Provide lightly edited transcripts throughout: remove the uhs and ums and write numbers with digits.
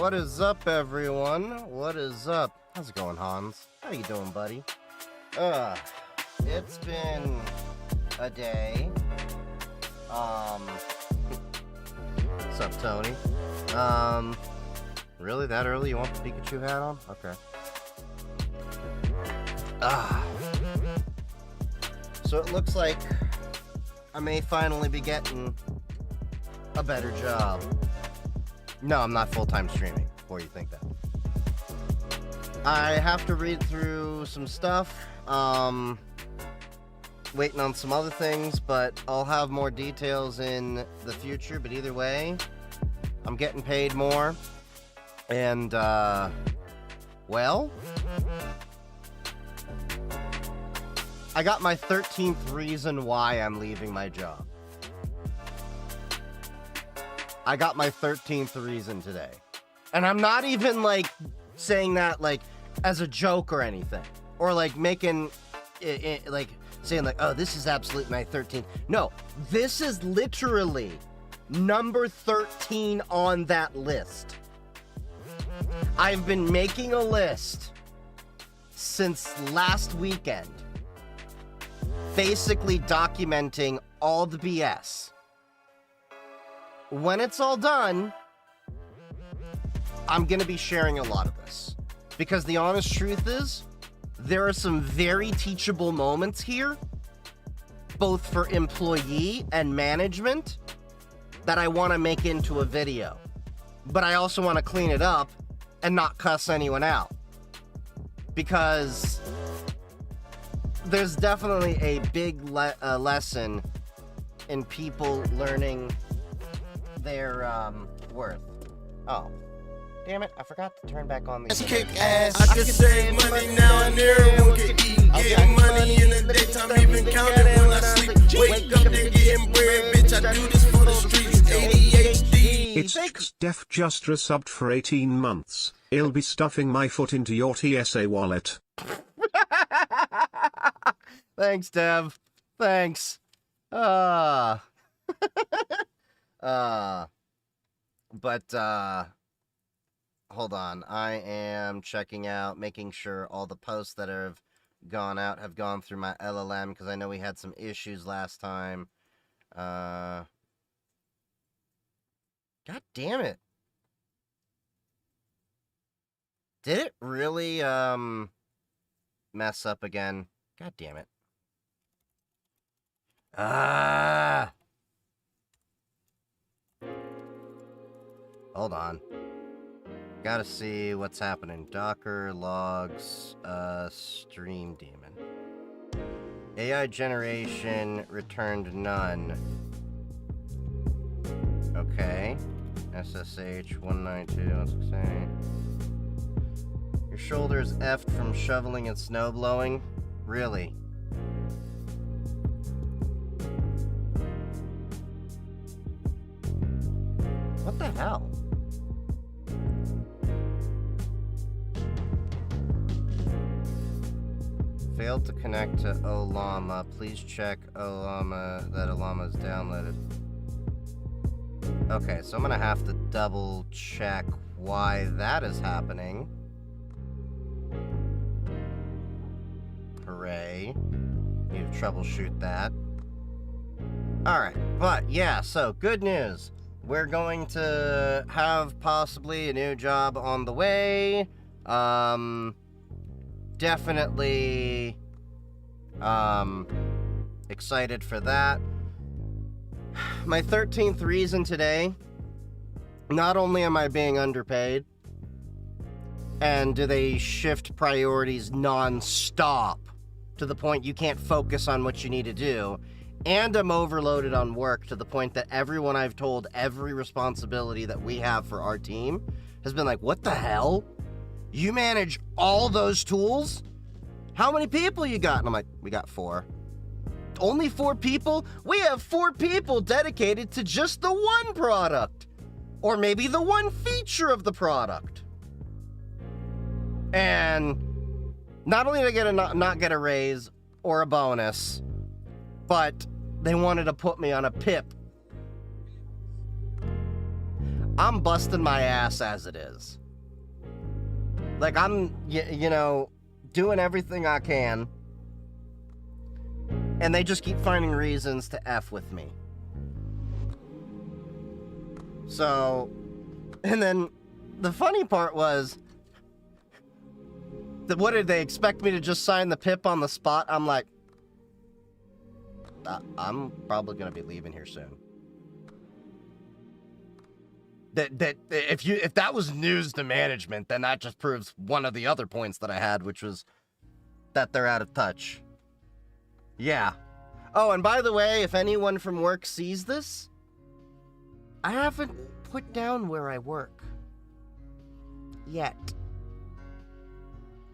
What is up, everyone? What is up? How's it going, Hans? How you doing, buddy? It's been a day. What's up, Tony? Really that early? You want the Pikachu hat on? Okay. So it looks like I may finally be getting a better job. No, I'm not full-time streaming, before you think that. I have to read through some stuff, waiting on some other things, but I'll have more details in the future, but either way, I'm getting paid more, and, well, I got my 13th reason why I'm leaving my job. I got my 13th reason today. And I'm not even, like, saying that, like, as a joke or anything. Or, like, making it like, saying, like, oh, this is absolutely my 13th. No, this is literally number 13 on that list. I've been making a list since last weekend, basically documenting all the BS. When it's all done, I'm going to be sharing a lot of this. Because the honest truth is, there are some very teachable moments here, both for employee and management, that I want to make into a video. But I also want to clean it up and not cuss anyone out. Because there's definitely a big lesson in people learning their worth. Oh, damn it! I forgot to turn back on the. Kick ass. I can save money now and everyone can eat. Getting money in the daytime, even counting when I sleep. Wake up and getting bread, bitch. I do this for the streets. ADHD. It's Def just resubbed for 18 months. I'll be stuffing my foot into your TSA wallet. Thanks, Dev. Thanks. Hold on. I am checking out, making sure all the posts that have gone out have gone through my LLM, because I know we had some issues last time. God damn it. Did it really, mess up again? God damn it. Hold on. Gotta see what's happening. Docker logs, stream daemon. AI generation returned none. Okay. SSH 192, what's it say? Your shoulder's effed from shoveling and snow blowing? Really? What the hell? Failed to connect to Olama. Please check Olama, that Olama is downloaded. Okay, so I'm gonna have to double check why that is happening. Hooray. Need to troubleshoot that. Alright, but yeah, so good news. We're going to have possibly a new job on the way. Definitely excited for that. My 13th reason today, not only am I being underpaid, and do they shift priorities non-stop to the point you can't focus on what you need to do, and I'm overloaded on work to the point that everyone I've told every responsibility that we have for our team has been like, what the hell? You manage all those tools? How many people you got? And I'm like, we got 4. Only 4 people? We have 4 people dedicated to just the one product. Or maybe the one feature of the product. And not only did I not get a raise or a bonus, but they wanted to put me on a PIP. I'm busting my ass as it is. Like, I'm, you know, doing everything I can. And they just keep finding reasons to F with me. So, and then the funny part was, that what did they expect me to just sign the PIP on the spot? I'm like, I'm probably going to be leaving here soon. That if that was news to management, then that just proves one of the other points that I had, which was that they're out of touch. Yeah. Oh, and by the way, if anyone from work sees this, I haven't put down where I work yet.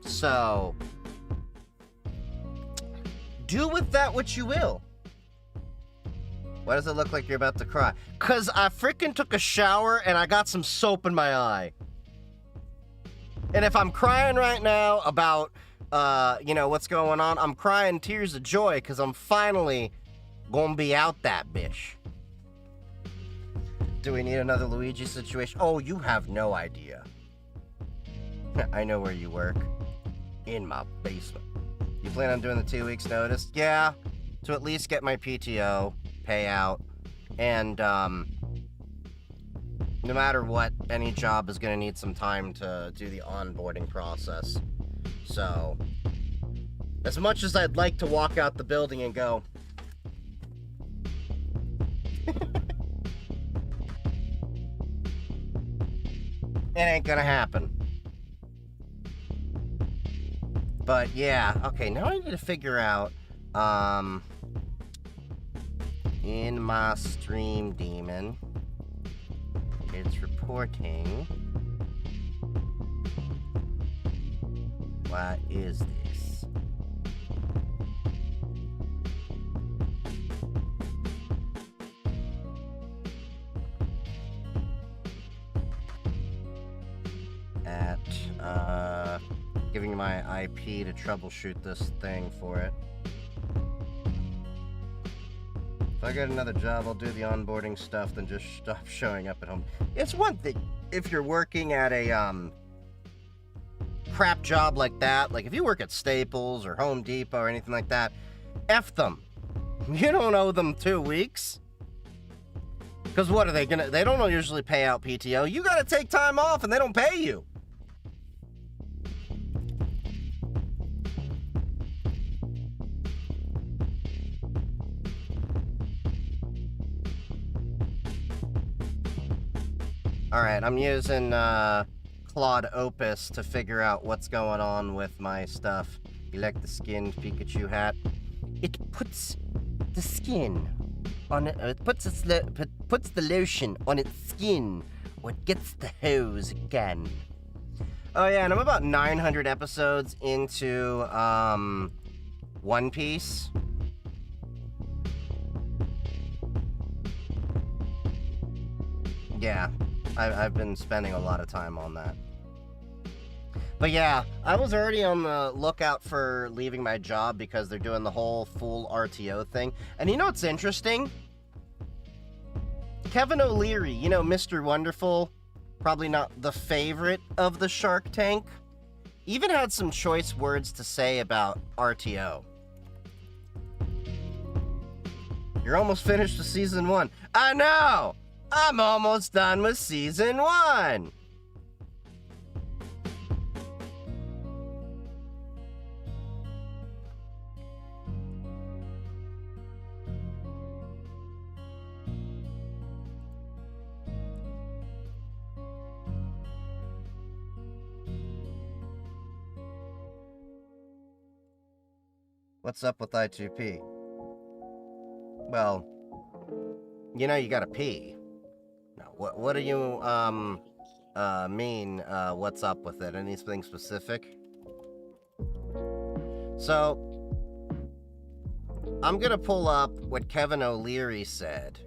So, do with that what you will. Why does it look like you're about to cry? 'Cause I freaking took a shower and I got some soap in my eye. And if I'm crying right now about, you know, what's going on, I'm crying tears of joy because I'm finally gonna be out that bitch. Do we need another Luigi situation? Oh, you have no idea. I know where you work. In my basement. You plan on doing the 2 weeks notice? Yeah, to at least get my PTO payout, and no matter what, any job is going to need some time to do the onboarding process. So, as much as I'd like to walk out the building and go, it ain't gonna happen. But yeah, okay, now I need to figure out, in my stream daemon, it's reporting. What is this? At, giving my IP to troubleshoot this thing for it. If I get another job, I'll do the onboarding stuff, then just stop showing up at home. It's one thing if you're working at a, crap job like that. Like, if you work at Staples or Home Depot or anything like that, F them. You don't owe them 2 weeks. Because what are they gonna... They don't usually pay out PTO. You gotta take time off and they don't pay you. Alright, I'm using Claude Opus to figure out what's going on with my stuff. You like the skinned Pikachu hat? It puts the skin on it. It puts the lotion on its skin, or it gets the hose again. Oh yeah, and I'm about 900 episodes into One Piece. Yeah. I've been spending a lot of time on that. But yeah, I was already on the lookout for leaving my job because they're doing the whole full RTO thing. And you know what's interesting? Kevin O'Leary, you know, Mr. Wonderful, probably not the favorite of the Shark Tank, even had some choice words to say about RTO. You're almost finished with season 1. I know! I'm almost done with season 1. What's up with I2P? Well, you know you gotta pee. What do you, mean, what's up with it? Anything specific? So, I'm gonna pull up what Kevin O'Leary said.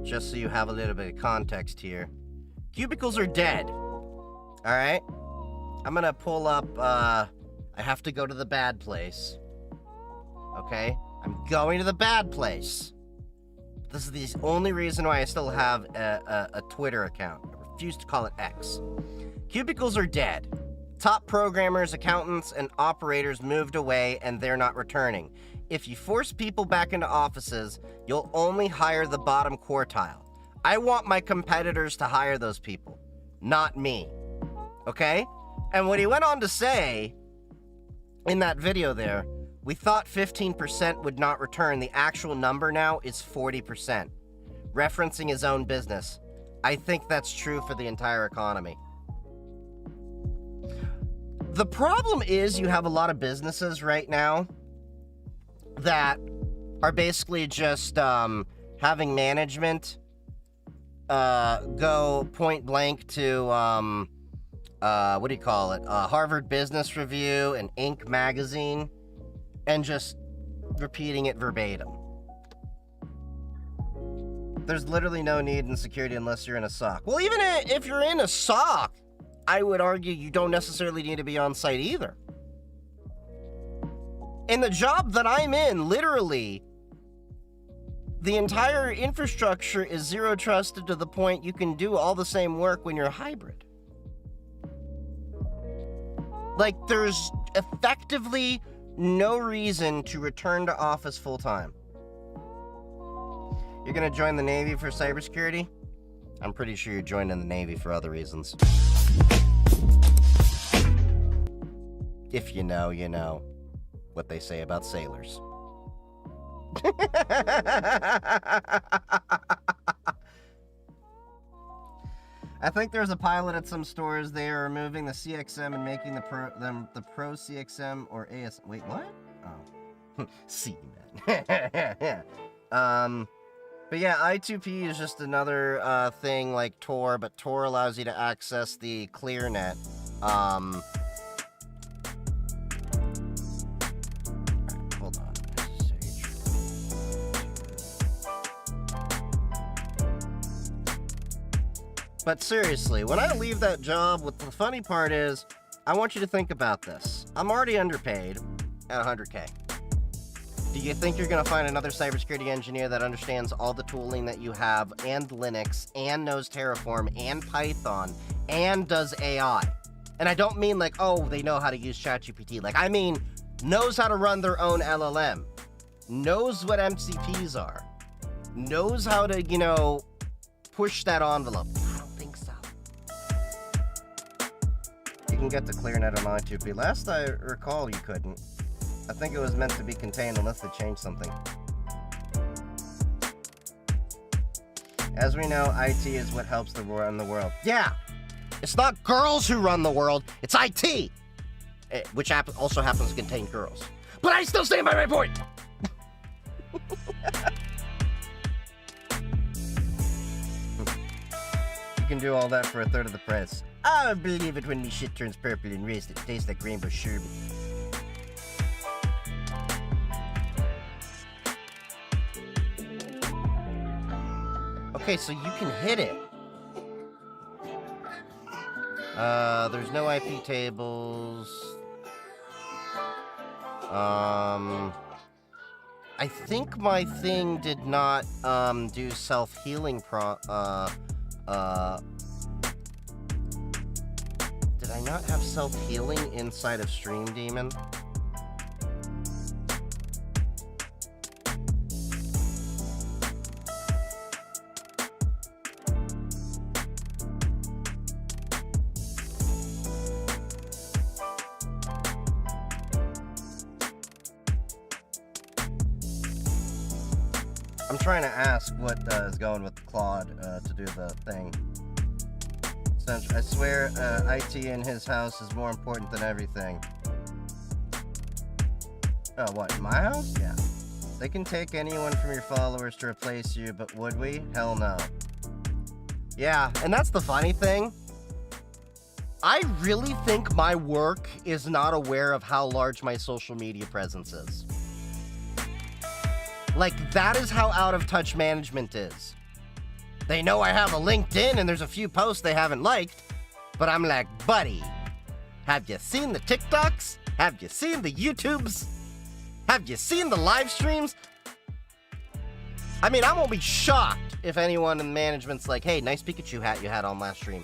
Just so you have a little bit of context here. Cubicles are dead. Alright? I'm gonna pull up, I have to go to the bad place. Okay? I'm going to the bad place. This is the only reason why I still have a Twitter account. I refuse to call it X. Cubicles are dead. Top programmers, accountants, and operators moved away, and they're not returning. If you force people back into offices, you'll only hire the bottom quartile. I want my competitors to hire those people, not me. Okay? And what he went on to say in that video there, we thought 15% would not return. The actual number now is 40%. Referencing his own business. I think that's true for the entire economy. The problem is you have a lot of businesses right now that are basically just having management go point blank to what do you call it? Harvard Business Review and Inc. magazine, and just repeating it verbatim. There's literally no need in security unless you're in a SOC. Well, even if you're in a SOC, I would argue you don't necessarily need to be on site either. In the job that I'm in, literally, the entire infrastructure is zero trusted to the point you can do all the same work when you're hybrid. Like, there's effectively no reason to return to office full time. You're gonna join the Navy for cybersecurity? I'm pretty sure you're joining the Navy for other reasons. If you know, you know what they say about sailors. I think there's a pilot at some stores. They are removing the CXM and making the Pro CXM or AS. Wait, what? Oh, C man. But yeah, I2P is just another thing like Tor, but Tor allows you to access the ClearNet. Hold on. But seriously, when I leave that job, what the funny part is, I want you to think about this. I'm already underpaid at 100K. Do you think you're going to find another cybersecurity engineer that understands all the tooling that you have, and Linux, and knows Terraform, and Python, and does AI? And I don't mean like, oh, they know how to use ChatGPT. Like, I mean, knows how to run their own LLM, knows what MCPs are, knows how to, you know, push that envelope. I don't think so. You can get to ClearNet on I2P. Last I recall, you couldn't. I think it was meant to be contained unless they changed something. As we know, IT is what helps run the world. Yeah! It's not girls who run the world, it's IT! Which also happens to contain girls. But I still stand by my point! You can do all that for a third of the price. I believe it when me shit turns purple and raised it tastes like rainbow sherbet. Okay, so you can hit it. There's no IP tables. I think my thing did not, do self-healing did I not have self-healing inside of Stream Demon? I'm trying to ask what is going with Claude to do the thing. I swear IT in his house is more important than everything. Oh, what, in my house? Yeah. They can take anyone from your followers to replace you, but would we? Hell no. Yeah, and that's the funny thing. I really think my work is not aware of how large my social media presence is. Like, that is how out of touch management is. They know I have a LinkedIn and there's a few posts they haven't liked, but I'm like, buddy, have you seen the TikToks? Have you seen the YouTubes? Have you seen the live streams? I mean, I won't be shocked if anyone in management's like, hey, nice Pikachu hat you had on last stream.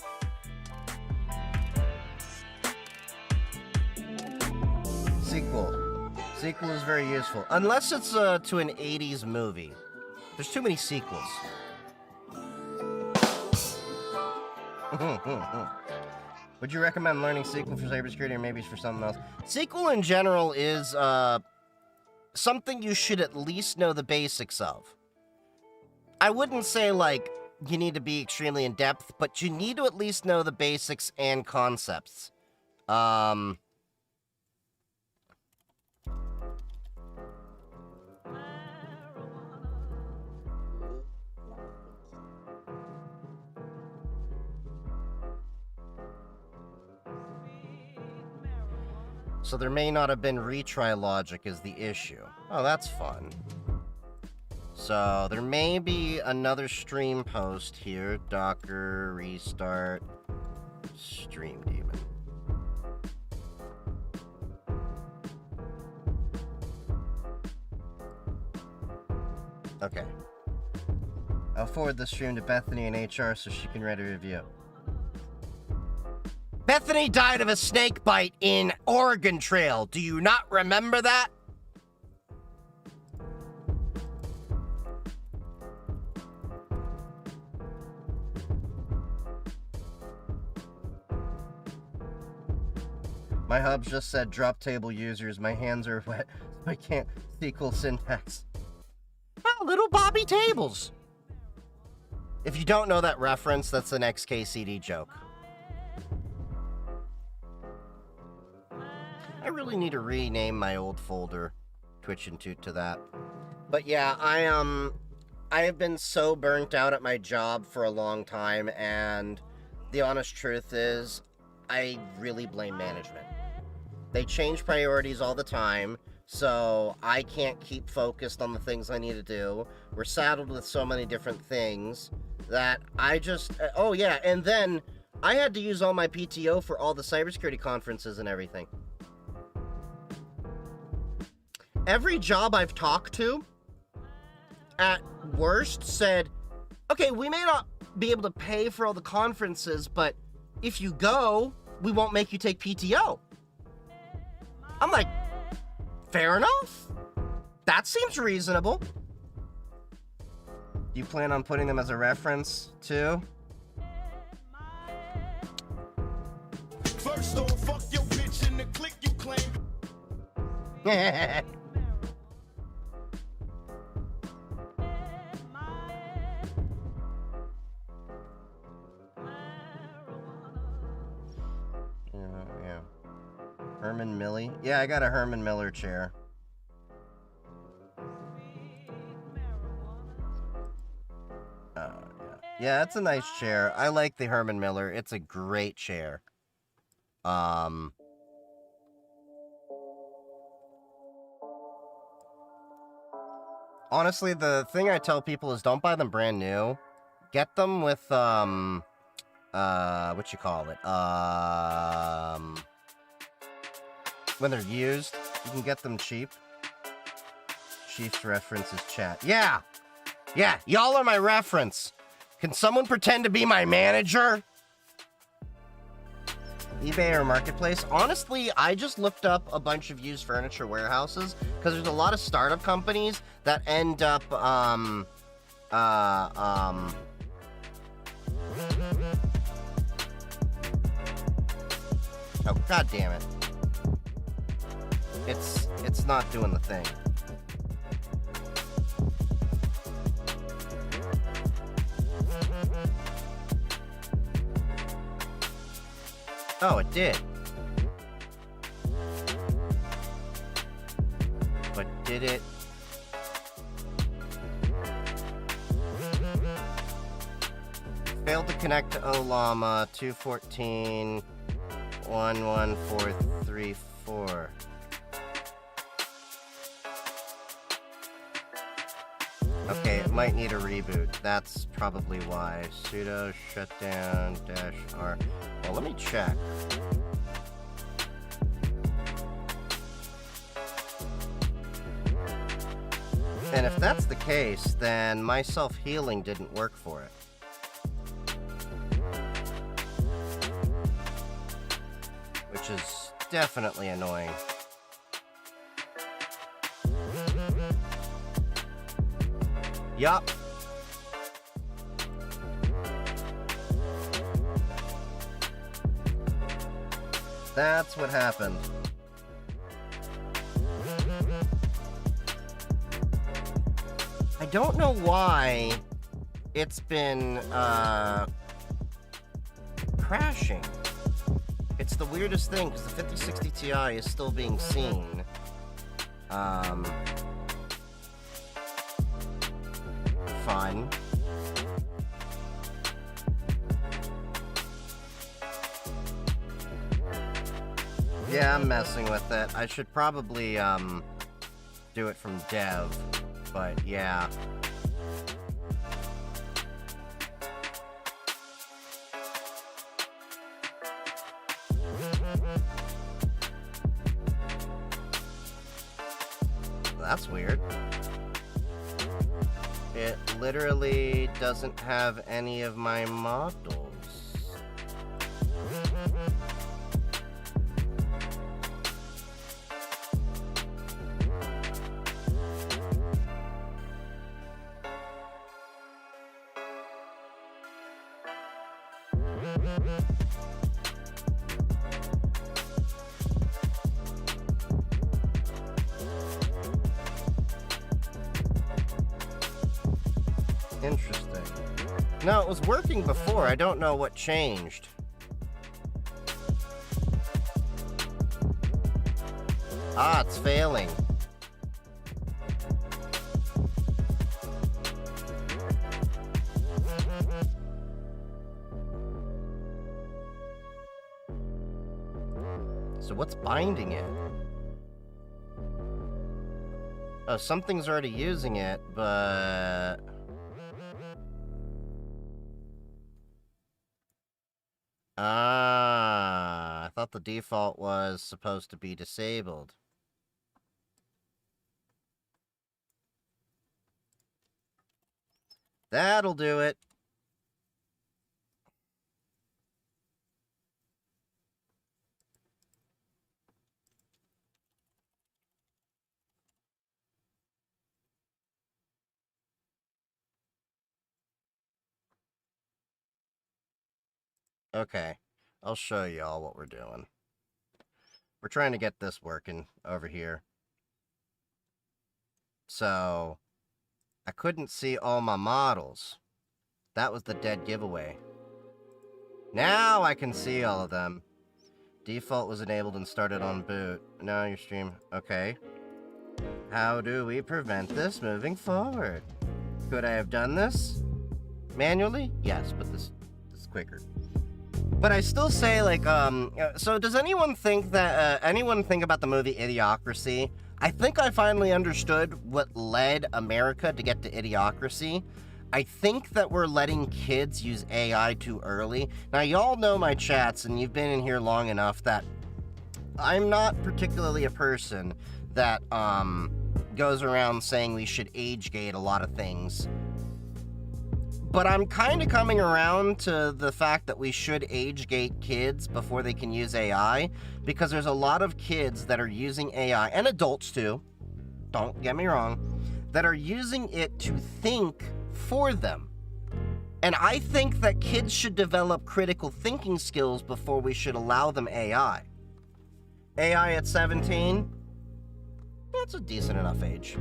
Sequel. Sequel is very useful. Unless it's to an 80s movie. There's too many sequels. Would you recommend learning SQL for cybersecurity or maybe for something else? SQL in general is something you should at least know the basics of. I wouldn't say, like, you need to be extremely in-depth, but you need to at least know the basics and concepts. So there may not have been retry logic is the issue. Oh, that's fun. So there may be another stream post here. Docker restart stream daemon. Okay. I'll forward the stream to Bethany in HR so she can write a review. Bethany died of a snake bite in Oregon Trail. Do you not remember that? My hubs just said drop table users. My hands are wet, so I can't SQL syntax. Oh, little Bobby Tables. If you don't know that reference, that's an XKCD joke. I really need to rename my old folder, Twitch and Toot, to that. But yeah, I have been so burnt out at my job for a long time, and the honest truth is, I really blame management. They change priorities all the time, so I can't keep focused on the things I need to do. We're saddled with so many different things that I just... Oh yeah, and then I had to use all my PTO for all the cybersecurity conferences and everything. Every job I've talked to, at worst, said, okay, we may not be able to pay for all the conferences, but if you go, we won't make you take PTO. I'm like, fair enough. That seems reasonable. Do you plan on putting them as a reference, too? First off, fuck your bitch and the click you claim. Yeah, yeah. Herman Millie? Yeah, I got a Herman Miller chair. Yeah. Yeah, it's a nice chair. I like the Herman Miller. It's a great chair. Honestly, the thing I tell people is don't buy them brand new. Get them with, what you call it? When they're used, you can get them cheap. Chief's reference is chat. Yeah! Yeah, y'all are my reference. Can someone pretend to be my manager? eBay or Marketplace? Honestly, I just looked up a bunch of used furniture warehouses because there's a lot of startup companies that end up, oh, god damn it. It's not doing the thing. Oh, it did. But did it? Failed to connect to Olama 214-11434. Okay, it might need a reboot. That's probably why. Sudo shutdown -r. Well, let me check. And if that's the case, then my self-healing didn't work for it. Which is definitely annoying. Yup. That's what happened. I don't know why it's been crashing. It's the weirdest thing because the 5060 Ti is still being seen. Fun. Yeah, I'm messing with it. I should probably do it from dev, but yeah. That's weird. It literally doesn't have any of my models. Interesting. No, it was working before. I don't know what changed. Ah, it's failing. So what's binding it? Oh, something's already using it, but... Ah, I thought the default was supposed to be disabled. That'll do it. Okay, I'll show y'all what we're doing. We're trying to get this working over here. So, I couldn't see all my models. That was the dead giveaway. Now I can see all of them. Default was enabled and started on boot. Now your stream. Okay. How do we prevent this moving forward? Could I have done this manually? Yes, but this is quicker. But I still say, like, so does anyone think that, anyone think about the movie Idiocracy? I think I finally understood what led America to get to Idiocracy. I think that we're letting kids use AI too early. Now, y'all know my chats, and you've been in here long enough that I'm not particularly a person that, goes around saying we should age gate a lot of things. But I'm kind of coming around to the fact that we should age gate kids before they can use AI, because there's a lot of kids that are using AI, and adults too, don't get me wrong, that are using it to think for them. And I think that kids should develop critical thinking skills before we should allow them AI. AI at 17? That's a decent enough age.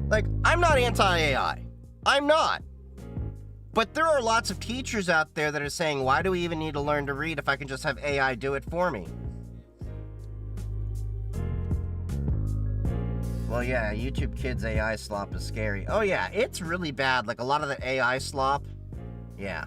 Like, I'm not anti-AI. I'm not. But there are lots of teachers out there that are saying, why do we even need to learn to read if I can just have AI do it for me? Well, yeah, YouTube Kids AI slop is scary. Oh, yeah, it's really bad. Like, a lot of the AI slop. Yeah.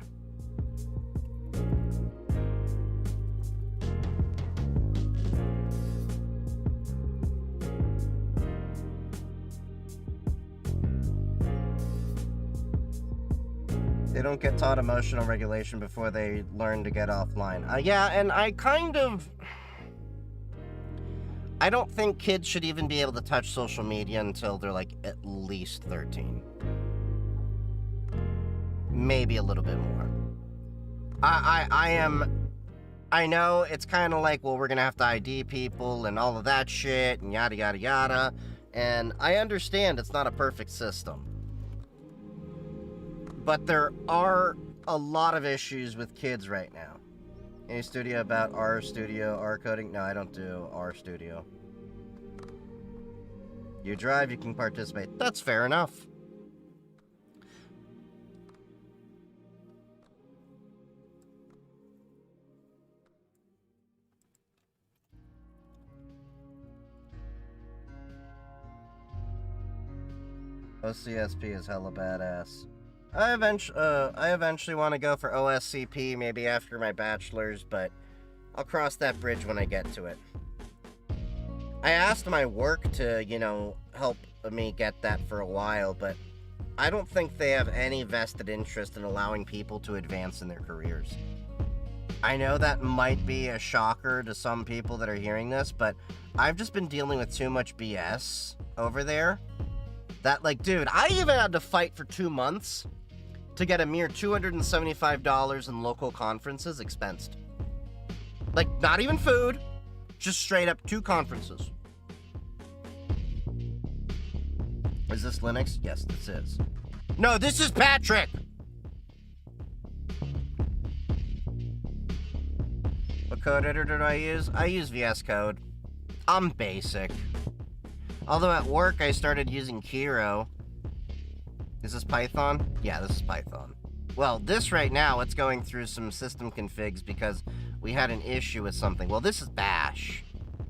They don't get taught emotional regulation before they learn to get offline. Yeah, and I kind of... I don't think kids should even be able to touch social media until they're like at least 13. Maybe a little bit more. I know it's kind of like, well, we're gonna have to ID people and all of that shit and yada yada yada. And I understand it's not a perfect system. But there are a lot of issues with kids right now. Any studio about R Studio, R coding? No, I don't do R Studio. You drive, you can participate. That's fair enough. OCSP is hella badass. I eventually want to go for OSCP, maybe after my bachelor's, but I'll cross that bridge when I get to it. I asked my work to, you know, help me get that for a while, but I don't think they have any vested interest in allowing people to advance in their careers. I know that might be a shocker to some people that are hearing this, but I've just been dealing with too much BS over there. That, like, dude, I even had to fight for 2 months to get a mere $275 in local conferences expensed. Like, not even food, just straight up 2 conferences. Is this Linux? Yes, this is. No, this is Patrick! What code editor do I use? I use VS Code. I'm basic. Although at work I started using Kiro. Is this Python? Yeah, this is Python. Well, this right now, it's going through some system configs because we had an issue with something. Well, this is Bash.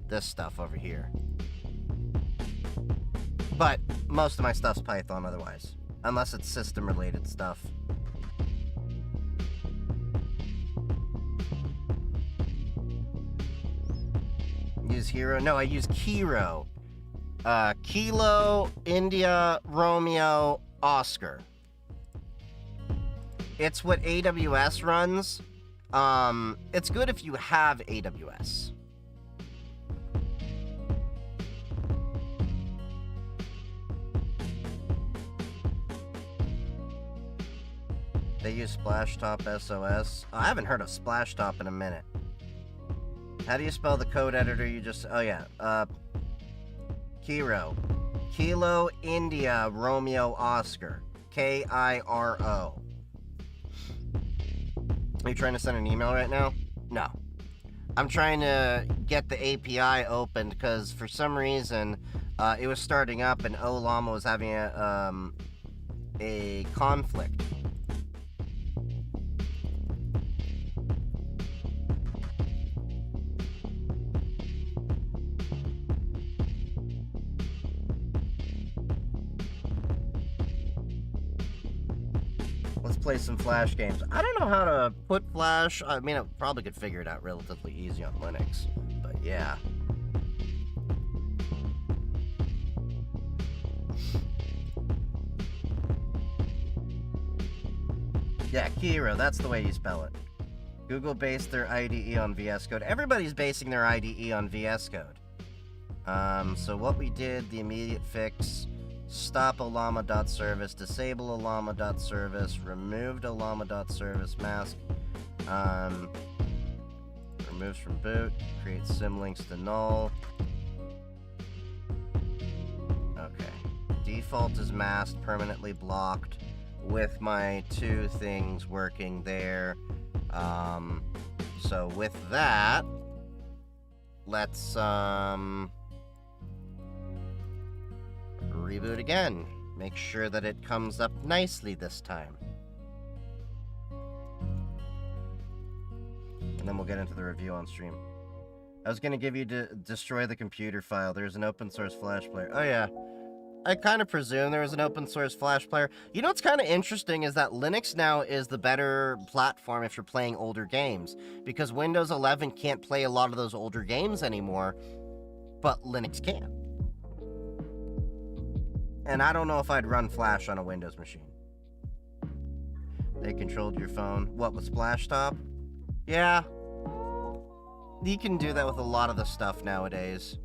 This stuff over here. But most of my stuff's Python otherwise. Unless it's system-related stuff. Use Hero? No, I use Kiro. Kilo, India, Romeo, Oscar. It's what AWS runs. It's good if you have AWS. They use Splashtop SOS. Oh, I haven't heard of Splashtop in a minute. How do you spell the code editor you just... Oh, yeah. Kiro. Kilo, India, Romeo, Oscar. Kiro. Are you trying to send an email right now? No. I'm trying to get the API opened because for some reason it was starting up and Olama was having a conflict. Let's play some Flash games. I don't know how to put Flash. I mean, I probably could figure it out relatively easy on Linux, but yeah. Yeah, Kiro, that's the way you spell it. Google based their IDE on VS Code. Everybody's basing their IDE on VS Code. So what we did, the immediate fix, stop olama.service, disable olama.service, removed olama.service mask, removes from boot, creates symlinks to null. Okay. Default is masked, permanently blocked, with my 2 things working there. So with that, let's, reboot again. Make sure that it comes up nicely this time. And then we'll get into the review on stream. I was gonna give you to destroy the computer file. There's an open source Flash player. Oh yeah. I kind of presume there was an open source Flash player. You know what's kind of interesting is that Linux now is the better platform if you're playing older games. Because Windows 11 can't play a lot of those older games anymore, but Linux can. And I don't know if I'd run Flash on a Windows machine. They controlled your phone. What, with Splashtop? Yeah. You can do that with a lot of the stuff nowadays.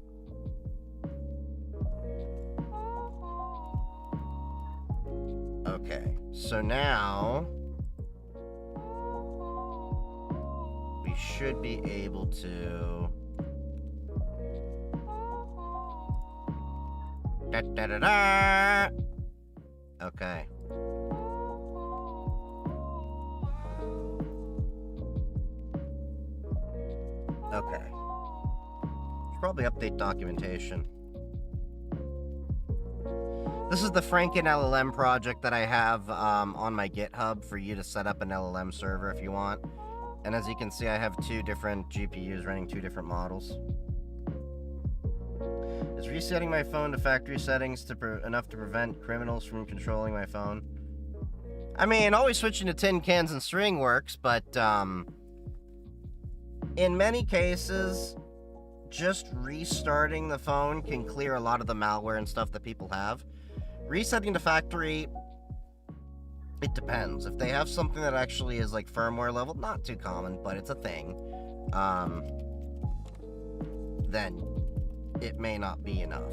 So now we should be able to okay. Okay. Should probably update documentation. This is the Franken LLM project that I have on my GitHub for you to set up an LLM server if you want. And as you can see, I have 2 different GPUs running 2 different models. Is resetting my phone to factory settings enough to prevent criminals from controlling my phone? I mean, always switching to tin cans and string works, but in many cases, just restarting the phone can clear a lot of the malware and stuff that people have. Resetting to factory, it depends. If they have something that actually is like firmware level, not too common, but it's a thing, then it may not be enough.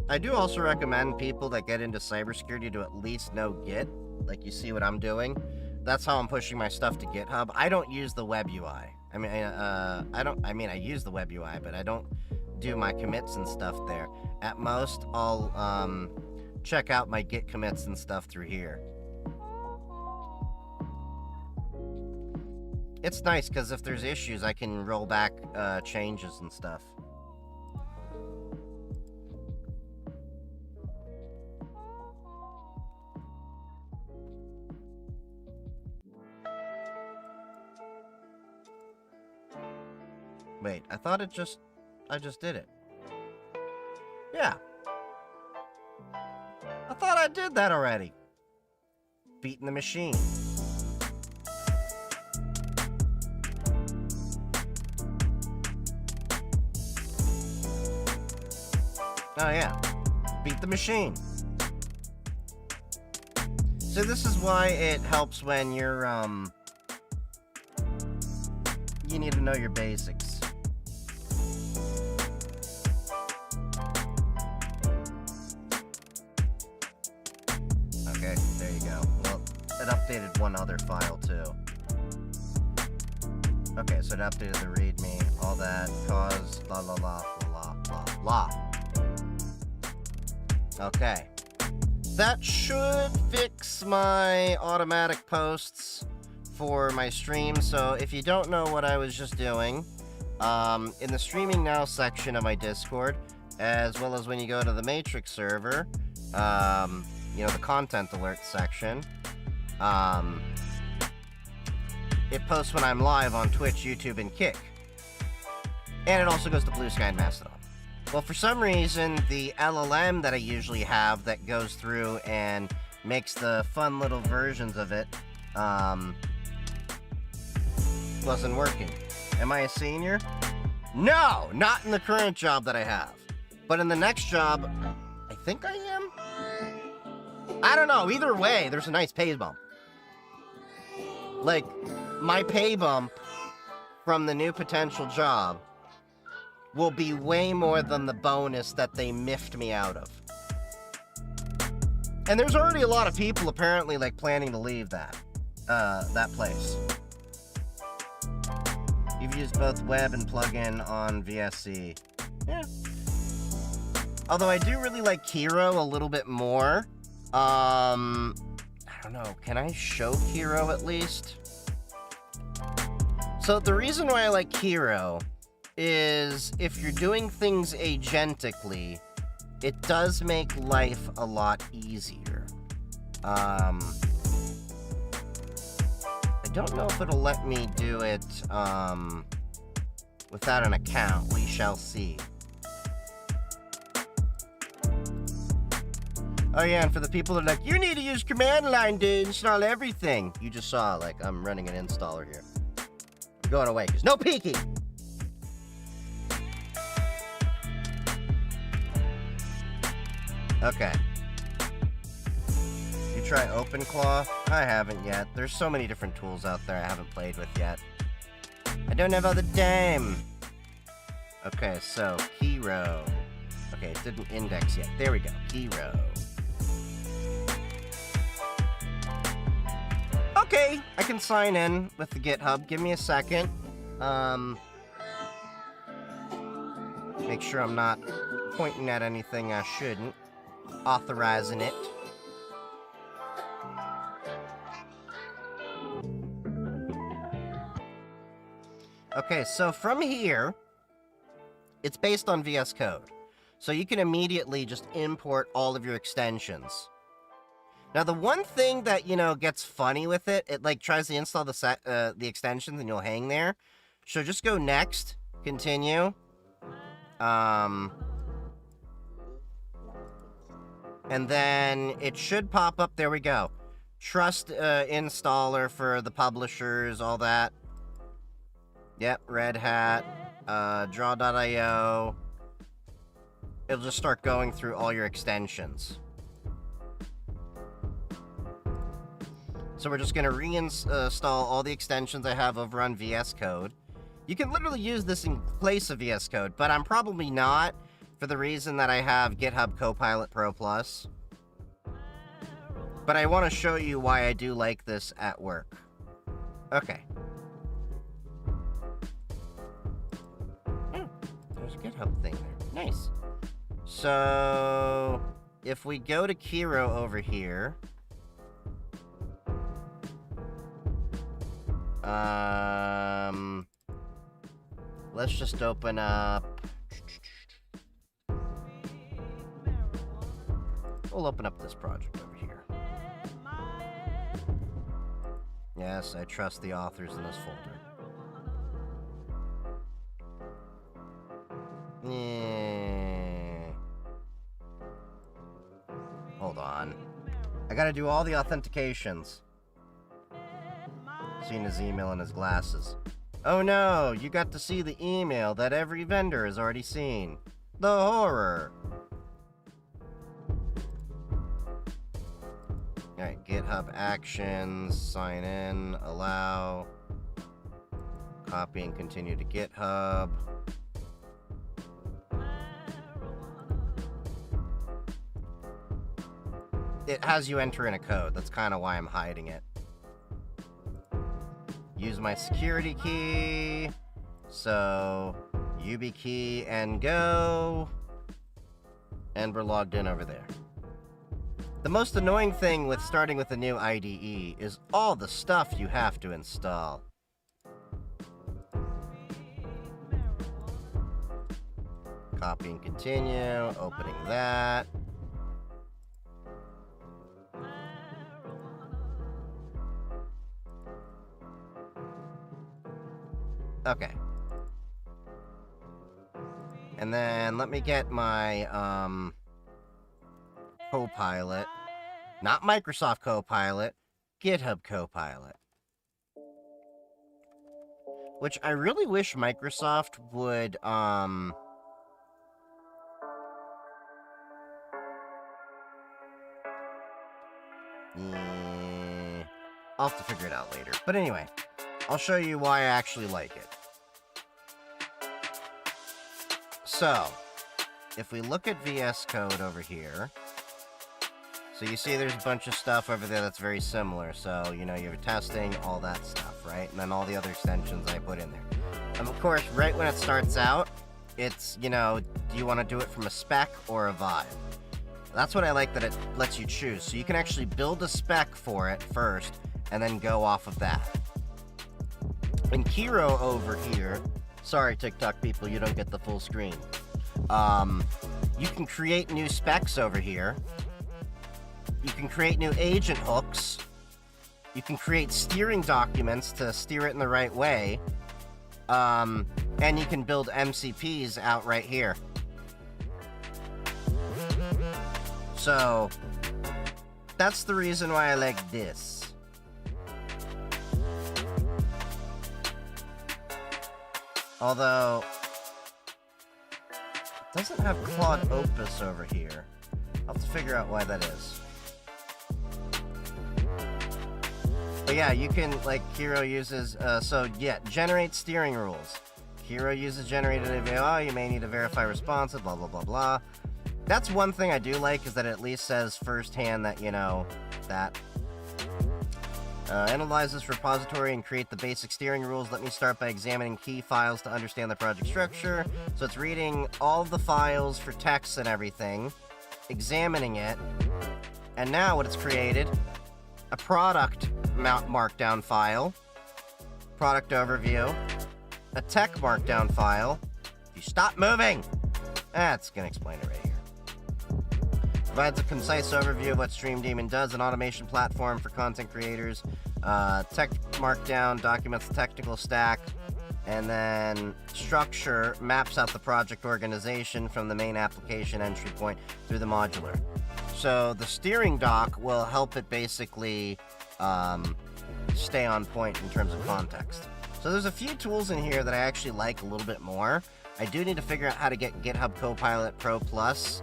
I do also recommend people that get into cybersecurity to at least know Git, like you see what I'm doing. That's how I'm pushing my stuff to GitHub. I don't use the web UI. I use the web UI, but I don't do my commits and stuff there. At most, I'll check out my Git commits and stuff through here. It's nice because if there's issues, I can roll back changes and stuff. Wait, I thought I just did it. Yeah. I thought I did that already. Beating the machine. Oh yeah, beat the machine. So this is why it helps when you're, you need to know your basics. Okay, there you go. Well, it updated one other file too. Okay, so it updated the readme, all that, cause, la la la, la la la. Okay. That should fix my automatic posts for my stream. So if you don't know what I was just doing, in the streaming now section of my Discord, as well as when you go to the Matrix server, you know, the content alert section, it posts when I'm live on Twitch, YouTube, and Kick. And it also goes to Blue Sky and Mastodon. Well, for some reason, the LLM that I usually have that goes through and makes the fun little versions of it, wasn't working. Am I a senior? No, not in the current job that I have. But in the next job, I think I am? I don't know. Either way, there's a nice pay bump. Like, my pay bump from the new potential job will be way more than the bonus that they miffed me out of. And there's already a lot of people apparently like planning to leave that place. You've used both web and plugin on VSC. Yeah. Although I do really like Kiro a little bit more. I don't know, can I show Kiro at least? So the reason why I like Kiro is if you're doing things agentically, it does make life a lot easier. I don't know if it'll let me do it without an account. We shall see. Oh yeah, and for the people that are like, you need to use command line to install everything. You just saw, like, I'm running an installer here. You're going away, because no peeking! Okay. You try OpenClaw? I haven't yet. There's so many different tools out there I haven't played with yet. I don't have all the time. Okay, so Kiro. Okay, it didn't index yet. There we go. Hero. Okay, I can sign in with the GitHub. Give me a second. Make sure I'm not pointing at anything I shouldn't. Authorizing it. Okay, so from here, it's based on VS Code. So you can immediately just import all of your extensions. Now, the one thing that, gets funny with it, it, tries to install the extensions and you'll hang there. So just go next, continue. And then it should pop up, there we go. Trust installer for the publishers, all that. Yep, Red Hat, draw.io. It'll just start going through all your extensions. So we're just going to reinstall all the extensions I have over on VS Code. You can literally use this in place of VS Code, but I'm probably not, for the reason that I have GitHub Copilot Pro Plus. But I want to show you why I do like this at work. Okay. Oh, there's a GitHub thing there. Nice. So, if we go to Kiro over here... let's just open up... We'll open up this project over here. Yes, I trust the authors in this folder. Hold on. I gotta do all the authentications. Seen his email and his glasses. Oh no, you got to see the email that every vendor has already seen. The horror. Alright, GitHub Actions, sign in, allow. Copy and continue to GitHub. It has you enter in a code, that's kind of why I'm hiding it. Use my security key. So, YubiKey and go. And we're logged in over there. The most annoying thing with starting with a new IDE is all the stuff you have to install. Copy and continue, opening that. Okay. And then let me get my, Copilot. Not Microsoft Copilot, GitHub Copilot. Which I really wish Microsoft would, I'll have to figure it out later. But anyway, I'll show you why I actually like it. So, if we look at VS Code over here, so you see there's a bunch of stuff over there that's very similar. So, you have testing, all that stuff, right? And then all the other extensions I put in there. And of course, right when it starts out, it's, do you want to do it from a spec or a vibe? That's what I like, that it lets you choose. So you can actually build a spec for it first, and then go off of that. In Kiro over here, sorry TikTok people, you don't get the full screen. You can create new specs over here. You can create new agent hooks. You can create steering documents to steer it in the right way. And you can build MCPs out right here. So, that's the reason why I like this. Although, it doesn't have Claude Opus over here. I'll have to figure out why that is. But yeah, you can, Kiro uses, generate steering rules. Kiro uses generated AVI, you may need to verify responsive, blah, blah, blah, blah. That's one thing I do like, is that it at least says firsthand that, you know, that. Analyze this repository and create the basic steering rules. Let me start by examining key files to understand the project structure. So it's reading all of the files for text and everything, examining it, and now what it's created, a product markdown file, product overview, a tech markdown file. If you stop moving, that's going to explain it right here. Provides a concise overview of what Stream Daemon does, an automation platform for content creators. Tech markdown documents the technical stack, and then structure maps out the project organization from the main application entry point through the modular. So the steering doc will help it basically stay on point in terms of context. So there's a few tools in here that I actually like a little bit more. I do need to figure out how to get GitHub Copilot Pro Plus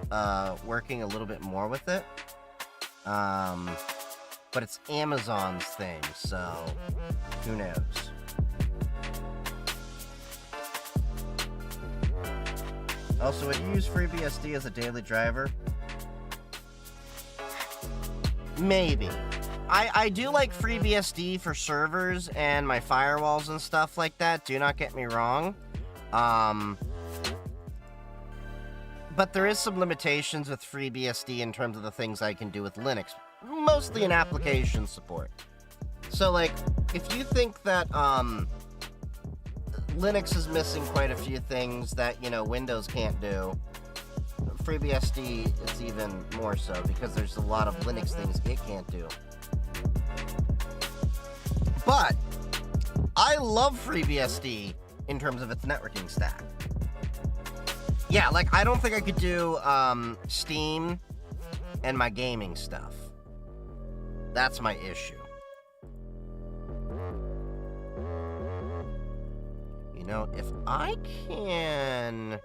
working a little bit more with it. But it's Amazon's thing, so who knows? Also, would you use FreeBSD as a daily driver? Maybe. I do like FreeBSD for servers and my firewalls and stuff like that, do not get me wrong. But there is some limitations with FreeBSD in terms of the things I can do with Linux. Mostly in application support. So, like, if you think that, Linux is missing quite a few things that, you know, Windows can't do, FreeBSD is even more so, because there's a lot of Linux things it can't do. But I love FreeBSD in terms of its networking stack. Yeah, like, I don't think I could do Steam and my gaming stuff. That's my issue. You know, if I can...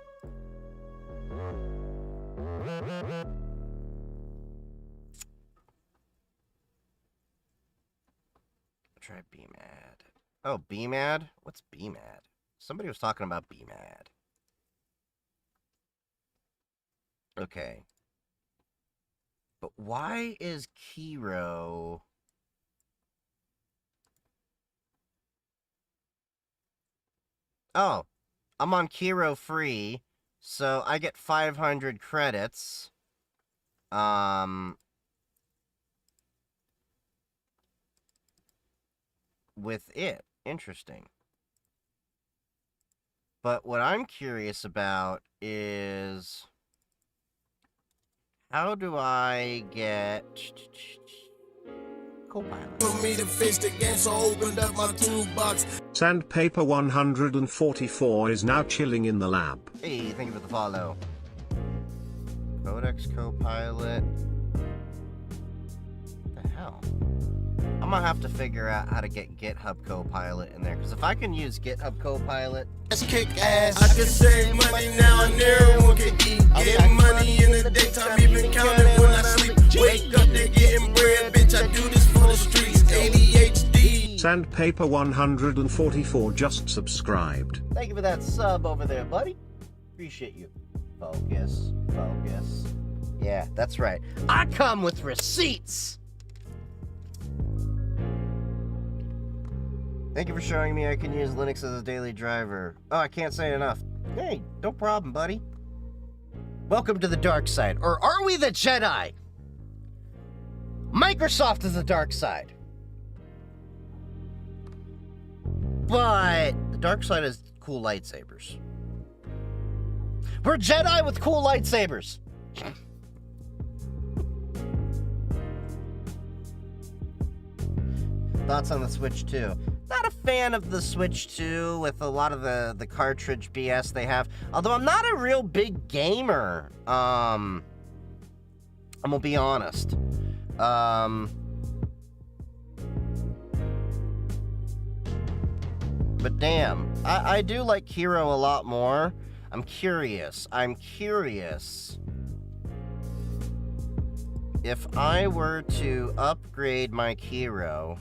Try BMAD. Oh, BMAD? What's BMAD? Somebody was talking about BMAD. Okay. But why is Kiro... Oh, I'm on Kiro free, so I get 500 credits. With it. Interesting. But what I'm curious about is... how do I get Copilot? For me to fix the game, so opened up my toolbox. Sandpaper 144 is now chilling in the lab. Hey, thank you for the follow. Codex Copilot. What the hell? I'm gonna have to figure out how to get GitHub Copilot in there, because if I can use GitHub Copilot, Let's kick ass. I can save money now and everyone can eat. Getting money in the daytime, even counting when I sleep. Wake up, they getting bread, bitch. I do this for the streets. ADHD. Sandpaper 144 just subscribed. thank you for that sub over there, buddy. Appreciate you. Focus, focus. Yeah, that's right. I come with receipts. Thank you for showing me I can use Linux as a daily driver. Oh, I can't say it enough. Hey, no problem, buddy. Welcome to the dark side. Or are we the Jedi? Microsoft is the dark side. But the dark side is cool lightsabers. We're Jedi with cool lightsabers. Thoughts on the Switch 2? Not a fan of the Switch 2 with a lot of the cartridge BS they have. Although I'm not a real big gamer. I'm gonna be honest. But damn, I do like Hero a lot more. I'm curious if I were to upgrade my Hero.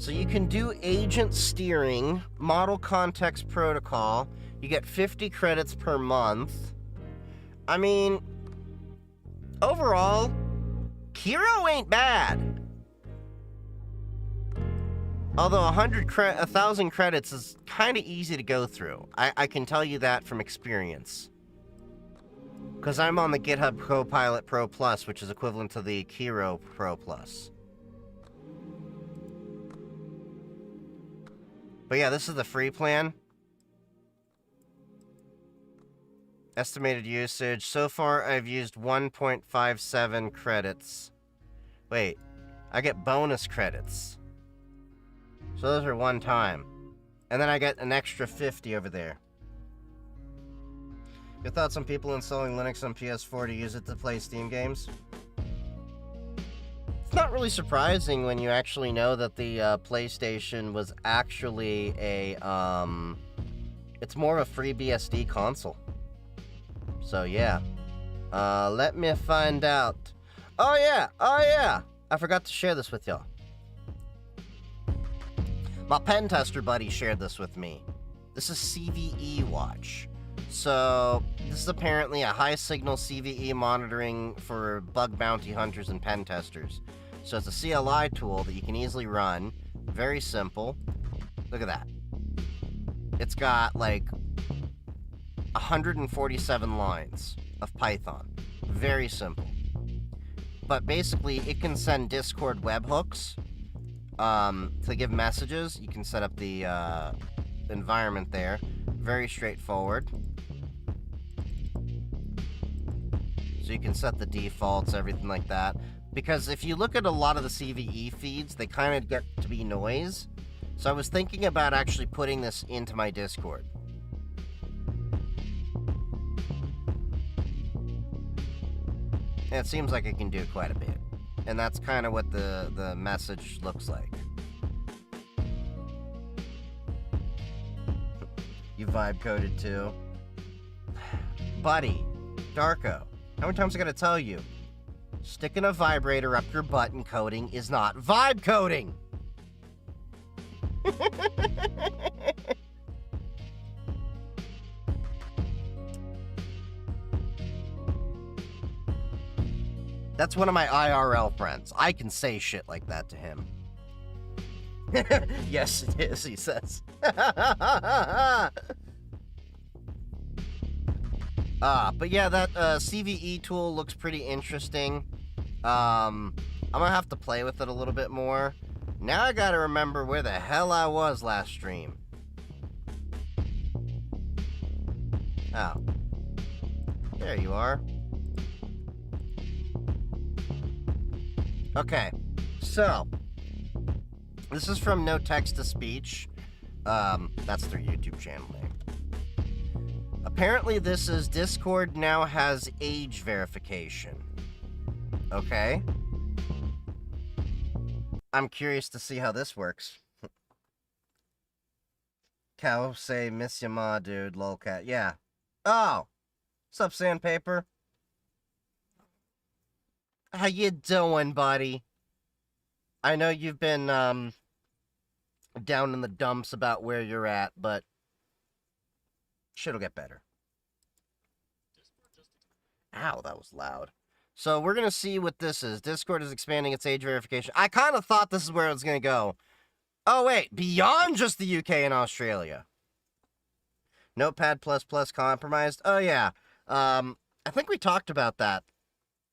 So you can do agent steering, model context protocol. You get 50 credits per month. I mean, overall, Hero ain't bad. Although 1,000 credits is kind of easy to go through. I can tell you that from experience. Because I'm on the GitHub Copilot Pro Plus, which is equivalent to the Hero Pro Plus. But yeah, this is the free plan. Estimated usage. So far, I've used 1.57 credits. Wait, I get bonus credits. So those are one time. And then I get an extra 50 over there. Your thoughts on people installing Linux on PS4 to use it to play Steam games? It's not really surprising when you actually know that the PlayStation was actually a, it's more of a free BSD console. So yeah. Let me find out. Oh yeah, I forgot to share this with y'all. My pen tester buddy shared this with me. This is CVE Watch. So, this is apparently a high signal CVE monitoring for bug bounty hunters and pen testers. So it's a CLI tool that you can easily run. Very simple. Look at that. It's got like 147 lines of Python. Very simple. But basically, it can send Discord webhooks to give messages. You can set up the environment there. Very straightforward. So you can set the defaults, everything like that. Because if you look at a lot of the CVE feeds, they kind of get to be noise. So I was thinking about actually putting this into my Discord. And it seems like it can do quite a bit. And that's kind of what the message looks like. You vibe coded too. Buddy, Darko, how many times I gotta tell you? Sticking a vibrator up your butt and coding is not vibe coding! That's one of my IRL friends. I can say shit like that to him. Yes, it is, he says. But yeah, that CVE tool looks pretty interesting. I'm gonna have to play with it a little bit more. Now I gotta remember where the hell I was last stream. Oh. There you are. Okay, so this is from No Text to Speech. That's their YouTube channel name. Apparently this is Discord now has age verification. Okay. I'm curious to see how this works. Cow say miss ya ma, dude, lolcat. Yeah. Oh! What's up, Sandpaper? How you doing, buddy? I know you've been, down in the dumps about where you're at, but shit'll get better. Ow, that was loud. So we're gonna see what this is. Discord is expanding its age verification. I kind of thought this is where it was gonna go. Oh, wait, beyond just the UK and Australia. Notepad++ compromised? Oh, yeah. I think we talked about that.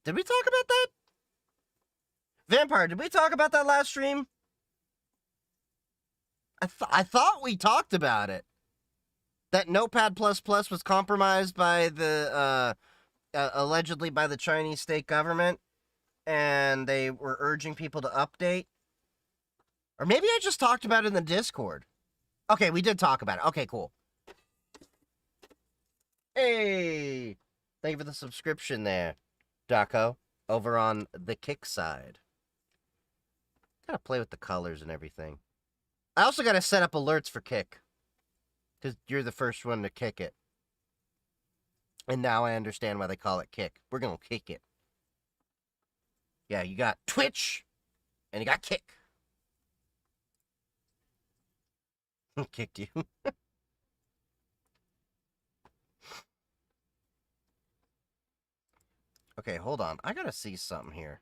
Did we talk about that? Vampire, did we talk about that last stream? I thought we talked about it. That Notepad++ was compromised by the, allegedly by the Chinese state government, and they were urging people to update. Or maybe I just talked about it in the Discord. Okay, we did talk about it. Okay, cool. Hey! Thank you for the subscription there, Daco, over on the Kick side. Gotta play with the colors and everything. I also gotta set up alerts for Kick, because you're the first one to kick it. And now I understand why they call it Kick. We're gonna kick it. Yeah, you got Twitch, and you got Kick. Kicked you. Okay, hold on. I gotta see something here.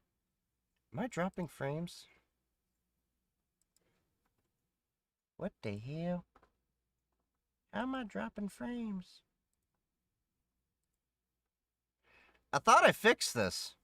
Am I dropping frames? What the hell? How am I dropping frames? I thought I fixed this.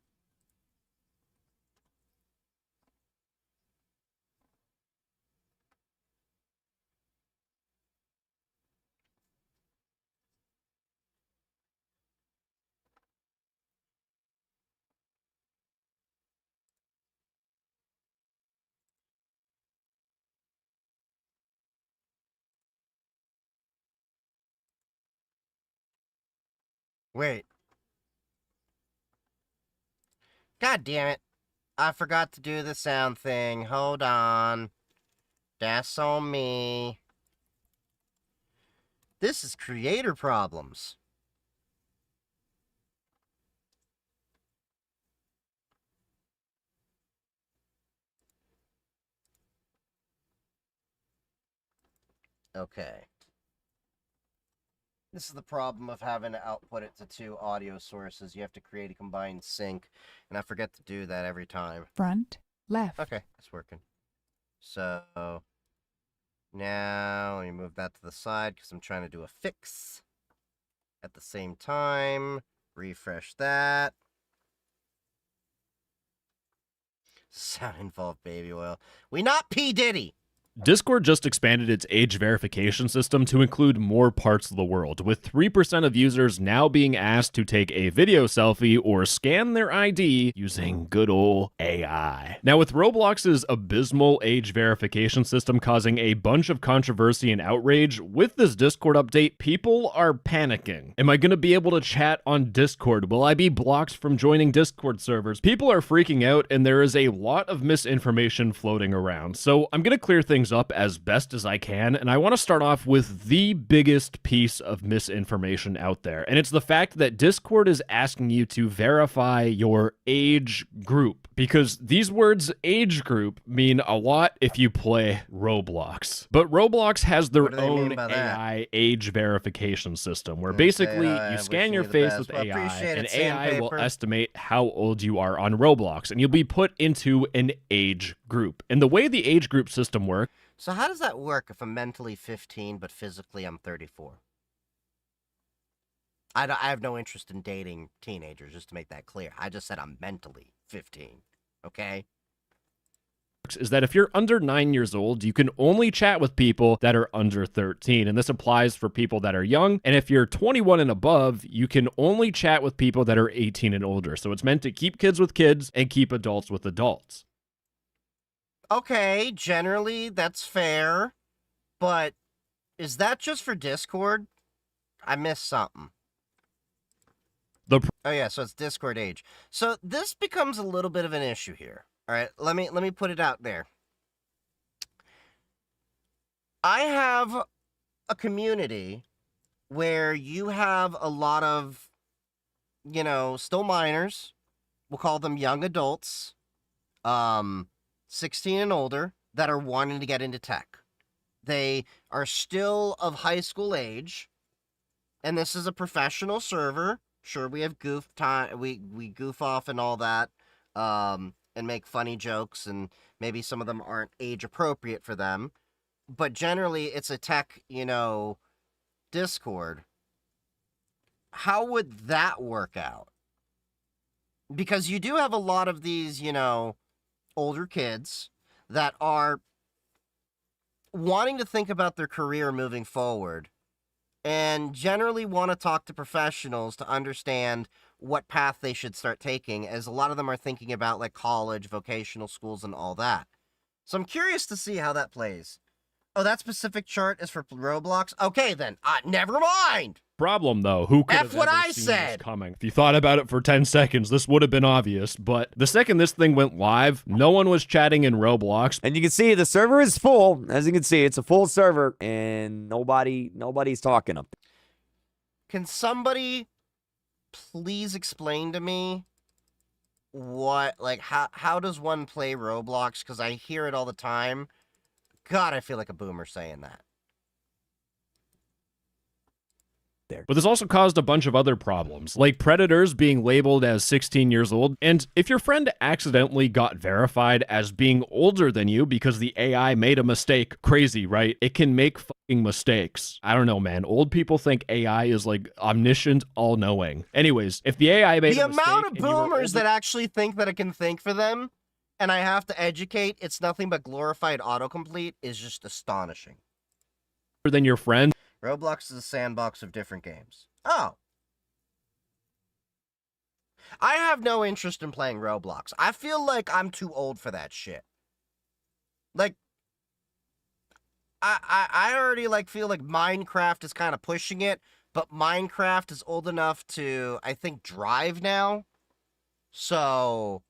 Wait. God damn it. I forgot to do the sound thing. Hold on. That's on me. This is creator problems. Okay. This is the problem of having to output it to 2 audio sources. You have to create a combined sync, and I forget to do that every time. Front, left. Okay, it's working. So, now let me move that to the side because I'm trying to do a fix. At the same time, refresh that. Sound involved baby oil. We not P. Diddy. Discord just expanded its age verification system to include more parts of the world, with 3% of users now being asked to take a video selfie or scan their ID using good old AI. Now, with Roblox's abysmal age verification system causing a bunch of controversy and outrage, with this Discord update, people are panicking. Am I going to be able to chat on Discord? Will I be blocked from joining Discord servers? People are freaking out, and there is a lot of misinformation floating around. So I'm going to clear things up as best as I can, and I want to start off with the biggest piece of misinformation out there, and it's the fact that Discord is asking you to verify your age group, because these words age group mean a lot if you play Roblox. But Roblox has their own AI age verification system, where basically you scan your face with AI, and AI will estimate how old you are on Roblox, and you'll be put into an age group. And the way the age group system works. So how does that work if I'm mentally 15 but physically I'm 34? I have no interest in dating teenagers, just to make that clear. I just said I'm mentally 15, okay? Is that if you're under 9 years old, you can only chat with people that are under 13. And this applies for people that are young. And if you're 21 and above, you can only chat with people that are 18 and older. So it's meant to keep kids with kids and keep adults with adults. Okay, generally that's fair, but is that just for Discord? I missed something. Oh yeah, so it's Discord age. So this becomes a little bit of an issue here. All right, let me put it out there. I have a community where you have a lot of, still minors. We'll call them young adults. 16 and older that are wanting to get into tech. They are still of high school age, and this is a professional server. Sure, we have goof time, we goof off and all that, and make funny jokes, and maybe some of them aren't age appropriate for them, but generally it's a tech, Discord. How would that work out? Because you do have a lot of these, older kids that are wanting to think about their career moving forward and generally want to talk to professionals to understand what path they should start taking, as a lot of them are thinking about like college, vocational schools, and all that. So I'm curious to see how that plays. Oh, that specific chart is for Roblox? Okay, then. Never mind! Problem, though, who could have ever seen this coming? If you thought about it for 10 seconds, this would have been obvious, but the second this thing went live, no one was chatting in Roblox. And you can see the server is full. As you can see, it's a full server, and nobody's talking up. Can somebody please explain to me how does one play Roblox? Because I hear it all the time. God, I feel like a boomer saying that. there. But this also caused a bunch of other problems, like predators being labeled as 16 years old. And if your friend accidentally got verified as being older than you because the AI made a mistake, crazy, right? It can make fucking mistakes. I don't know, man. Old people think AI is like omniscient, all-knowing. Anyways, if the AI made The a mistake amount of and you were boomers older- that actually think that it can think for them, and I have to educate, it's nothing but glorified autocomplete, is just astonishing. than your friend, Roblox is a sandbox of different games. Oh. I have no interest in playing Roblox. I feel like I'm too old for that shit. Like, I already like feel like Minecraft is kind of pushing it, but Minecraft is old enough to, I think, drive now. So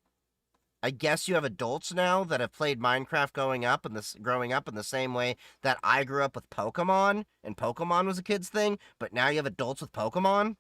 I guess you have adults now that have played Minecraft growing up in the same way that I grew up with Pokemon, and Pokemon was a kid's thing, but now you have adults with Pokemon?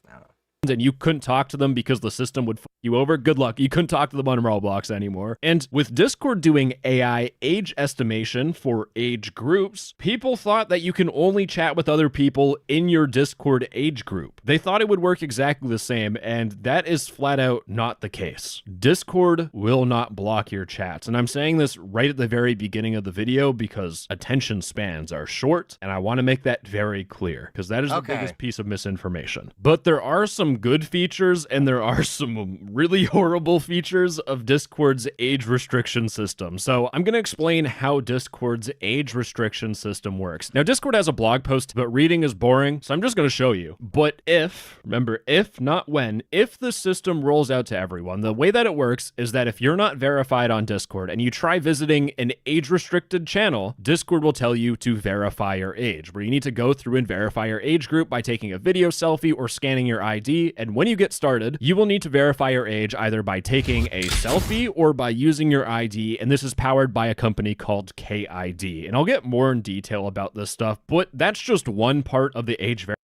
I don't know. and you couldn't talk to them because the system would fuck you over, good luck. You couldn't talk to them on Roblox anymore. And with Discord doing AI age estimation for age groups, people thought that you can only chat with other people in your Discord age group. They thought it would work exactly the same, and that is flat out not the case. Discord will not block your chats. And I'm saying this right at the very beginning of the video because attention spans are short, and I want to make that very clear because that is the biggest piece of misinformation. But there are some good features and there are some really horrible features of Discord's age restriction system. So I'm going to explain how Discord's age restriction system works. Now, Discord has a blog post, but reading is boring, so I'm just going to show you. But remember, if, not when, if the system rolls out to everyone, the way that it works is that if you're not verified on Discord and you try visiting an age-restricted channel, Discord will tell you to verify your age, where you need to go through and verify your age group by taking a video selfie or scanning your ID. And when you get started, you will need to verify your age either by taking a selfie or by using your ID, and this is powered by a company called KID. And I'll get more in detail about this stuff, but that's just one part of the age verification.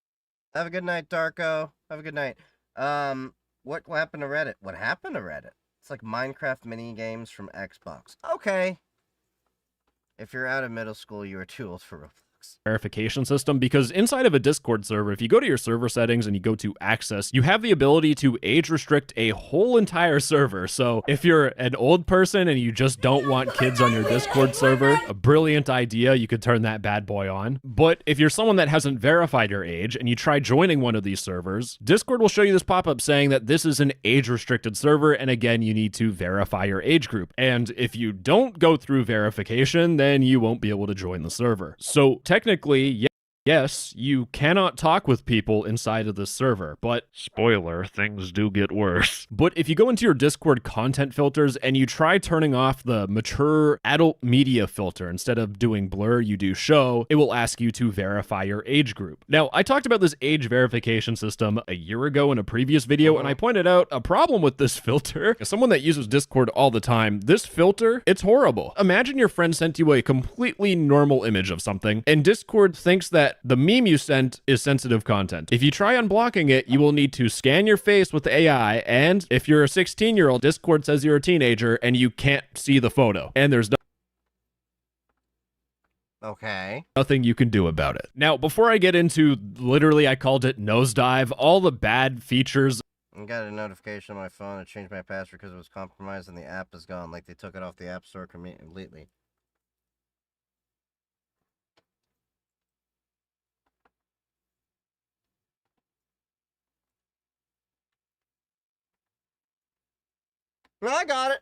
Have a good night, Darko. Have a good night. What happened to Reddit? What happened to Reddit? It's like Minecraft mini games from Xbox. Okay. If you're out of middle school, you are too old for Roblox. Verification system, because inside of a Discord server, if you go to your server settings and you go to access, you have the ability to age restrict a whole entire server. So if you're an old person and you just don't want kids on your Discord server, a brilliant idea, you could turn that bad boy on. But if you're someone that hasn't verified your age and you try joining one of these servers, Discord will show you this pop-up saying that this is an age restricted server, and again, you need to verify your age group. And if you don't go through verification, then you won't be able to join the server. So technically, yes, you cannot talk with people inside of this server, but spoiler, things do get worse. But if you go into your Discord content filters and you try turning off the mature adult media filter, instead of doing blur, you do show, it will ask you to verify your age group. Now, I talked about this age verification system a year ago in a previous video, and I pointed out a problem with this filter. As someone that uses Discord all the time, this filter, it's horrible. Imagine your friend sent you a completely normal image of something, and Discord thinks that the meme you sent is sensitive content. If you try unblocking it, you will need to scan your face with the AI, and if you're a 16-year-old, Discord says you're a teenager and you can't see the photo, and there's nothing you can do about it. Now, before I get into, literally I called it nosedive, all the bad features. I got a notification on my phone. I changed my password because it was compromised and the app is gone. Like they took it off the App Store completely. Well, I got it.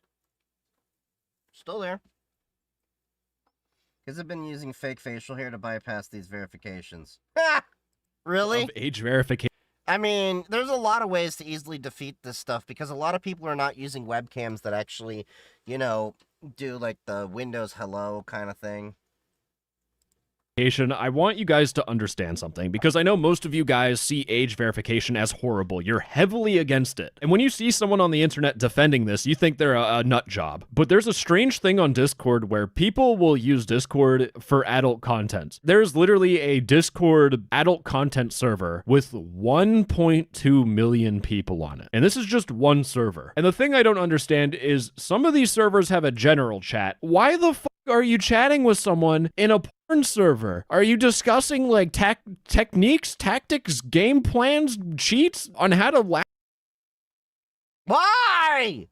Still there. Kids have been using fake facial hair to bypass these verifications. Really? Of age verification. I mean, there's a lot of ways to easily defeat this stuff because a lot of people are not using webcams that actually, you know, do like the Windows Hello kind of thing. I want you guys to understand something, because I know most of you guys see age verification as horrible. You're heavily against it. And when you see someone on the internet defending this, you think they're a nut job. But there's a strange thing on Discord where people will use Discord for adult content. There's literally a Discord adult content server with 1.2 million people on it. And this is just one server. And the thing I don't understand is some of these servers have a general chat. Why the fuck are you chatting with someone in a porn server? Are you discussing like techniques, tactics, game plans, cheats on how to Why?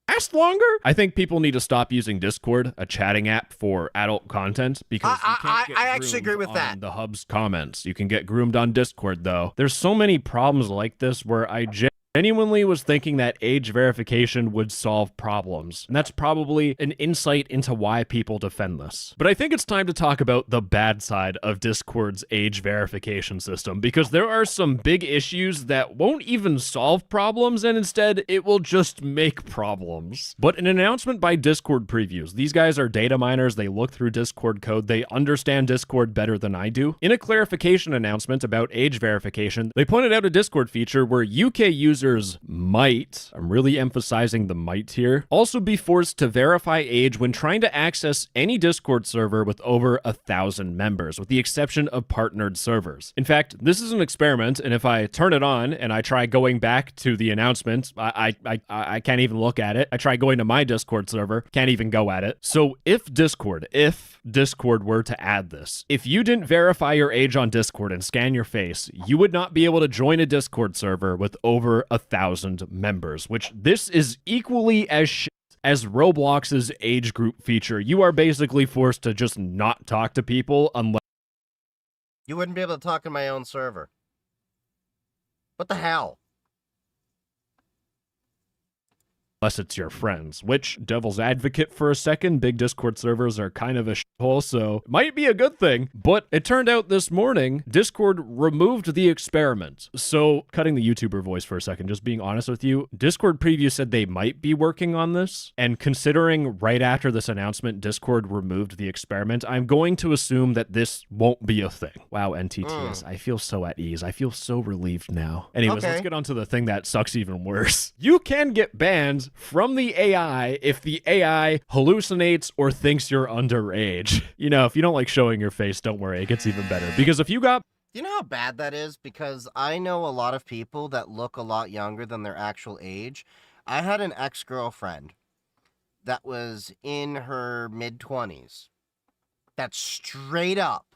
last longer? I think people need to stop using Discord, a chatting app for adult content, because you can't get I actually agree groomed with that. on the hub's comments. You can get groomed on Discord, though. There's so many problems like this where I genuinely was thinking that age verification would solve problems. And that's probably an insight into why people defend this. But I think it's time to talk about the bad side of Discord's age verification system, because there are some big issues that won't even solve problems, and instead it will just make problems. But an announcement by Discord Previews. These guys are data miners. They look through Discord code. They understand Discord better than I do. In a clarification announcement about age verification, they pointed out a Discord feature where UK users might, I'm really emphasizing the might here, also be forced to verify age when trying to access any Discord server with over 1,000 members, with the exception of partnered servers. In fact, this is an experiment, and if I turn it on and I try going back to the announcement, I can't even look at it. I try going to my Discord server, can't even go at it. So if Discord were to add this, if you didn't verify your age on Discord and scan your face, you would not be able to join a Discord server with over 1,000 members, which this is equally as shit as Roblox's age group feature. You are basically forced to just not talk to people unless You wouldn't be able to talk in my own server. What the hell? it's your friends, which, devil's advocate for a second, big Discord servers are kind of a shithole, so might be a good thing. But it turned out this morning, Discord removed the experiment. So, cutting the YouTuber voice for a second, just being honest with you, Discord Preview said they might be working on this, and considering right after this announcement, Discord removed the experiment, I'm going to assume that this won't be a thing. Wow, NTTS, I feel so at ease. I feel so relieved now. Anyways, Okay. let's get on to the thing that sucks even worse. You can get banned from the AI if the AI hallucinates or thinks you're underage. You know, if you don't like showing your face, don't worry, it gets even better. Because if you got You know how bad that is? Because I know a lot of people that look a lot younger than their actual age. I had an ex-girlfriend that was in her mid-20s. That straight up,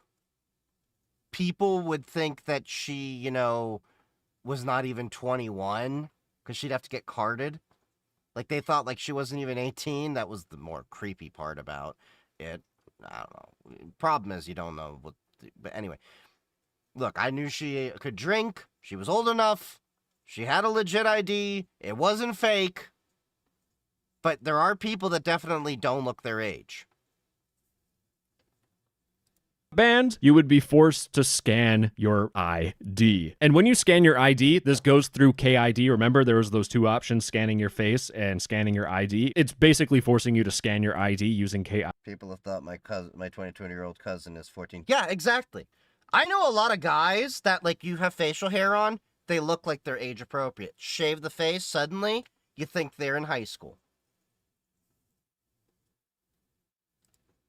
people would think that she, you know, was not even 21 because she'd have to get carded. Like, they thought, like, she wasn't even 18. That was the more creepy part about it. I don't know. Problem is, you don't know what... But anyway. Look, I knew she could drink. She was old enough. She had a legit ID. It wasn't fake. But there are people that definitely don't look their age. banned, you would be forced to scan your ID. And when you scan your ID, this goes through KID. Remember, there was those two options, scanning your face and scanning your ID. It's basically forcing you to scan your ID using KID. People have thought my 22-year-old cousin is 14. Yeah, exactly. I know a lot of guys that, like, you have facial hair on, they look like they're age appropriate. Shave the face, suddenly, you think they're in high school.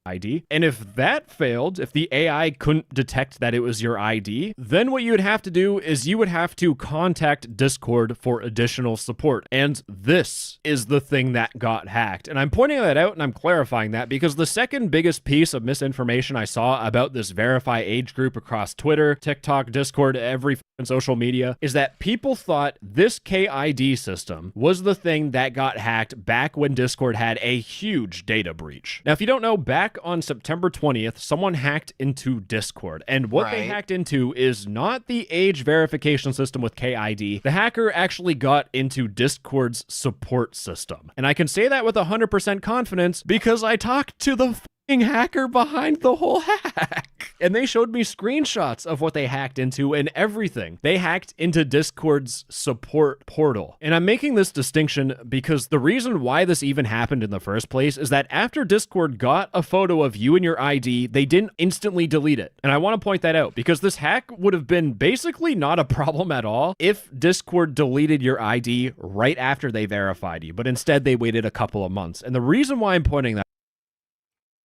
ID. And if that failed, if the AI couldn't detect that it was your ID, then what you would have to do is you would have to contact Discord for additional support. And this is the thing that got hacked. And I'm pointing that out and I'm clarifying that because the second biggest piece of misinformation I saw about this verify age group across Twitter, TikTok, Discord, every social media is that people thought this KID system was the thing that got hacked back when Discord had a huge data breach. Now, if you don't know, back on September 20th, someone hacked into Discord, and what they hacked into is not the age verification system with KID. The hacker actually got into Discord's support system. And I can say that with 100% confidence because I talked to the hacker behind the whole hack. And they showed me screenshots of what they hacked into and everything. They hacked into Discord's support portal. And I'm making this distinction because the reason why this even happened in the first place is that after Discord got a photo of you and your ID, they didn't instantly delete it. And I want to point that out because this hack would have been basically not a problem at all if Discord deleted your ID right after they verified you. But instead, they waited a couple of months. And the reason why I'm pointing that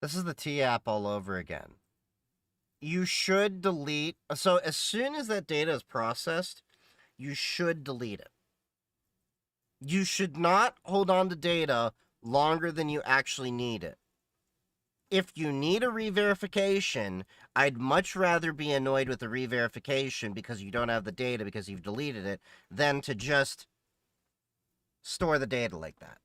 This is the T-app all over again. You should delete... So as soon as that data is processed, you should delete it. You should not hold on to data longer than you actually need it. if you need a re-verification, I'd much rather be annoyed with the re-verification because you don't have the data because you've deleted it than to just store the data like that.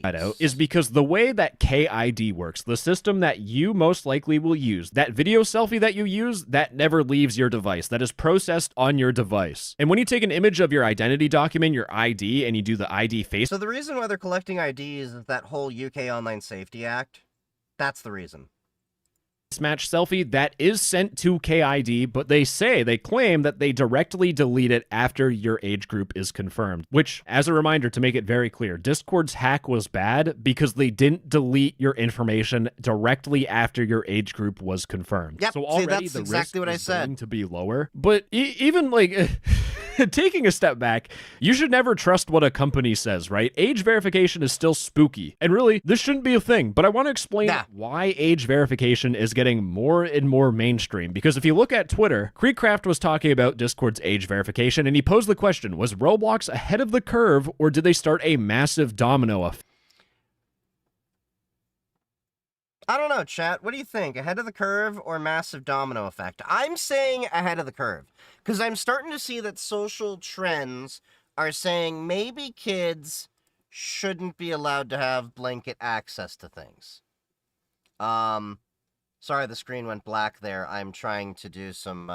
Out is because the way that KID works, the system that you most likely will use, that video selfie that you use, that never leaves your device. That is processed on your device. And when you take an image of your identity document, your ID, and you do the ID face... So the reason why they're collecting IDs is that whole UK Online Safety Act. That's the reason. Match selfie that is sent to KID, but they claim that they directly delete it after your age group is confirmed. Which, as a reminder, to make it very clear, Discord's hack was bad because they didn't delete your information directly after your age group was confirmed. Yep, so already that's the exactly risk what I is said. going to be lower. But even like taking a step back, you should never trust what a company says, right? Age verification is still spooky, and really, this shouldn't be a thing. But I want to explain why age verification is getting more and more mainstream, because if you look at Twitter, Creekcraft was talking about Discord's age verification, and he posed the question, was Roblox ahead of the curve, or did they start a massive domino effect? I don't know, chat. What do you think? Ahead of the curve or massive domino effect? I'm saying ahead of the curve, because I'm starting to see that social trends are saying maybe kids shouldn't be allowed to have blanket access to things. Sorry, the screen went black there. I'm trying to do some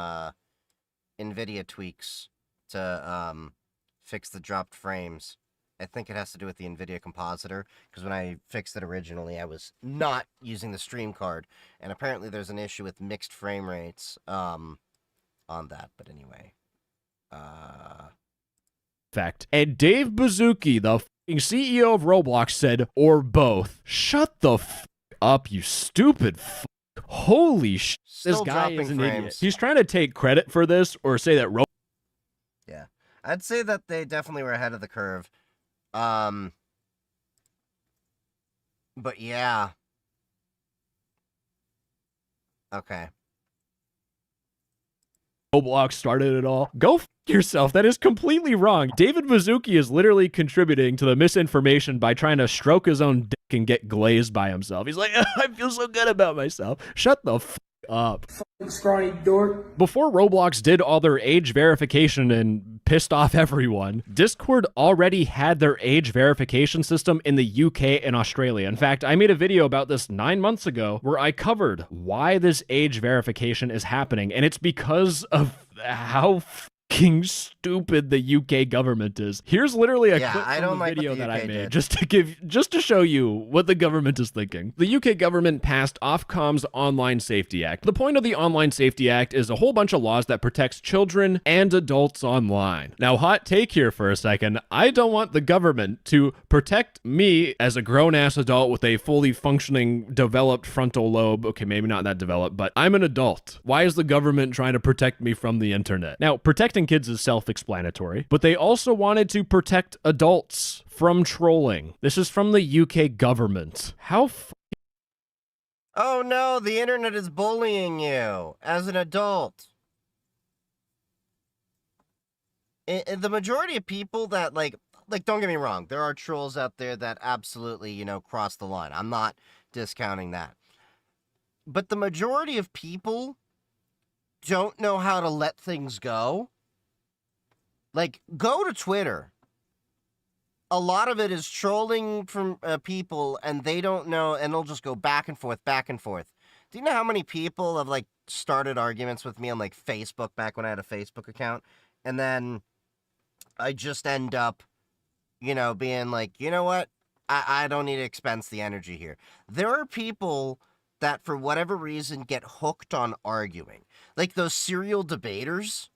NVIDIA tweaks to fix the dropped frames. I think it has to do with the NVIDIA compositor, because when I fixed it originally, I was not using the stream card, and apparently there's an issue with mixed frame rates on that, but anyway. And Dave Bazooki, the f***ing CEO of Roblox, said, or both. Shut the f*** up, you stupid f***. Holy sh**, this guy is an idiot. He's trying to take credit for this or say that Yeah, I'd say that they definitely were ahead of the curve. But yeah. Okay. Roblox started it all. Go f*** yourself. That is completely wrong. David Bazooki is literally contributing to the misinformation by trying to stroke his own dick and get glazed by himself. He's like, I feel so good about myself. Shut the f*** up. Scrawny dork. Before Roblox did all their age verification and pissed off everyone, Discord already had their age verification system in the UK and Australia. In fact, I made a video about this 9 months ago where I covered why this age verification is happening, and it's because of how fucking stupid the UK government is. Here's literally a clip from the video that I made just to show you what the government is thinking. The UK government passed Ofcom's Online Safety Act. The point of the Online Safety Act is a whole bunch of laws that protects children and adults online. Now, hot take here for a second. I don't want the government to protect me as a grown-ass adult with a fully functioning, developed frontal lobe. Okay, maybe not that developed, but I'm an adult. Why is the government trying to protect me from the internet? Now, protecting kids is self-explanatory, but they also wanted to protect adults from trolling. This is from the UK government. How Oh no, the internet is bullying you as an adult. The majority of people that, like, don't get me wrong, there are trolls out there that absolutely, you know, cross the line. I'm not discounting that. But the majority of people don't know how to let things go. Like, go to Twitter. A lot of it is trolling from people, and they don't know, and they'll just go back and forth, back and forth. Do you know how many people have, like, started arguments with me on, like, Facebook back when I had a Facebook account? And then I just end up, you know, being like, you know what? I don't need to expense the energy here. There are people that, for whatever reason, get hooked on arguing. Like those serial debaters.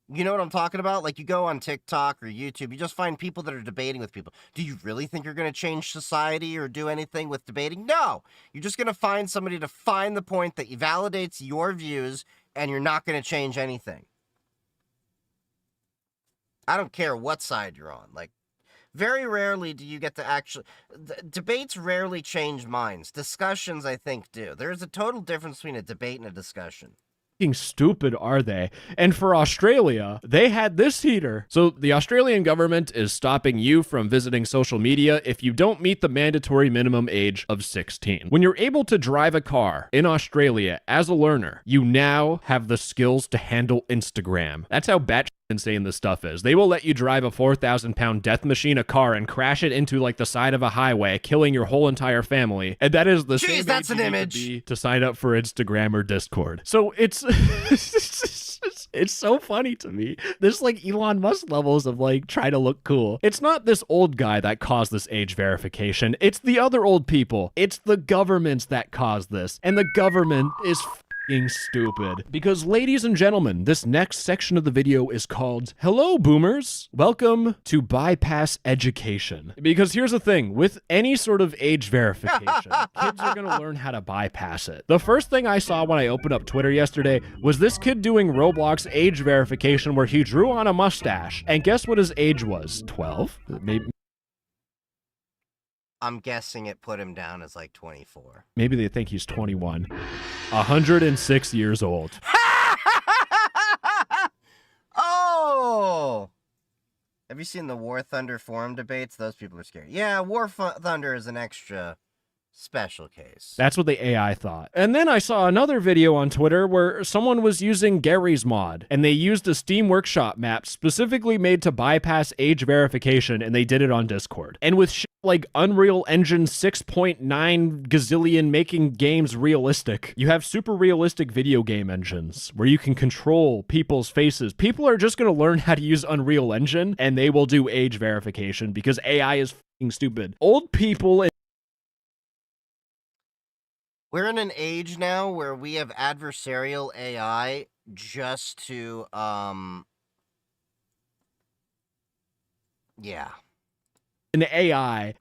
You know what I'm talking about? Like, you go on TikTok or YouTube, you just find people that are debating with people. Do you really think you're going to change society or do anything with debating? No! You're just going to find somebody to find the point that validates your views, and you're not going to change anything. I don't care what side you're on. Like, very rarely do you get to actually... Debates rarely change minds. Discussions, I think, do. There's a total difference between a debate and a discussion. stupid are they? And for Australia, they had this heater. So the Australian government is stopping you from visiting social media if you don't meet the mandatory minimum age of 16. When you're able to drive a car in Australia as a learner, you now have the skills to handle Instagram. That's how batshit insane this stuff is. They will let you drive a 4,000-pound death machine, a car, and crash it into like the side of a highway, killing your whole entire family. And that is the same age that's an you need image. to sign up for Instagram or Discord. So it's it's so funny to me. There's like Elon Musk levels of like trying to look cool. It's not this old guy that caused this age verification. It's the other old people. It's the governments that caused this. And the government is stupid. Because, ladies and gentlemen, this next section of the video is called Hello Boomers, Welcome to Bypass Education. Because here's the thing, with any sort of age verification, kids are gonna learn how to bypass it. The first thing I saw when I opened up Twitter yesterday was this kid doing Roblox age verification where he drew on a mustache, and guess what his age was? 12? Maybe. I'm guessing it put him down as like 24. Maybe they think he's 21. 106 years old. Oh! Have you seen the War Thunder forum debates? Those people are scary. Yeah, War Thunder is an extra special case. That's what the AI thought. And then I saw another video on Twitter where someone was using Gary's mod, and they used a Steam Workshop map specifically made to bypass age verification, and they did it on Discord. And with shit like Unreal Engine 6.9 gazillion making games realistic, you have super realistic video game engines where you can control people's faces. People are just going to learn how to use Unreal Engine, and they will do age verification because AI is f***ing stupid. Old people... We're in an age now where we have adversarial AI just to, yeah. An AI.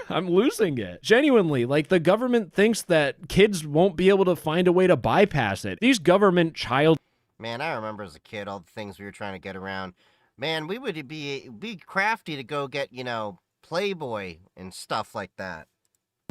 I'm losing it. Genuinely, like the government thinks that kids won't be able to find a way to bypass it. These government child... Man, I remember as a kid all the things we were trying to get around. Man, we would be crafty to go get, you know, Playboy and stuff like that.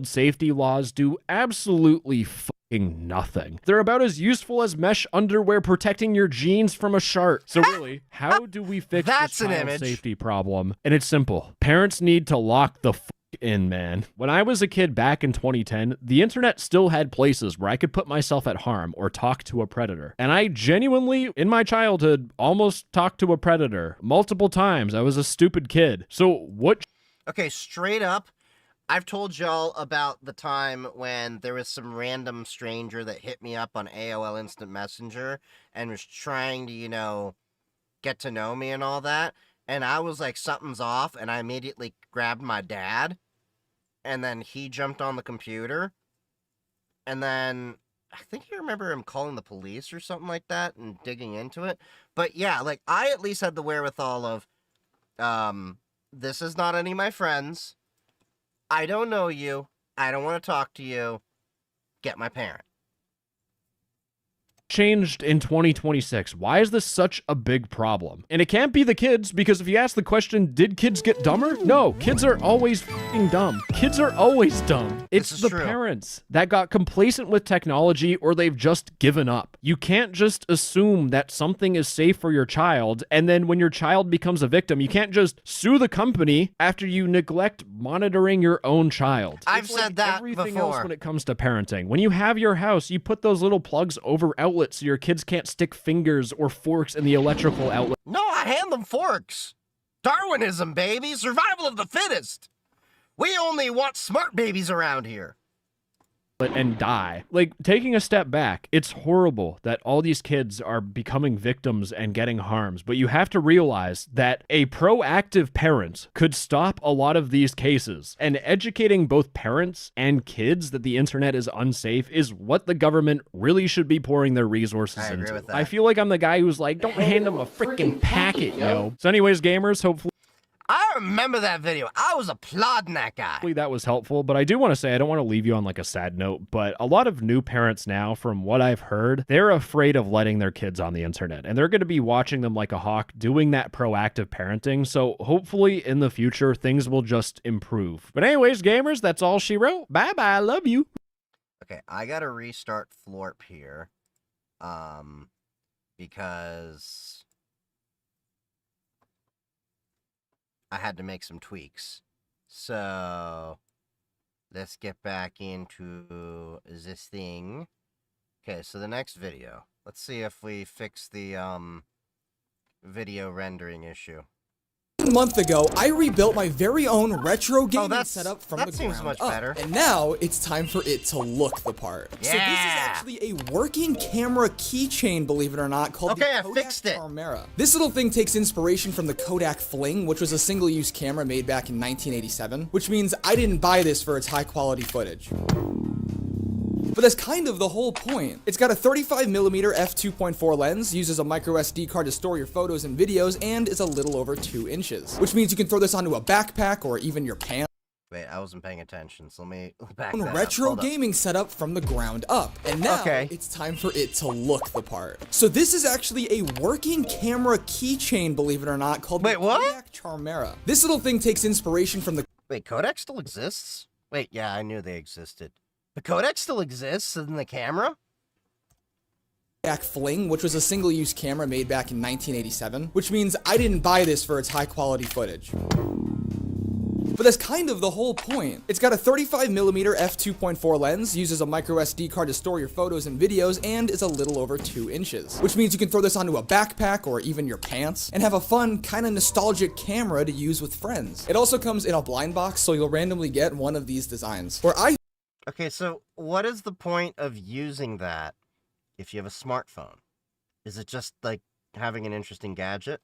Safety laws do absolutely fucking nothing. They're about as useful as mesh underwear protecting your jeans from a shark. So really, how do we fix this child safety problem? And it's simple. Parents need to lock the in, man. When I was a kid back in 2010, the internet still had places where I could put myself at harm or talk to a predator. And I genuinely, in my childhood, almost talked to a predator multiple times. I was a stupid kid. So what... Okay, straight up, I've told y'all about the time when there was some random stranger that hit me up on AOL Instant Messenger and was trying to, you know, get to know me and all that. And I was like, something's off, and I immediately grabbed my dad, and then he jumped on the computer. And then I think I remember him calling the police or something like that and digging into it. But yeah, like I at least had the wherewithal of, this is not any of my friends. I don't know you. I don't want to talk to you. Get my parent. Changed in 2026. Why is this such a big problem? And it can't be the kids, because if you ask the question, did kids get dumber? No, kids are always f***ing dumb. Kids are always dumb. It's the parents that got complacent with technology, or they've just given up. You can't just assume that something is safe for your child, and then when your child becomes a victim, you can't just sue the company after you neglect monitoring your own child. I've said that everything before. Else when it comes to parenting. When you have your house, you put those little plugs over outlets so your kids can't stick fingers or forks in the electrical outlet. No, I hand them forks. Darwinism, baby. Survival of the fittest. We only want smart babies around here. And die. Like, taking a step back, it's horrible that all these kids are becoming victims and getting harms, but you have to realize that a proactive parent could stop a lot of these cases, and educating both parents and kids that the internet is unsafe is what the government really should be pouring their resources into. I agree with that. I feel like I'm the guy who's like, don't hand them a freaking packet, yo. So anyways, gamers, hopefully I remember that video. I was applauding that guy. hopefully that was helpful, but I do want to say, I don't want to leave you on like a sad note, but a lot of new parents now, from what I've heard, they're afraid of letting their kids on the internet, and they're going to be watching them like a hawk doing that proactive parenting. So hopefully in the future, things will just improve. But anyways, gamers, that's all she wrote. Bye-bye. I love you. Okay, I gotta restart Florp here. because I had to make some tweaks. So let's get back into this thing. Okay, so the next video. Let's see if we fix the video rendering issue. A month ago, I rebuilt my very own retro gaming that setup from the seems ground much up, better. and now it's time for it to look the part. So this is actually a working camera keychain, believe it or not, called the I Kodak fixed it. Charmera. This little thing takes inspiration from the Kodak Fling, which was a single-use camera made back in 1987, which means I didn't buy this for its high-quality footage. But that's kind of the whole point. It's got a 35mm f2.4 lens, uses a micro SD card to store your photos and videos, and is a little over 2 inches. Which means you can throw this onto a backpack or even your pants. Wait, I wasn't paying attention, so let me back that Retro up. gaming setup from the ground up. And now it's time for it to look the part. So this is actually a working camera keychain, believe it or not, called the Kodak Charmera. This little thing takes inspiration from the... Wait, Kodak still exists? Wait, yeah, I knew they existed. The Kodak still exists in the camera? Kodak Fling, which was a single-use camera made back in 1987, which means I didn't buy this for its high-quality footage. But that's kind of the whole point. It's got a 35mm f2.4 lens, uses a micro SD card to store your photos and videos, and is a little over 2 inches. Which means you can throw this onto a backpack or even your pants, and have a fun, kind of nostalgic camera to use with friends. It also comes in a blind box, so you'll randomly get one of these designs. Okay, so what is the point of using that if you have a smartphone? Is it just like having an interesting gadget?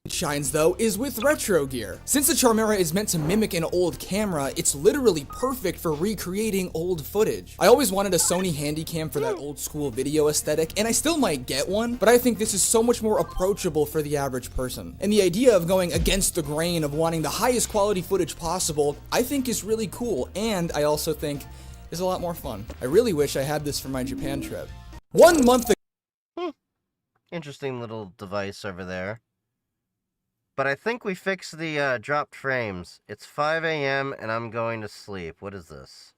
Shines though is with retro gear. Since the Charmera is meant to mimic an old camera, it's literally perfect for recreating old footage. I always wanted a Sony Handycam for that old school video aesthetic, and I still might get one, but I think this is so much more approachable for the average person. And the idea of going against the grain of wanting the highest quality footage possible, I think is really cool, and I also think is a lot more fun. I really wish I had this for my Japan trip. 1 month ago. Interesting little device over there. But I think we fixed the dropped frames. It's 5 a.m. and I'm going to sleep. What is this?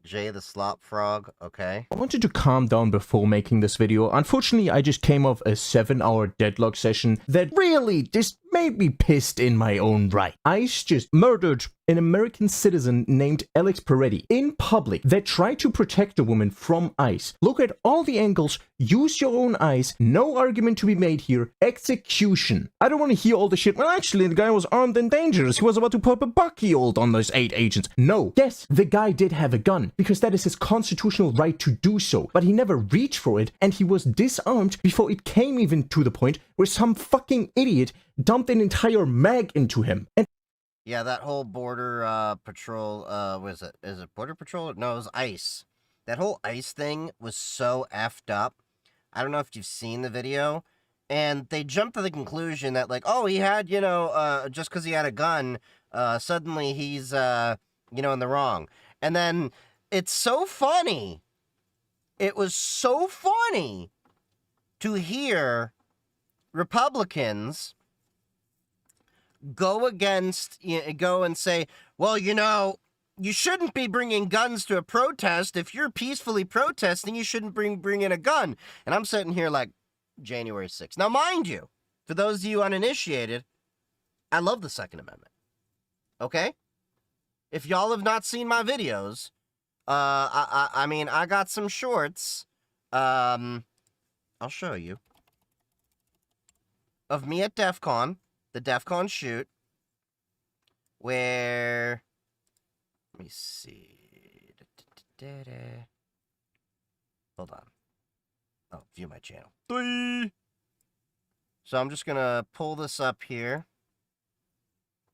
Jay the Slop Frog, okay. I wanted to calm down before making this video. Unfortunately, I just came off a 7-hour deadlock session that really just made me pissed in my own right. ICE just murdered an American citizen named Alex Peretti in public that tried to protect a woman from ICE. Look at all the angles, use your own eyes, no argument to be made here, execution. I don't want to hear all the shit, well actually the guy was armed and dangerous, he was about to pop a bucky-old on those 8 agents. No, yes, the guy did have a gun, because that is his constitutional right to do so, but he never reached for it, and he was disarmed before it came even to the point where some fucking idiot dumped an entire mag into him. And yeah, that whole border patrol, is it border patrol? No, it was ICE. That whole ICE thing was so effed up. I don't know if you've seen the video. And they jumped to the conclusion that, like, oh, he had, you know, just because he had a gun, suddenly he's, you know, in the wrong. And then it's so funny. It was so funny to hear Republicans go and say, well, you know, you shouldn't be bringing guns to a protest. If you're peacefully protesting, you shouldn't bring in a gun. And I'm sitting here like, January 6th. Now, mind you, for those of you uninitiated, I love the Second Amendment. Okay? If y'all have not seen my videos, I mean, I got some shorts. I'll show you. Of me at DEF CON. The DEF CON shoot, where, let me see, hold on, oh, view my channel, so I'm just gonna pull this up here.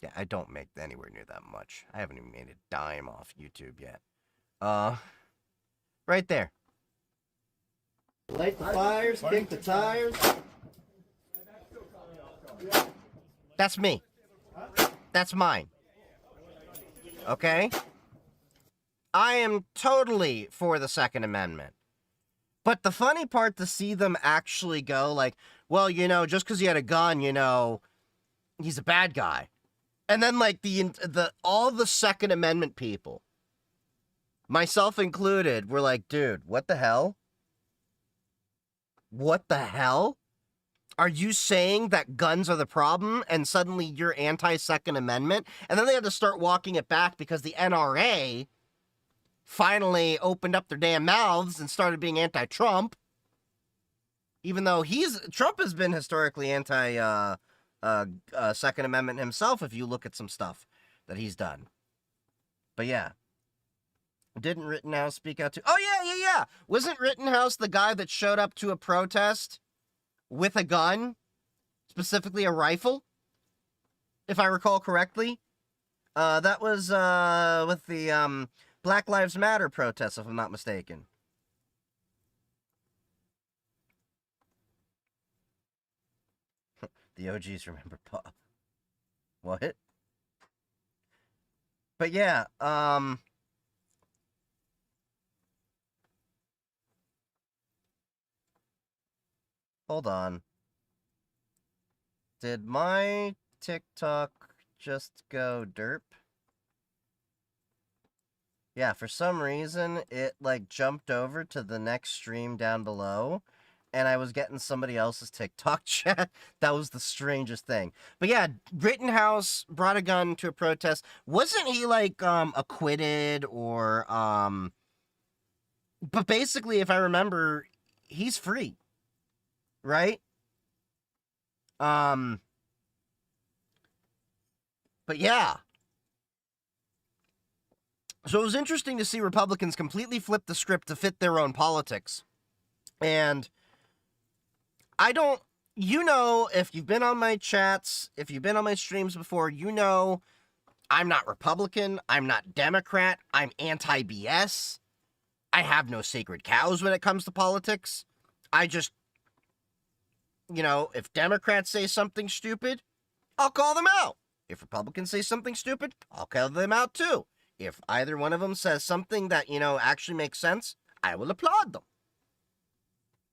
Yeah, I don't make anywhere near that much. I haven't even made a dime off YouTube yet. Right there. Light the fires, kick the tires. That's me. That's mine. Okay? I am totally for the Second Amendment. But the funny part to see them actually go like, well, you know, just because he had a gun, you know, he's a bad guy. And then like all the Second Amendment people, myself included, were like, dude, what the hell? What the hell? Are you saying that guns are the problem and suddenly you're anti-Second Amendment? And then they had to start walking it back because the NRA finally opened up their damn mouths and started being anti-Trump. Even though Trump has been historically anti Second Amendment himself if you look at some stuff that he's done. But yeah. Didn't Rittenhouse speak out to... Oh, yeah. Wasn't Rittenhouse the guy that showed up to a protest with a gun? Specifically a rifle? If I recall correctly. That was with the Black Lives Matter protests, if I'm not mistaken. The OGs remember Pop. What? But yeah, hold on. Did my TikTok just go derp? Yeah, for some reason, it, like, jumped over to the next stream down below, and I was getting somebody else's TikTok chat. That was the strangest thing. But yeah, Rittenhouse brought a gun to a protest. Wasn't he, like, acquitted or, But basically, if I remember, he's free. Right? But yeah. So it was interesting to see Republicans completely flip the script to fit their own politics. And I don't, if you've been on my chats, if you've been on my streams before, I'm not Republican, I'm not Democrat, I'm anti-BS. I have no sacred cows when it comes to politics. I just, if Democrats say something stupid, I'll call them out. If Republicans say something stupid, I'll call them out too. If either one of them says something that, actually makes sense, I will applaud them.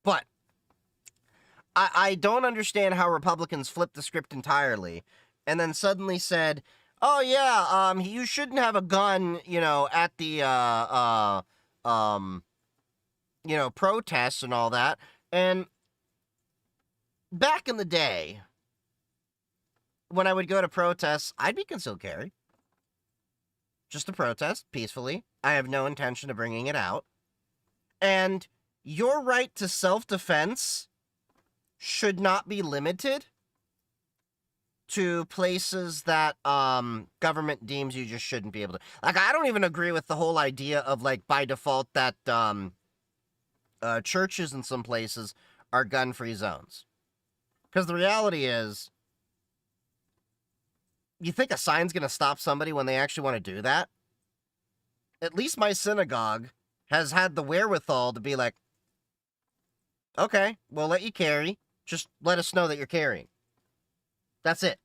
But I don't understand how Republicans flipped the script entirely and then suddenly said, oh yeah, you shouldn't have a gun, at the, protests and all that. And back in the day, when I would go to protests, I'd be concealed carry. Just to protest peacefully. I have no intention of bringing it out. And your right to self-defense should not be limited to places that government deems you just shouldn't be able to. Like, I don't even agree with the whole idea of, like, by default that churches in some places are gun-free zones. Because the reality is, you think a sign's going to stop somebody when they actually want to do that? At least my synagogue has had the wherewithal to be like, okay, we'll let you carry. Just let us know that you're carrying. That's it.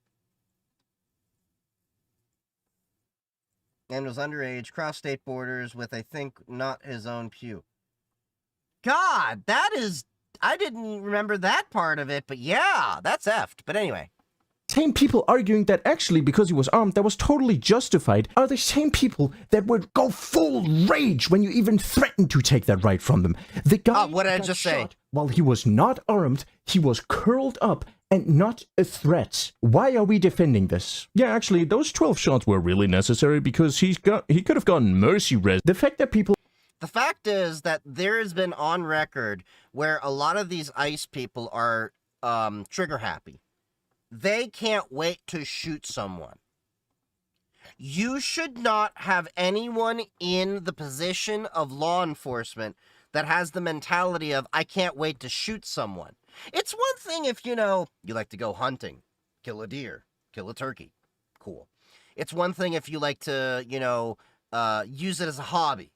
And was underage, crossed state borders with, I think, not his own pew. God, that is... I didn't remember that part of it, but yeah, that's effed. But anyway. Same people arguing that actually because he was armed that was totally justified are the same people that would go full rage when you even threatened to take that right from them. The guy what did I got just shot say? While he was not armed, he was curled up and not a threat. Why are we defending this? Yeah, actually, those 12 shots were really necessary because he could have gotten mercy res. The fact that people... The fact is that there has been on record where a lot of these ICE people are trigger happy. They can't wait to shoot someone. You should not have anyone in the position of law enforcement that has the mentality of, I can't wait to shoot someone. It's one thing if, you like to go hunting, kill a deer, kill a turkey. Cool. It's one thing if you like to, use it as a hobby.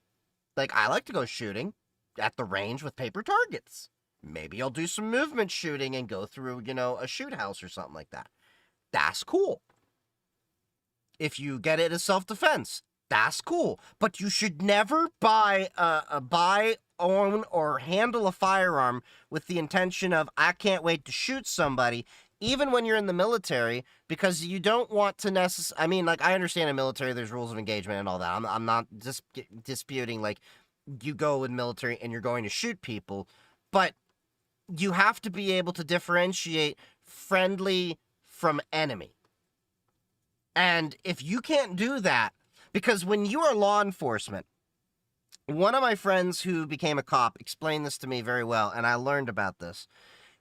Like, I like to go shooting at the range with paper targets. Maybe I'll do some movement shooting and go through, a shoot house or something like that. That's cool. If you get it as self-defense, that's cool. But you should never buy, own, or handle a firearm with the intention of, I can't wait to shoot somebody, even when you're in the military, because you don't want to necessarily... I mean, like, I understand in military there's rules of engagement and all that. I'm not disputing, like, you go in military and you're going to shoot people, but you have to be able to differentiate friendly from enemy. And if you can't do that, because when you are law enforcement, one of my friends who became a cop explained this to me very well, and I learned about this.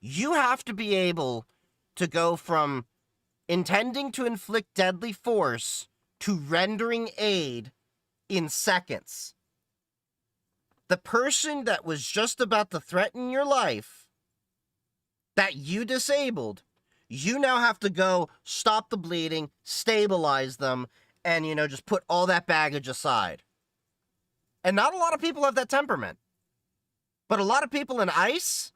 You have to be able to go from intending to inflict deadly force to rendering aid in seconds. The person that was just about to threaten your life, that you disabled, you now have to go stop the bleeding, stabilize them, and, you know, just put all that baggage aside. And not a lot of people have that temperament. But a lot of people in ICE,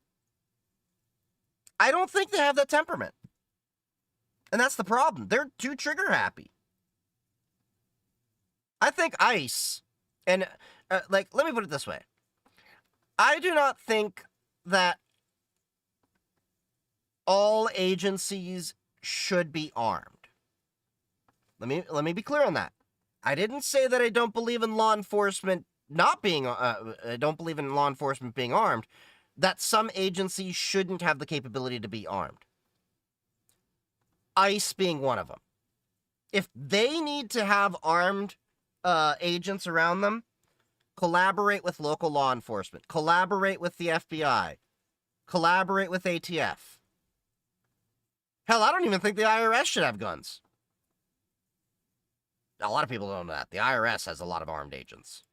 I don't think they have that temperament. And that's the problem. They're too trigger happy. I think ICE, and let me put it this way. I do not think that all agencies should be armed. Let me be clear on that. I didn't say that I don't believe in law enforcement not being, I don't believe in law enforcement being armed, that some agencies shouldn't have the capability to be armed. ICE being one of them. If they need to have armed agents around them, collaborate with local law enforcement, collaborate with the FBI, collaborate with ATF. Hell, I don't even think the IRS should have guns. A lot of people don't know that. The IRS has a lot of armed agents.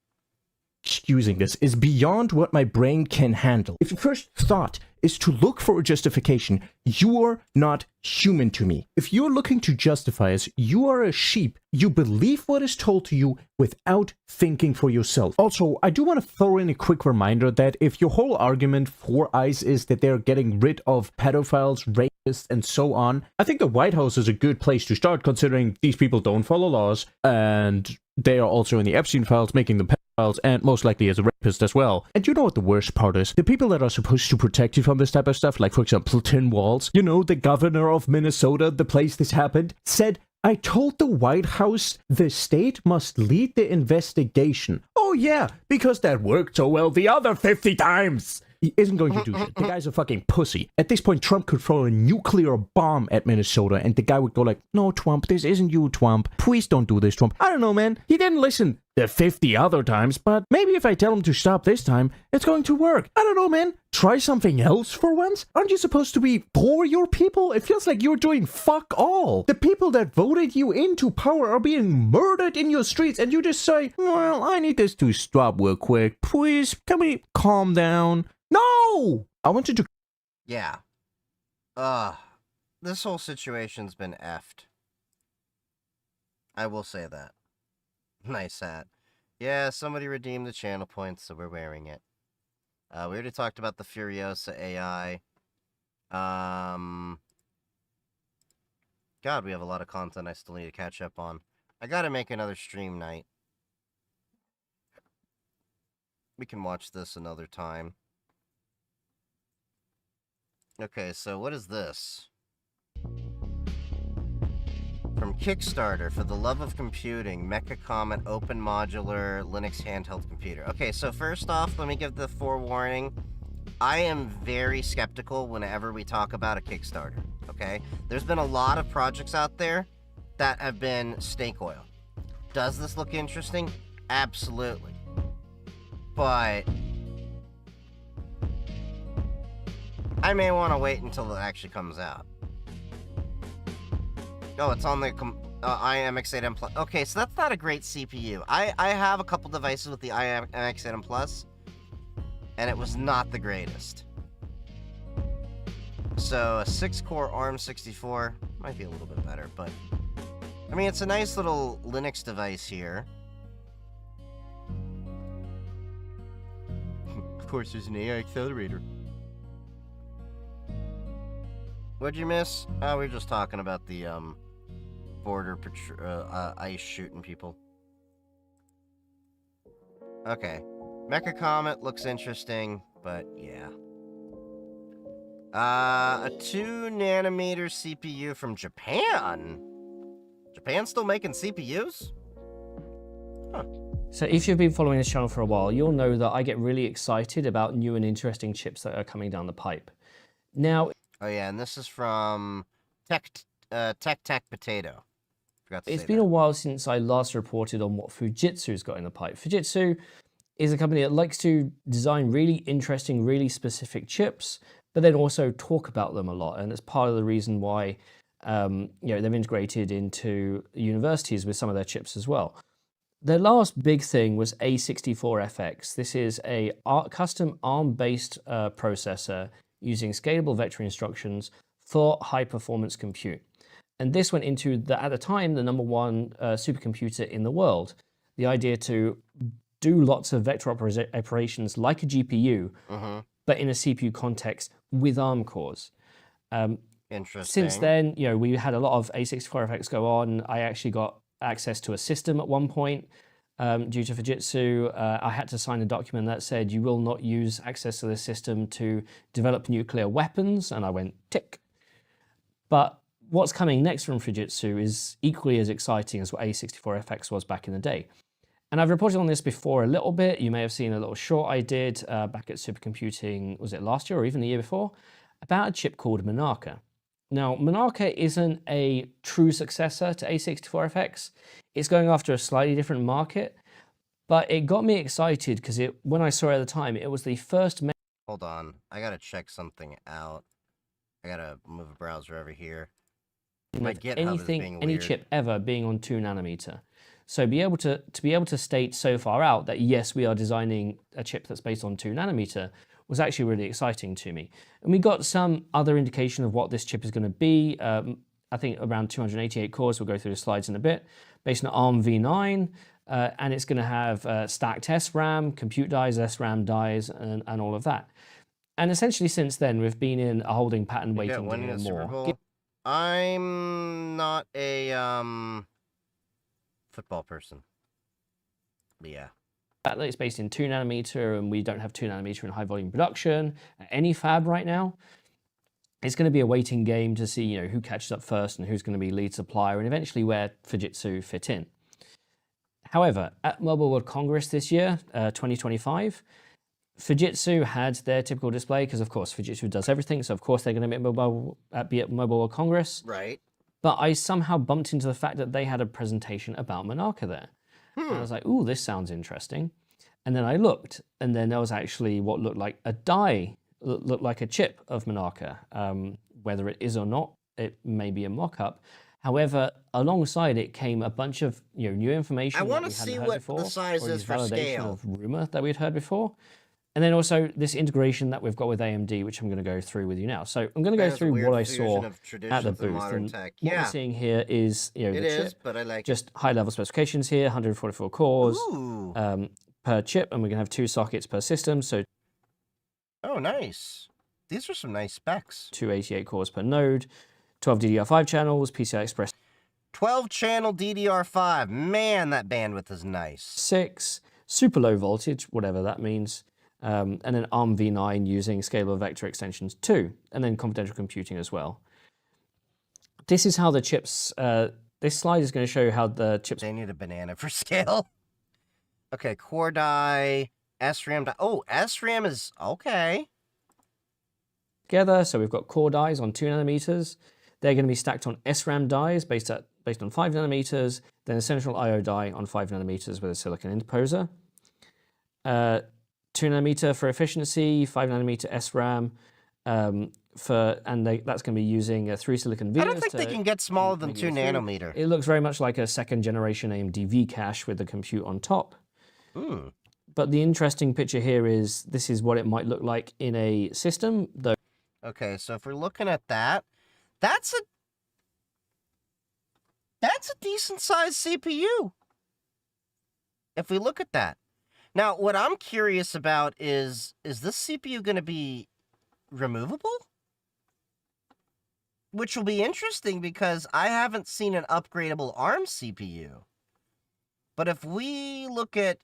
Using this is beyond what my brain can handle. If your first thought is to look for a justification, you're not human to me. If you're looking to justify us, you are a sheep. You believe what is told to you without thinking for yourself. Also, I do want to throw in a quick reminder that if your whole argument for ICE is that they're getting rid of pedophiles, rapists, and so on, I think the White House is a good place to start, considering these people don't follow laws, and they are also in the Epstein files, making them pedophiles, and most likely as a rapist as well. And you know what the worst part is? The people that are supposed to protect you from this type of stuff, like for example Tim Walz, you know, the governor of Minnesota, the place this happened, said, I told the White House the state must lead the investigation. Oh yeah, because that worked so well the other 50 times. He isn't going to do shit. The guy's a fucking pussy. At this point, Trump could throw a nuclear bomb at Minnesota, and the guy would go like, no, Trump, this isn't you, Trump. Please don't do this, Trump. I don't know, man. He didn't listen the 50 other times, but maybe if I tell him to stop this time, it's going to work. I don't know, man. Try something else for once? Aren't you supposed to be for your people? It feels like you're doing fuck all. The people that voted you into power are being murdered in your streets, and you just say, well, I need this to stop real quick. Please, can we calm down? No! I wanted to... Yeah. This whole situation's been effed. I will say that. Nice hat. Yeah, somebody redeemed the channel points, so we're wearing it. We already talked about the Furiosa AI. God, we have a lot of content I still need to catch up on. I gotta make another stream night. We can watch this another time. Okay, so what is this? From Kickstarter, for the love of computing, Mecha Comet Open Modular Linux Handheld Computer. Okay, so first off, let me give the forewarning. I am very skeptical whenever we talk about a Kickstarter, okay? There's been a lot of projects out there that have been snake oil. Does this look interesting? Absolutely. But I may want to wait until it actually comes out. Oh, it's on the IMX8M Plus. Okay, so that's not a great CPU. I have a couple devices with the IMX8M Plus, and it was not the greatest. So a 6-core ARM64 might be a little bit better, but I mean, it's a nice little Linux device here. Of course, there's an AI accelerator. What'd you miss? Oh, we were just talking about the, border ICE shooting people. Okay. Mecha Comet looks interesting, but yeah. A 2nm CPU from Japan? Japan's still making CPUs? Huh. So if you've been following this channel for a while, you'll know that I get really excited about new and interesting chips that are coming down the pipe. Now, Oh yeah, and this is from Tech Potato. Forgot to it's say been that. a while since I last reported on what Fujitsu's got in the pipe. Fujitsu is a company that likes to design really interesting, really specific chips, but then also talk about them a lot. And it's part of the reason why they've integrated into universities with some of their chips as well. Their last big thing was A64FX. This is a custom ARM-based processor using scalable vector instructions for high-performance compute. And this went into, at the time, the #1 supercomputer in the world. The idea to do lots of vector operations like a GPU, but in a CPU context with ARM cores. Interesting. Since then, we had a lot of A64FX go on. I actually got access to a system at one point due to Fujitsu. I had to sign a document that said you will not use access to this system to develop nuclear weapons, and I went tick. But what's coming next from Fujitsu is equally as exciting as what A64FX was back in the day. And I've reported on this before a little bit. You may have seen a little short I did back at Supercomputing, was it last year or even the year before, about a chip called Monarca. Now, Monarca isn't a true successor to A64FX. It's going after a slightly different market, but it got me excited because when I saw it at the time, it was the first... Hold on, I gotta check something out. I gotta move a browser over here. My GitHub is being weird. Any chip ever being on 2 nanometer. So to be able to state so far out that yes, we are designing a chip that's based on 2 nanometer was actually really exciting to me. And we got some other indication of what this chip is going to be. I think around 288 cores. We'll go through the slides in a bit. Based on ARM v9, and it's going to have stacked SRAM, compute dies, SRAM dies, and all of that. And essentially, since then, we've been in a holding pattern, waiting to hear more. I'm not a football person. But yeah. It's based in 2 nanometer, and we don't have 2 nanometer in high volume production at any fab right now. It's going to be a waiting game to see, who catches up first and who's going to be lead supplier, and eventually where Fujitsu fit in. However, at Mobile World Congress this year, 2025, Fujitsu had their typical display because, of course, Fujitsu does everything. So, of course, they're going to be at Mobile World Congress. Right. But I somehow bumped into the fact that they had a presentation about Monarca there. And I was like, ooh, this sounds interesting. And then I looked, and then there was actually what looked like a die, looked like a chip of Monarca. Whether it is or not, it may be a mock-up. However, alongside it came a bunch of new information. I want to see what the size is for scale. Of rumor that we'd heard before. And then also this integration that we've got with AMD, which I'm going to go through with you now. So I'm going to go through what I saw at the booth. And what we're seeing here is, the chip. But I like just high-level specifications here, 144 cores per chip, and we're going to have 2 sockets per system. So, oh, nice. These are some nice specs. 288 cores per node, 12 DDR5 channels, PCI Express 12-channel DDR5. Man, that bandwidth is nice. 6, super low voltage, whatever that means. And then ARM v9 using scalable vector extensions 2, and then confidential computing as well. This is how the chips, this slide is going to show you how the chips... They need a banana for scale. Okay, core die, SRAM die. Oh, SRAM is okay. Together, so we've got core dies on 2 nanometers. They're going to be stacked on SRAM dies based on 5 nanometers, then a central I/O die on 5 nanometers with a silicon interposer. 2 nanometer for efficiency, 5 nanometer SRAM, that's going to be using 3 silicon vias. I don't think they can get smaller than 2 nanometer. It looks very much like a 2nd generation AMD V cache with the compute on top. But the interesting picture here is this is what it might look like in a system, though. Okay, so if we're looking at that, that's a decent sized CPU. If we look at that. Now, what I'm curious about is this CPU going to be removable? Which will be interesting because I haven't seen an upgradable ARM CPU. But if we look at,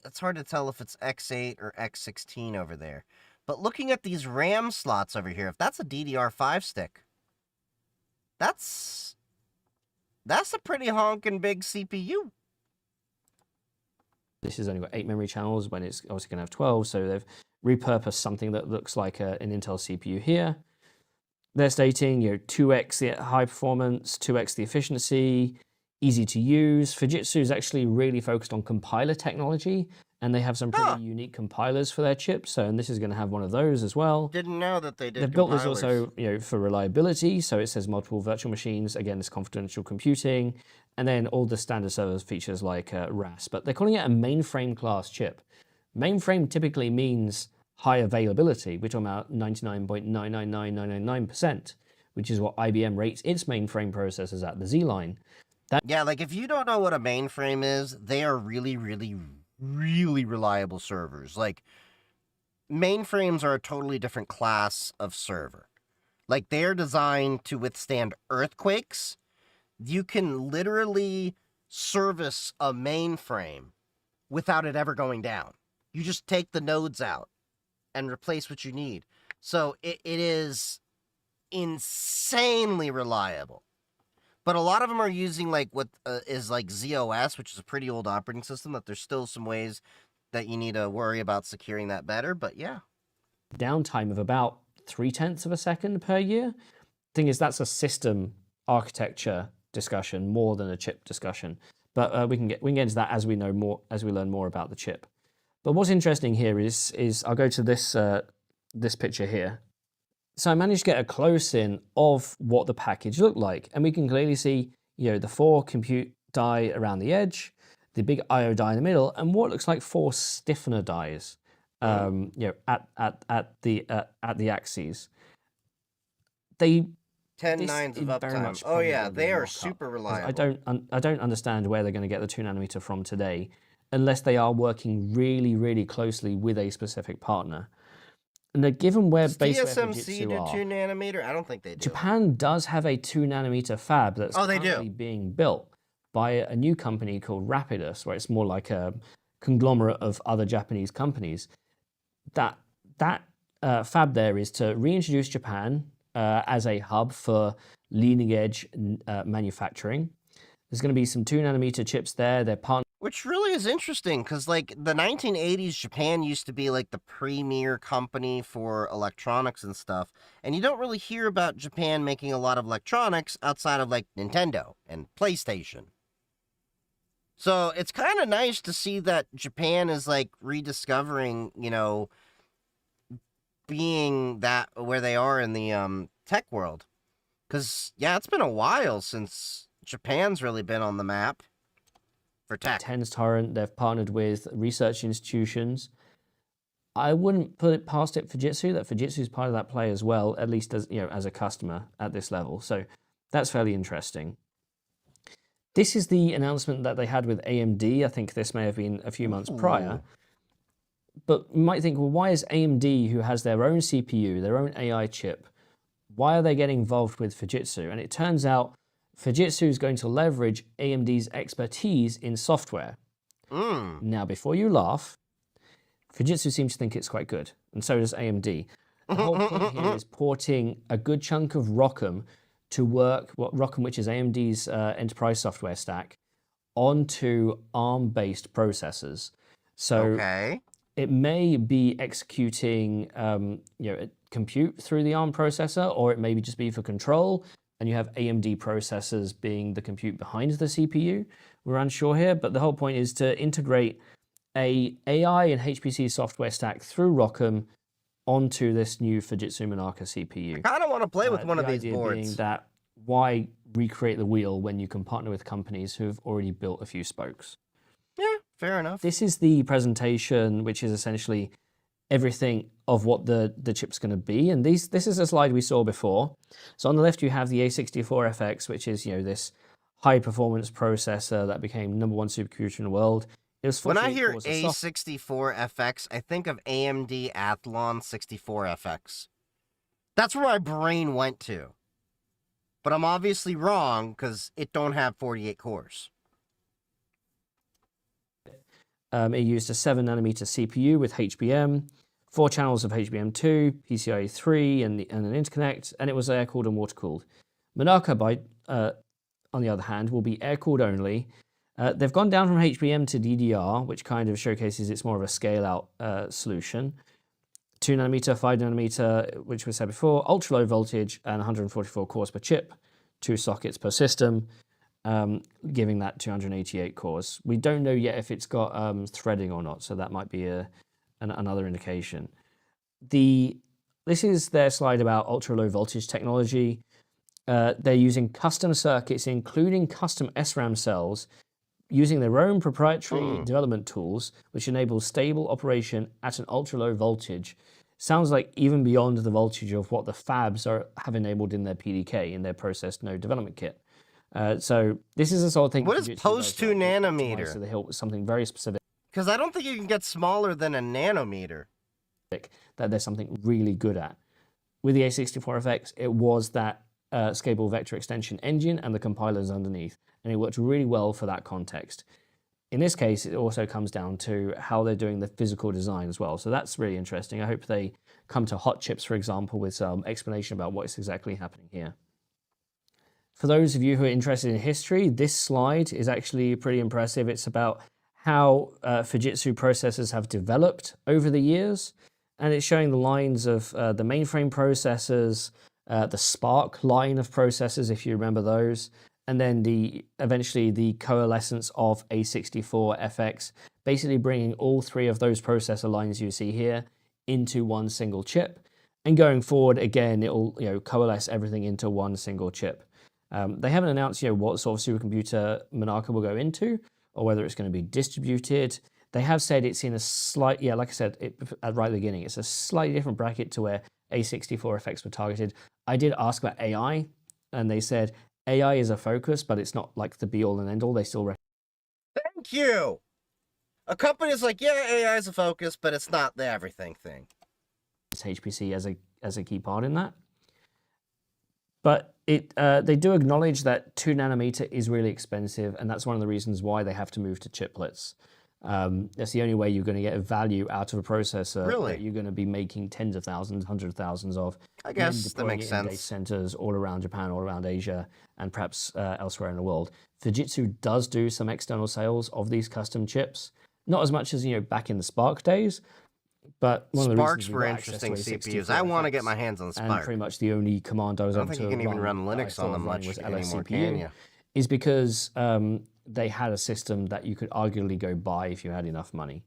it's hard to tell if it's X8 or X16 over there. But looking at these RAM slots over here, if that's a DDR5 stick, that's a pretty honking big CPU. This has only got 8 memory channels when it's obviously going to have 12, so they've repurposed something that looks like an Intel CPU here. they're stating, 2x the high performance, 2x the efficiency, easy to use. Fujitsu is actually really focused on compiler technology, and they have some pretty unique compilers for their chips. And this is going to have one of those as well. Didn't know that they did. They've built this also, for reliability. So it says multiple virtual machines. Again, it's confidential computing, and then all the standard server features like RAS. But they're calling it a mainframe class chip. Mainframe typically means high availability. We're talking about 99.999999%, which is what IBM rates its mainframe processors at, the Z line. Yeah, like if you don't know what a mainframe is, they are really, really, really reliable servers. Like, mainframes are a totally different class of server. Like, they're designed to withstand earthquakes. You can literally service a mainframe without it ever going down. You just take the nodes out and replace what you need. So it is insanely reliable. But a lot of them are using like what is like ZOS, which is a pretty old operating system, that there's still some ways that you need to worry about securing that better. But yeah. Downtime of about 0.3 of a second per year. Thing is, that's a system architecture discussion more than a chip discussion. But we can get into that as we know more, as we learn more about the chip. But what's interesting here is I'll go to this this picture here. So I managed to get a close-in of what the package looked like, and we can clearly see, the 4 compute die around the edge, the big I/O die in the middle, and what looks like 4 stiffener dies, at the axes. They 10 nines of uptime. Oh yeah, they are super reliable. I don't understand where they're going to get the 2 nanometer from today, unless they are working really, really closely with a specific partner. And given where TSMC do 2 nanometer? I don't think they do. Japan does have a 2 nanometer fab that's currently being built by a new company called Rapidus, where it's more like a conglomerate of other Japanese companies. That fab there is to reintroduce Japan as a hub for leading edge manufacturing. There's going to be some 2 nanometer chips there. They're which really is interesting, because like the 1980s, Japan used to be like the premier company for electronics and stuff, and you don't really hear about Japan making a lot of electronics outside of like Nintendo and PlayStation. So it's kind of nice to see that Japan is like rediscovering, being that where they are in the tech world. Because yeah, it's been a while since Japan's really been on the map for tech. TENS Torrent, they've partnered with research institutions. I wouldn't put it past Fujitsu, that Fujitsu is part of that play as well, at least as as a customer at this level. So that's fairly interesting. This is the announcement that they had with AMD. I think this may have been a few months prior. But you might think, well, why is AMD, who has their own CPU, their own AI chip, why are they getting involved with Fujitsu? And it turns out Fujitsu is going to leverage AMD's expertise in software. Now, before you laugh, Fujitsu seems to think it's quite good, and so does AMD. The whole point here is porting a good chunk of ROCm to work, ROCm, which is AMD's enterprise software stack, onto ARM-based processors. So it may be executing compute through the ARM processor, or it may just be for control, and you have AMD processors being the compute behind the CPU. We're unsure here, but the whole point is to integrate a AI and HPC software stack through ROCm onto this new Fujitsu Monarca CPU. I kind of want to play with one of these boards. Being that, why recreate the wheel when you can partner with companies who've already built a few spokes? Yeah, fair enough. This is the presentation, which is essentially everything of what the chip's going to be. And this is a slide we saw before. So on the left, you have the A64FX, which is this high performance processor that became #1 supercomputer in the world. It was when I hear A64FX, I think of AMD Athlon 64FX. That's where my brain went to. But I'm obviously wrong, because it don't have 48 cores. It used a 7 nanometer CPU with HBM, 4 channels of HBM2, PCIe 3, and an interconnect, and it was air-cooled and water-cooled. Monarca, on the other hand, will be air-cooled only. They've gone down from HBM to DDR, which kind of showcases it's more of a scale-out solution. 2 nanometer, 5 nanometer, which we said before, ultra low voltage, and 144 cores per chip, 2 sockets per system, giving that 288 cores. We don't know yet if it's got threading or not, so that might be another indication. This is their slide about ultra low voltage technology. They're using custom circuits, including custom SRAM cells, using their own proprietary development tools, which enable stable operation at an ultra low voltage. Sounds like even beyond the voltage of what the fabs have enabled in their PDK, in their process node development kit. So this is the sort of thing. What is post 2 nanometer? So they help with something very specific. Because I don't think you can get smaller than a nanometer. That there's something really good at. With the A64FX, it was that scalable vector extension engine and the compilers underneath, and it worked really well for that context. In this case, it also comes down to how they're doing the physical design as well. So that's really interesting. I hope they come to hot chips, for example, with some explanation about what's exactly happening here. For those of you who are interested in history, this slide is actually pretty impressive. It's about how Fujitsu processors have developed over the years, and it's showing the lines of the mainframe processors, the Spark line of processors, if you remember those, and then eventually the coalescence of A64FX, basically bringing all 3 of those processor lines you see here into one single chip. And going forward, again, it'll coalesce everything into one single chip. They haven't announced what sort of supercomputer Monarca will go into, or whether it's going to be distributed. They have said it's in a slight, like I said right at the beginning, it's a slightly different bracket to where A64FX were targeted. I did ask about AI, and they said AI is a focus, but it's not like the be-all and end-all. They still Thank you! A company's like, yeah, AI is a focus, but it's not the everything thing. HPC as a key part in that. But they do acknowledge that 2 nanometer is really expensive, and that's one of the reasons why they have to move to chiplets. That's the only way you're going to get value out of a processor. Really? That you're going to be making tens of thousands, hundreds of thousands of. I guess that makes sense. Data centers all around Japan, all around Asia, and perhaps elsewhere in the world. Fujitsu does do some external sales of these custom chips. Not as much as back in the Spark days, but one of the Sparks reasons were interesting CPUs. I want to get my hands on Spark. And pretty much the only command I was able to I don't think you can even run Linux on them much anymore, can you? Is because they had a system that you could arguably go buy if you had enough money.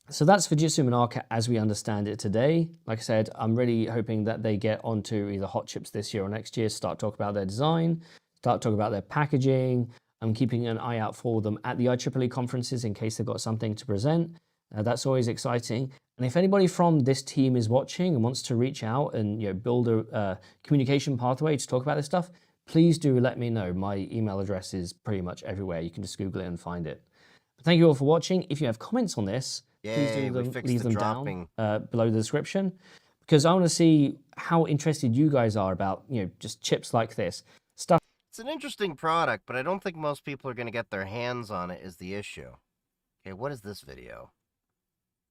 So that's Fujitsu Monarca as we understand it today. Like I said, I'm really hoping that they get onto either hot chips this year or next year, start talking about their design, start talking about their packaging. I'm keeping an eye out for them at the IEEE conferences in case they've got something to present. That's always exciting. And if anybody from this team is watching and wants to reach out and build a communication pathway to talk about this stuff, please do let me know. My email address is pretty much everywhere. You can just Google it and find it. But thank you all for watching. If you have comments on this, please leave them down below the description, because I want to see how interested you guys are about just chips like this stuff. It's an interesting product, but I don't think most people are going to get their hands on it is the issue. Okay, what is this video?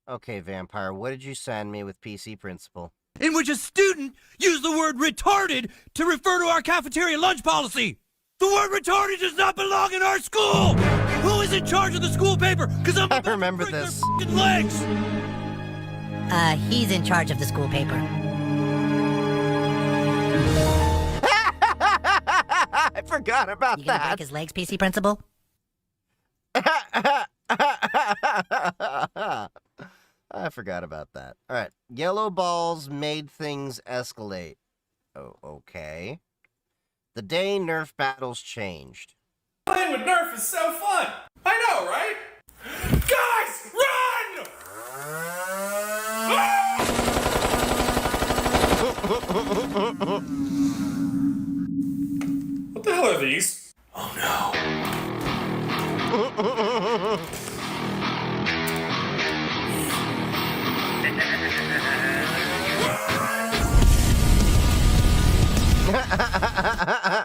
Okay, Vampire, what did you send me with PC Principle? In which a student used the word retarded to refer to our cafeteria lunch policy. The word retarded does not belong in our school! Who is in charge of the school paper? Because I'm about remember to break this. their f***ing legs! He's in charge of the school paper. I forgot about You gonna that. break his legs, PC Principal? I forgot about that. All right. Yellow balls made things escalate. Oh, okay. The day Nerf battles changed. Playing with Nerf is so fun. I know, right? Guys, run! What the hell are these? Oh no.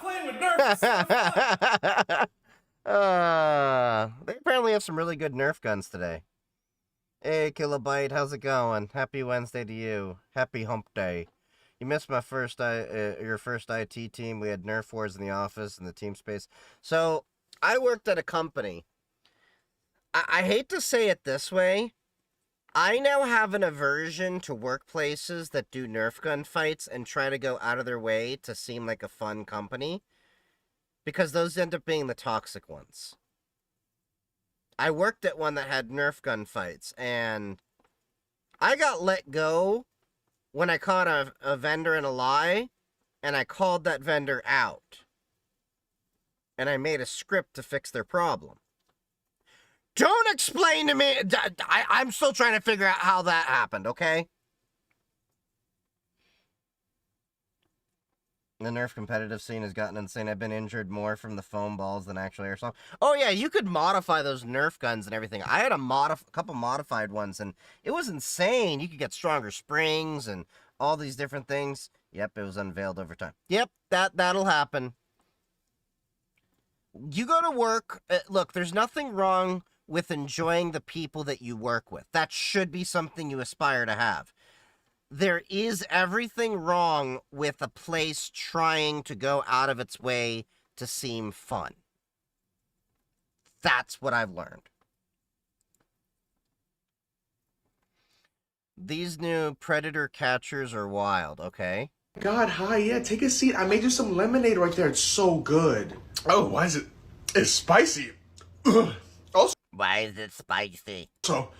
Playing with Nerf is so fun. They apparently have some really good Nerf guns today. Hey, Kilobyte, how's it going? Happy Wednesday to you. Happy Hump Day. You missed my your first IT team. We had Nerf wars in the office and the team space. So I worked at a company. I hate to say it this way, I now have an aversion to workplaces that do Nerf gun fights and try to go out of their way to seem like a fun company, because those end up being the toxic ones. I worked at one that had Nerf gun fights, and I got let go when I caught a vendor in a lie, and I called that vendor out. And I made a script to fix their problem. Don't explain to me. I'm still trying to figure out how that happened, okay? The Nerf competitive scene has gotten insane. I've been injured more from the foam balls than actual airsoft. Oh, yeah, you could modify those Nerf guns and everything. I had a couple modified ones, and it was insane. You could get stronger springs and all these different things. Yep, it was unveiled over time. Yep, that'll happen. You go to work. Look, there's nothing wrong with enjoying the people that you work with. That should be something you aspire to have. There is everything wrong with a place trying to go out of its way to seem fun. That's what I've learned. These new predator catchers are wild, okay? God, hi, yeah, take a seat. I made you some lemonade right there. It's so good. Oh, why is it? It's spicy. Ugh. Also, why is it spicy? So,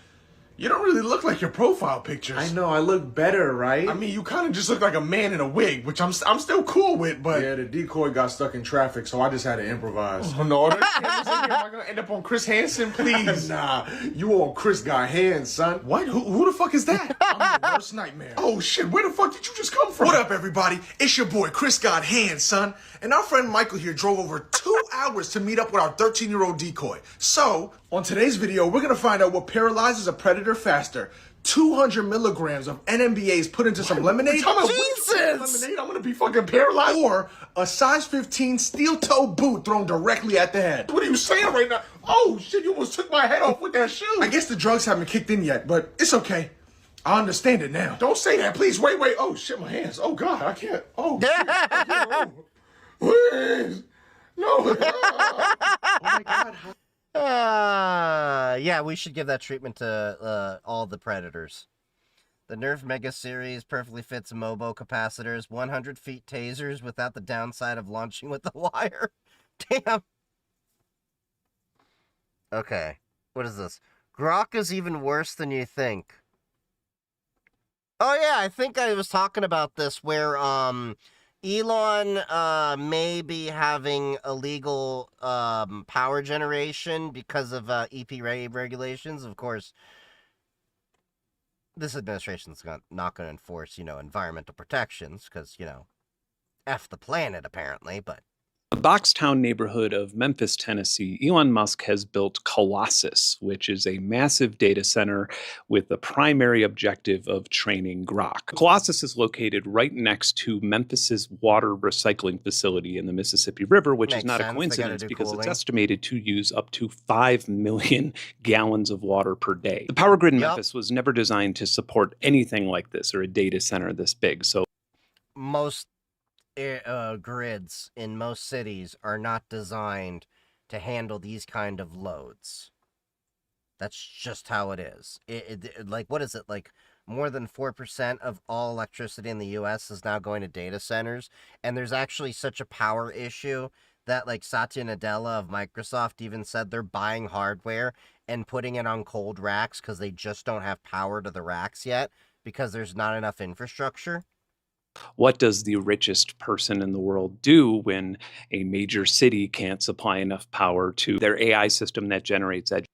you don't really look like your profile pictures. I know, I look better, right? I mean, you kind of just look like a man in a wig, which I'm still cool with, but... Yeah, the decoy got stuck in traffic, so I just had to improvise. Oh, no, that camera's in here. Am I going to end up on Chris Hansen, please? Nah, you on Chris got hands, son. What? Who the fuck is that? I'm your worst nightmare. Oh, shit, where the fuck did you just come from? What up, everybody? It's your boy, Chris got hands, son. And our friend Michael here drove over 2 hours to meet up with our 13-year-old decoy. So, on today's video, we're going to find out what paralyzes a predator faster. 200 milligrams of NMBAs put into some lemonade. Jesus! Lemonade, I'm going to be fucking paralyzed. Or a size 15 steel-toe boot thrown directly at the head. What are you saying right now? Oh, shit, you almost took my head off with that shoe. I guess the drugs haven't kicked in yet, but it's okay. I understand it now. Don't say that, please. Wait. Oh, shit, my hands. Oh, God, I can't. Oh, shit. I can't. Please. No. Oh, my God. Yeah, we should give that treatment to all the predators. The Nerf Mega Series perfectly fits MOBO capacitors, 100 feet tasers without the downside of launching with the wire. Damn. Okay, what is this? Grok is even worse than you think. Oh yeah, I think I was talking about this where Elon may be having illegal power generation because of EPA regulations. Of course, this administration's not going to enforce, environmental protections because, F the planet, apparently, but... The Boxtown neighborhood of Memphis, Tennessee, Elon Musk has built Colossus, which is a massive data center with the primary objective of training Grok. Colossus is located right next to Memphis's water recycling facility in the Mississippi River, which is not a coincidence because it's estimated to use up to 5 million gallons of water per day. The power grid in Memphis was never designed to support anything like this or a data center this big. So most grids in most cities are not designed to handle these kind of loads. That's just how it is. Like, what is it? Like, more than 4% of all electricity in the U.S. is now going to data centers, and there's actually such a power issue that, like, Satya Nadella of Microsoft even said they're buying hardware and putting it on cold racks because they just don't have power to the racks yet because there's not enough infrastructure. What does the richest person in the world do when a major city can't supply enough power to their AI system that generates edgy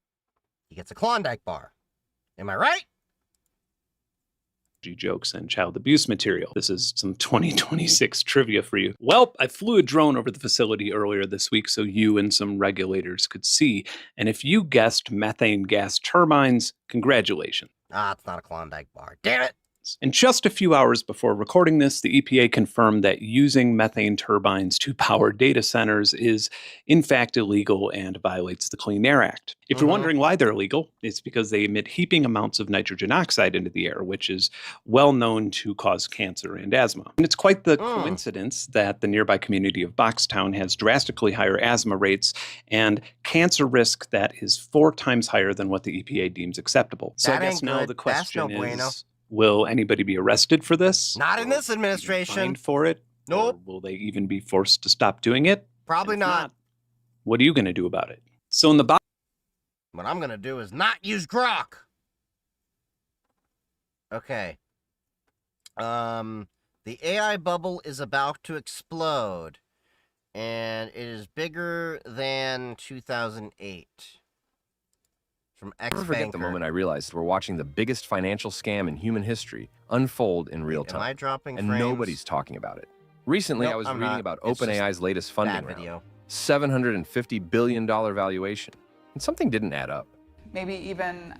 He gets a Klondike bar. Am I right? jokes and child abuse material? This is some 2026 trivia for you. Well, I flew a drone over the facility earlier this week so you and some regulators could see. And if you guessed methane gas turbines, congratulations. It's not a Klondike bar. Damn it! emissions. And just a few hours before recording this, the EPA confirmed that using methane turbines to power data centers is in fact illegal and violates the Clean Air Act. If you're wondering why they're illegal, it's because they emit heaping amounts of nitrogen oxide into the air, which is well known to cause cancer and asthma. And it's quite the coincidence that the nearby community of Boxtown has drastically higher asthma rates and cancer risk that is 4 times higher than what the EPA deems acceptable. So I guess now the question is, will anybody be arrested for this? Not in this administration. Fined for it? Nope. Or will they even be forced to stop doing it? Probably not. What are you going to do about it? So in the what I'm going to do is not use Grok. Okay. The AI bubble is about to explode, and it is bigger than 2008. From X Never forget the moment I realized we're watching the biggest financial scam in human history unfold in real time. Am I dropping and frames? nobody's talking about it. Recently, Nope, I was I'm reading not. about It's just OpenAI's latest funding bad video. round. $750 billion valuation. And something didn't add up. Maybe even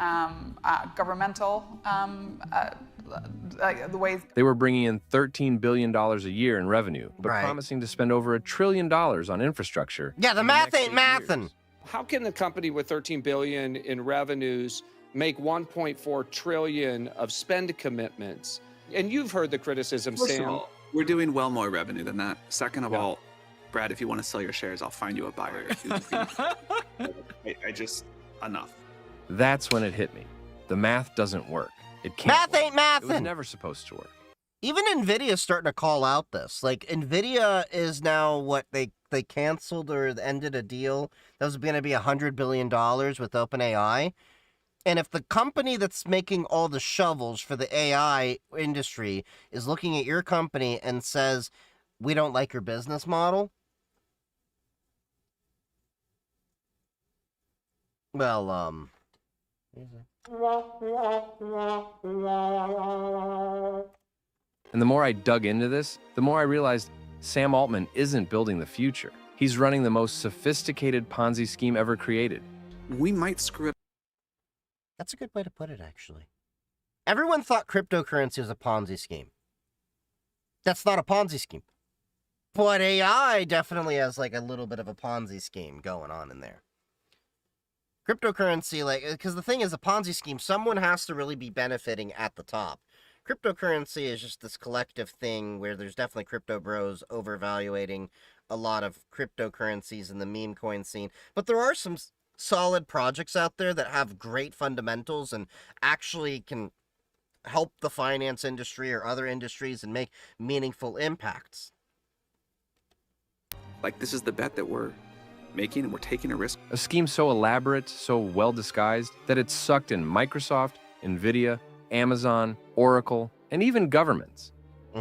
governmental, the ways. They were bringing in $13 billion a year in revenue, but promising to spend over $1 trillion on infrastructure. Yeah, the math ain't mathin'. How can the company with $13 billion in revenues make $1.4 trillion of spend commitments? And you've heard the criticism, First Sam. of all, we're doing well more revenue than that. Second of all, Brad, if you want to sell your shares, I'll find you a buyer. I just, enough. That's when it hit me. The math doesn't work. It can't Math work. ain't mathin'. It was never supposed to work. Even NVIDIA's starting to call out this. Like, NVIDIA is now what they canceled or ended a deal that was going to be $100 billion with OpenAI. And if the company that's making all the shovels for the AI industry is looking at your company and says, we don't like your business model, well, And the more I dug into this, the more I realized Sam Altman isn't building the future. He's running the most sophisticated Ponzi scheme ever created. We might screw it. That's a good way to put it, actually. Everyone thought cryptocurrency was a Ponzi scheme. That's not a Ponzi scheme. But AI definitely has like a little bit of a Ponzi scheme going on in there. Cryptocurrency, like, because the thing is, a Ponzi scheme, someone has to really be benefiting at the top. Cryptocurrency is just this collective thing where there's definitely crypto bros overvaluating a lot of cryptocurrencies in the meme coin scene. But there are some solid projects out there that have great fundamentals and actually can help the finance industry or other industries and make meaningful impacts. Like, this is the bet that we're making, and we're taking a risk. A scheme so elaborate, so well disguised, that it sucked in Microsoft, NVIDIA, Amazon, Oracle, and even governments.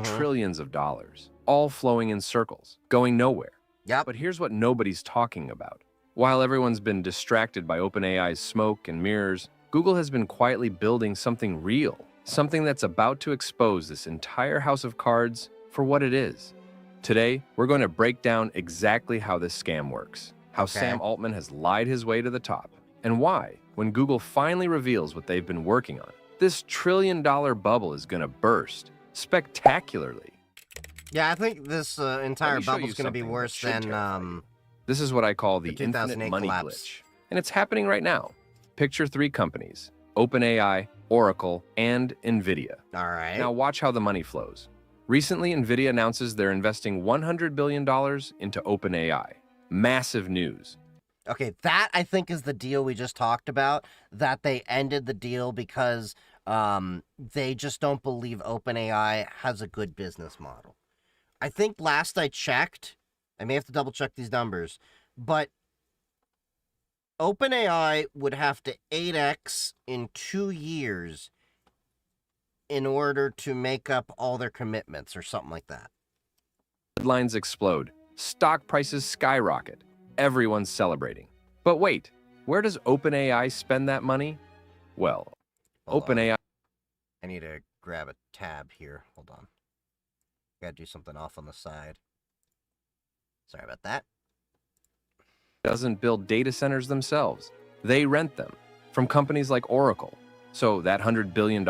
Trillions of dollars, all flowing in circles, going nowhere. Yep. But here's what nobody's talking about. While everyone's been distracted by OpenAI's smoke and mirrors, Google has been quietly building something real, something that's about to expose this entire house of cards for what it is. Today, we're going to break down exactly how this scam works, how Sam Altman has lied his way to the top, and why, when Google finally reveals what they've been working on, this trillion-dollar bubble is going to burst spectacularly. Yeah, I think this entire bubble is going to be worse than This is what I call the infinite 2008 money collapse. glitch, and it's happening right now. Picture 3 companies: OpenAI, Oracle, and NVIDIA. All right. Now watch how the money flows. Recently, NVIDIA announces they're investing $100 billion into OpenAI. Massive news. Okay, that I think is the deal we just talked about, that they ended the deal because they just don't believe OpenAI has a good business model. I think last I checked, I may have to double check these numbers, but OpenAI would have to 8x in 2 years in order to make up all their commitments or something like that. Headlines explode. Stock prices skyrocket. Everyone's celebrating. But wait, where does OpenAI spend that money? Well, OpenAI... I need to grab a tab here. Hold on. Gotta do something off on the side. Sorry about that. doesn't build data centers themselves. They rent them from companies like Oracle. So that $100 billion,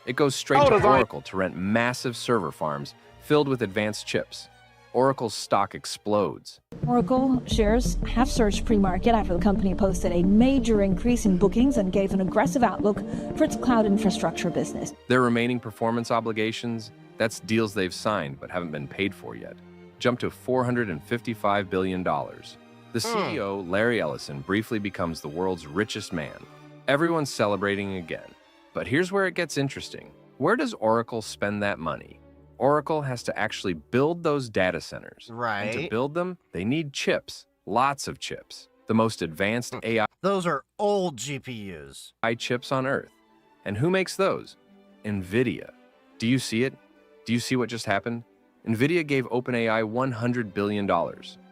It goes straight to Oracle to rent massive server farms filled with advanced chips. Oracle's stock explodes. Oracle shares have surged pre-market after the company posted a major increase in bookings and gave an aggressive outlook for its cloud infrastructure business. Their remaining performance obligations, that's deals they've signed but haven't been paid for yet, jumped to $455 billion. The CEO, Larry Ellison, briefly becomes the world's richest man. Everyone's celebrating again. But here's where it gets interesting. Where does Oracle spend that money? Oracle has to actually build those data centers. Right. And to build them, they need chips. Lots of chips. The most advanced AI. Those are old GPUs. Chips on Earth. And who makes those? NVIDIA. Do you see it? Do you see what just happened? NVIDIA gave OpenAI $100 billion.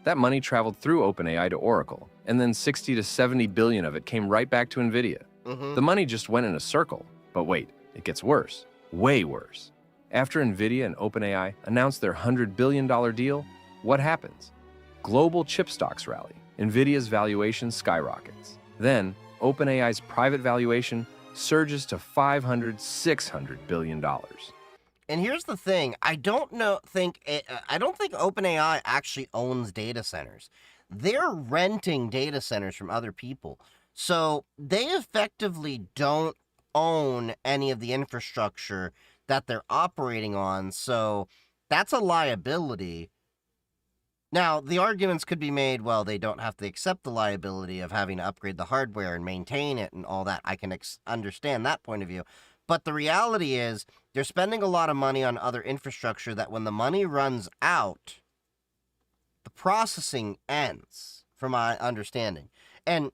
That money traveled through OpenAI to Oracle, and then 60 to 70 billion of it came right back to NVIDIA. The money just went in a circle. But wait, it gets worse. Way worse. After NVIDIA and OpenAI announced their $100 billion deal, what happens? Global chip stocks rally. NVIDIA's valuation skyrockets. Then, OpenAI's private valuation surges to $500, $600 billion. And here's the thing, I don't think OpenAI actually owns data centers. They're renting data centers from other people. So they effectively don't own any of the infrastructure that they're operating on. So that's a liability. Now, the arguments could be made, well, they don't have to accept the liability of having to upgrade the hardware and maintain it and all that. I can understand that point of view. But the reality is, they're spending a lot of money on other infrastructure that when the money runs out, the processing ends, from my understanding. And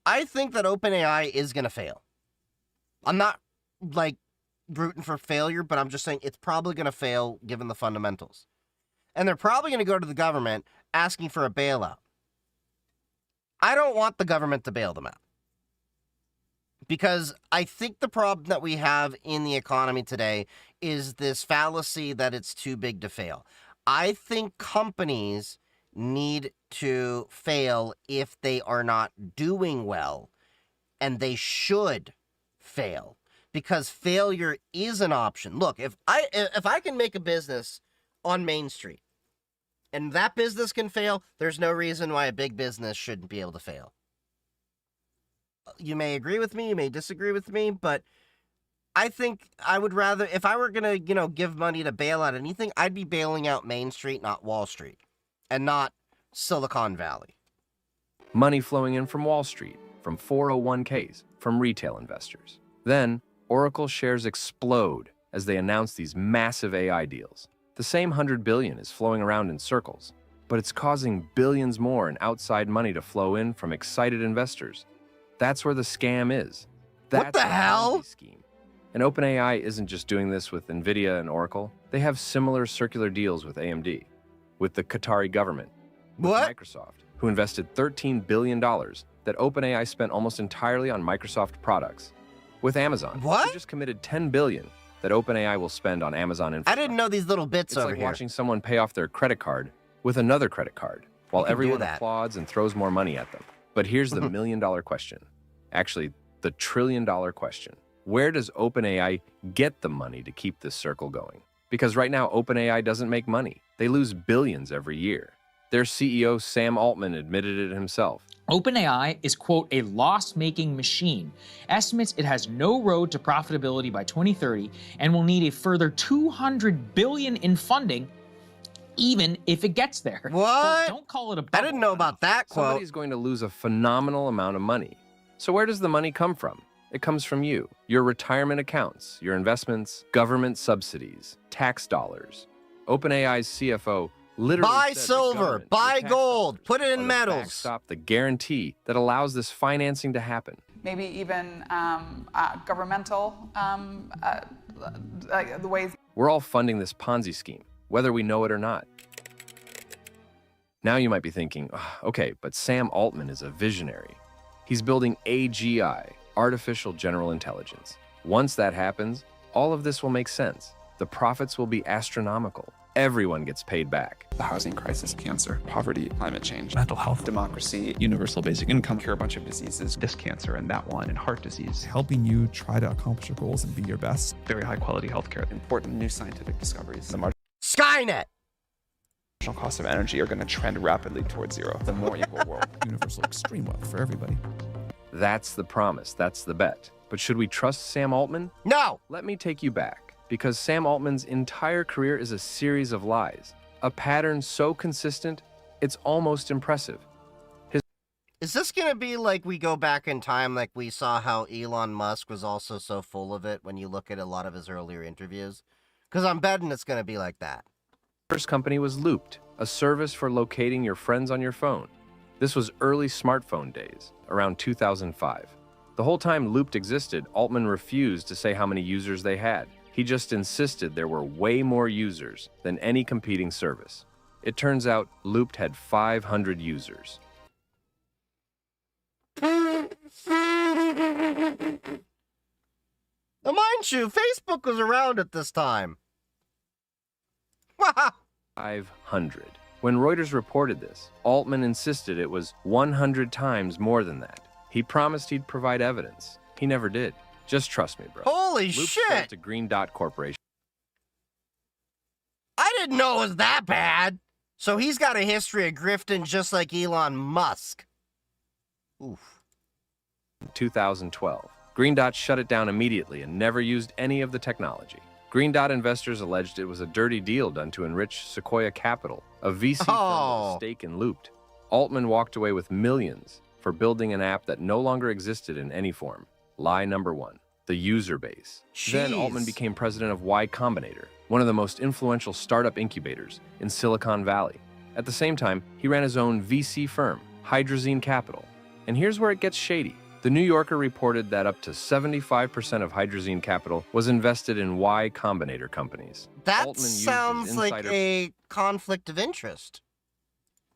I think that OpenAI is going to fail. I'm not, like, rooting for failure, but I'm just saying it's probably going to fail given the fundamentals. And they're probably going to go to the government asking for a bailout. I don't want the government to bail them out. Because I think the problem that we have in the economy today is this fallacy that it's too big to fail. I think companies need to fail if they are not doing well, and they should fail because failure is an option. Look, if I can make a business on Main Street and that business can fail, there's no reason why a big business shouldn't be able to fail. You may agree with me, you may disagree with me, but I think I would rather, if I were going to, give money to bail out anything, I'd be bailing out Main Street, not Wall Street, and not Silicon Valley. Money flowing in from Wall Street, from 401ks, from retail investors. Then, Oracle shares explode as they announce these massive AI deals. The same $100 billion is flowing around in circles, but it's causing billions more in outside money to flow in from excited investors. That's where the scam is. That's what the hell? Scheme. And OpenAI isn't just doing this with NVIDIA and Oracle. They have similar circular deals with AMD, with the Qatari government, with Microsoft, who invested $13 billion that OpenAI spent almost entirely on Microsoft products, with Amazon, who just committed $10 billion that OpenAI will spend on Amazon infrastructure. I didn't know these little bits over here. It's here. like watching someone pay off their credit card with another credit card, while everyone applauds and throws more money at them. But here's the million-dollar question. Actually, the trillion-dollar question. Where does OpenAI get the money to keep this circle going? Because right now, OpenAI doesn't make money. They lose billions every year. Their CEO, Sam Altman, admitted it himself. OpenAI is, quote, a loss-making machine. Estimates it has no road to profitability by 2030 and will need a further $200 billion in funding even if it gets there. What? Don't call it a bubble. I didn't know about that quote. Somebody's going to lose a phenomenal amount of money. So where does the money come from? It comes from you, your retirement accounts, your investments, government subsidies, tax dollars. OpenAI's CFO literally buy said silver, buy gold, put it in metals. Stop the guarantee that allows this financing to happen. Maybe even governmental the ways. We're all funding this Ponzi scheme, whether we know it or not. Now you might be thinking, okay, but Sam Altman is a visionary. He's building AGI, Artificial General Intelligence. Once that happens, all of this will make sense. The profits will be astronomical. everyone gets paid back. The housing crisis, cancer, poverty, climate change, mental health, democracy, universal basic income, cure a bunch of diseases, this cancer and that one, and heart disease. helping you try to accomplish your goals and be your best. Very high quality healthcare, important new scientific discoveries. The Skynet! marginal costs of energy are going to trend rapidly towards zero. The more equal world. Universal extreme wealth for everybody. That's the promise, that's the bet. But should we trust Sam Altman? No! Let me take you back, because Sam Altman's entire career is a series of lies. A pattern so consistent, it's almost impressive. Is this going to be like we go back in time, like we saw how Elon Musk was also so full of it when you look at a lot of his earlier interviews? Because I'm betting it's going to be like that. First company was Looped, a service for locating your friends on your phone. This was early smartphone days, around 2005. The whole time Looped existed, Altman refused to say how many users they had. He just insisted there were way more users than any competing service. It turns out Looped had 500 users. Now, mind you, Facebook was around at this time. 500. When Reuters reported this, Altman insisted it was 100 times more than that. He promised he'd provide evidence. He never did. Just trust me, bro. Holy Looped shit! sold to Green Dot Corporation. I didn't know it was that bad. So he's got a history of grifting just like Elon Musk. Oof. In 2012, Green Dot shut it down immediately and never used any of the technology. Green Dot investors alleged it was a dirty deal done to enrich Sequoia Capital, a VC firm with a stake in Looped. Altman walked away with millions for building an app that no longer existed in any form. Lie number one, the user base. Then Altman became president of Y Combinator, one of the most influential startup incubators in Silicon Valley. At the same time, he ran his own VC firm, Hydrazine Capital. And here's where it gets shady. The New Yorker reported that up to 75% of Hydrazine Capital was invested in Y Combinator companies. That Altman used his sounds like insider a conflict of interest.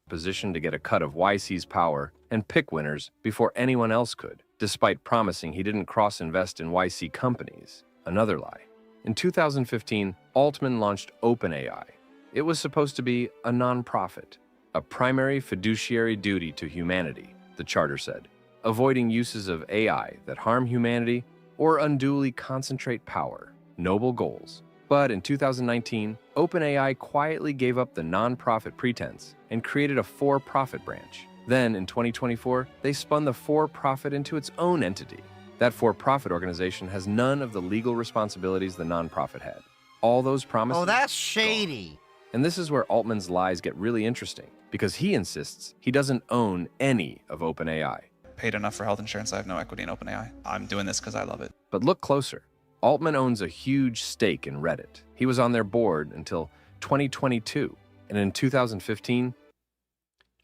position to get a cut of YC's power and pick winners before anyone else could, despite promising he didn't cross-invest in YC companies. Another lie. In 2015, Altman launched OpenAI. It was supposed to be a nonprofit, a primary fiduciary duty to humanity, the charter said, avoiding uses of AI that harm humanity or unduly concentrate power. Noble goals. But in 2019, OpenAI quietly gave up the nonprofit pretense and created a for-profit branch. Then, in 2024, they spun the for-profit into its own entity. That for-profit organization has none of the legal responsibilities the nonprofit had. All those promises... Oh, that's shady. And this is where Altman's lies get really interesting, because he insists he doesn't own any of OpenAI. Paid enough for health insurance, I have no equity in OpenAI. I'm doing this because I love it. But look closer. Altman owns a huge stake in Reddit. He was on their board until 2022, and in 2015...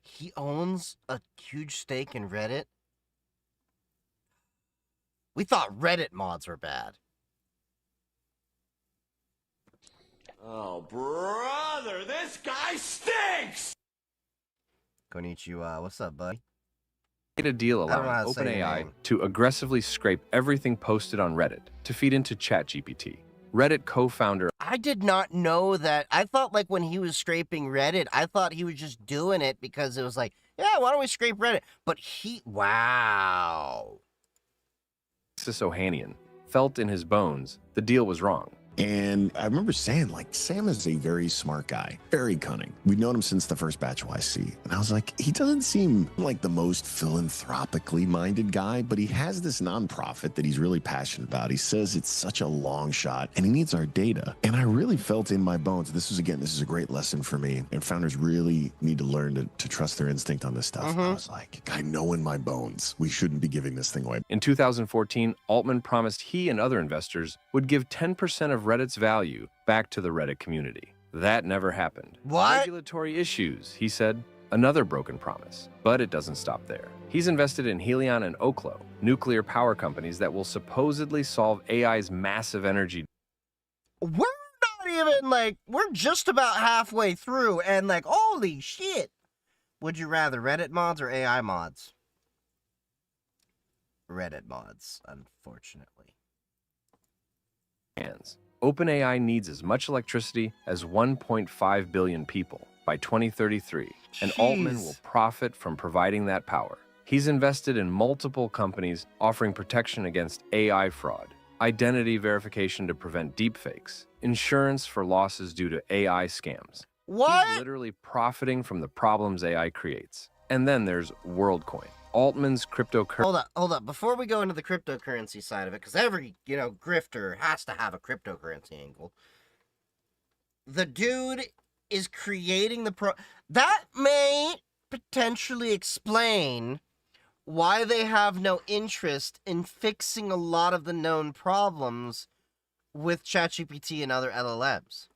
He owns a huge stake in Reddit? We thought Reddit mods were bad. Oh, brother, this guy stinks! Konnichiwa, what's up, bud? Made a deal I don't know allowing how to say your OpenAI name. to aggressively scrape everything posted on Reddit to feed into ChatGPT. Reddit co-founder I did not know that. I thought, like, when he was scraping Reddit, I thought he was just doing it because it was like, yeah, why don't we scrape Reddit? But wow. Alexis Ohanian felt in his bones the deal was wrong. And I remember saying, like, Sam is a very smart guy, very cunning. We've known him since the first batch of YC. And I was like, he doesn't seem like the most philanthropically minded guy, but he has this nonprofit that he's really passionate about. He says it's such a long shot and he needs our data. And I really felt in my bones, this is a great lesson for me. And founders really need to learn to trust their instinct on this stuff. I was like, I know in my bones, we shouldn't be giving this thing away. In 2014, Altman promised he and other investors would give 10% of Reddit's value back to the Reddit community. That never happened. What? Regulatory issues, he said. Another broken promise. But it doesn't stop there. He's invested in Helion and Oklo, nuclear power companies that will supposedly solve AI's massive energy. We're not even, like, we're just about halfway through, and, like, holy shit. Would you rather Reddit mods or AI mods? Reddit mods, unfortunately. Hands. OpenAI needs as much electricity as 1.5 billion people by 2033, and Altman will profit from providing that power. He's invested in multiple companies offering protection against AI fraud, identity verification to prevent deepfakes, insurance for losses due to AI scams. What? He's literally profiting from the problems AI creates. And then there's WorldCoin, Altman's cryptocurrency. Hold up. Before we go into the cryptocurrency side of it, because every, grifter has to have a cryptocurrency angle. The dude is creating that may potentially explain why they have no interest in fixing a lot of the known problems with ChatGPT and other LLMs.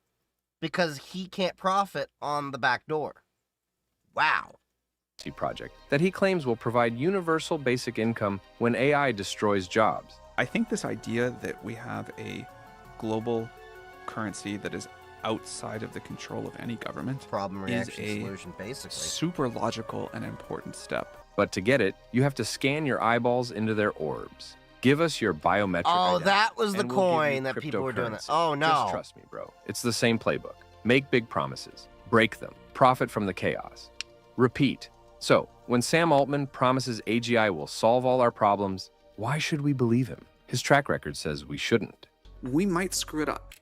Because he can't profit on the back door. Wow. Project that he claims will provide universal basic income when AI destroys jobs. I think this idea that we have a global currency that is outside of the control of any government problem reaction solution, basically. Super logical and important step. But to get it, you have to scan your eyeballs into their orbs. Give us your biometric identity, that was the and we'll coin give you that people were doing that. cryptocurrency. Oh, no. Just trust me, bro. It's the same playbook. Make big promises. Break them. Profit from the chaos. Repeat. So, when Sam Altman promises AGI will solve all our problems, why should we believe him? His track record says we shouldn't. We might screw it up.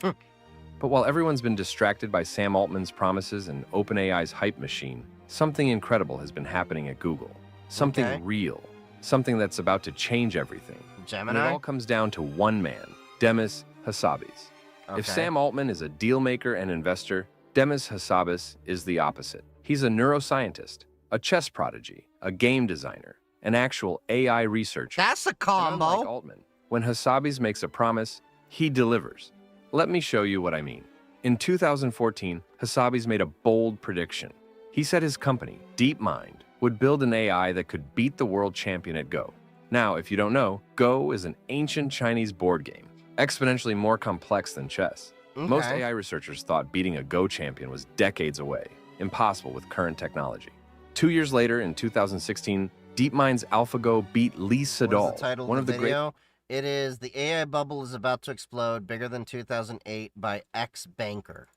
But while everyone's been distracted by Sam Altman's promises and OpenAI's hype machine, something incredible has been happening at Google. Something real. Something that's about to change everything. Gemini? And it all comes down to one man, Demis Hassabis. If Sam Altman is a deal maker and investor, Demis Hassabis is the opposite. He's a neuroscientist, a chess prodigy, a game designer, an actual AI researcher. That's a combo. And unlike Altman, when Hassabis makes a promise, he delivers. Let me show you what I mean. In 2014, Hassabis made a bold prediction. He said his company, DeepMind, would build an AI that could beat the world champion at Go. Now, if you don't know, Go is an ancient Chinese board game, exponentially more complex than chess. Most AI researchers thought beating a Go champion was decades away, impossible with current technology. 2 years later, in 2016, DeepMind's AlphaGo beat Lee Sedol, What is the title one of the the great video? It is The AI Bubble is About to Explode, Bigger Than 2008 by X-Banker.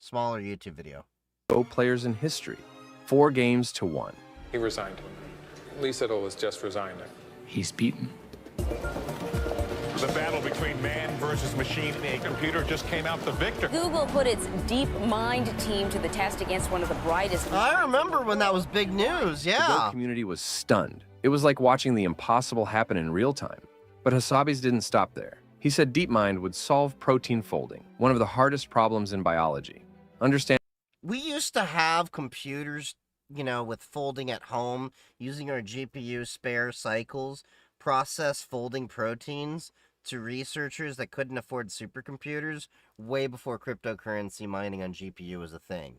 Smaller YouTube video. Go players in history, 4 games to 1. He resigned. Lee Sedol has just resigned. He's beaten. The battle between man versus machine and a computer just came out the victor. Google put its DeepMind team to the test against one of the brightest. I remember when that was big news, The Go community was stunned. It was like watching the impossible happen in real time. But Hassabis didn't stop there. He said DeepMind would solve protein folding, one of the hardest problems in biology. Understand? We used to have computers, with folding at home, using our GPU spare cycles, process folding proteins to researchers that couldn't afford supercomputers way before cryptocurrency mining on GPU was a thing.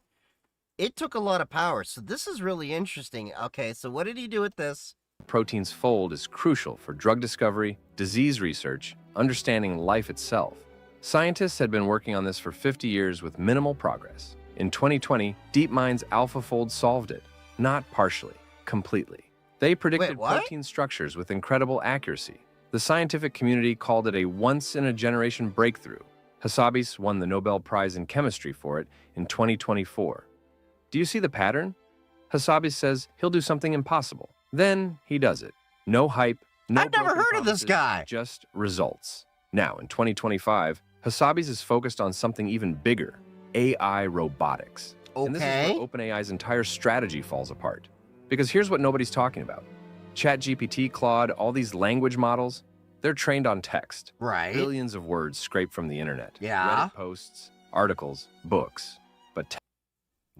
It took a lot of power, so this is really interesting. Okay, so what did he do with this? Proteins fold is crucial for drug discovery, disease research, understanding life itself. Scientists had been working on this for 50 years with minimal progress. In 2020, DeepMind's AlphaFold solved it. Not partially, completely. They predicted protein structures with incredible accuracy. The scientific community called it a once-in-a-generation breakthrough. Hassabis won the Nobel Prize in Chemistry for it in 2024. Do you see the pattern? Hassabis says he'll do something impossible. Then he does it. No hype, no I've never heard of this guy. Just results. Now, in 2025, Hassabis is focused on something even bigger, AI robotics. And this is where OpenAI's entire strategy falls apart. Because here's what nobody's talking about. ChatGPT, Claude, all these language models, they're trained on text. Right. Billions of words scraped from the internet. Yeah. Reddit posts, articles, books. But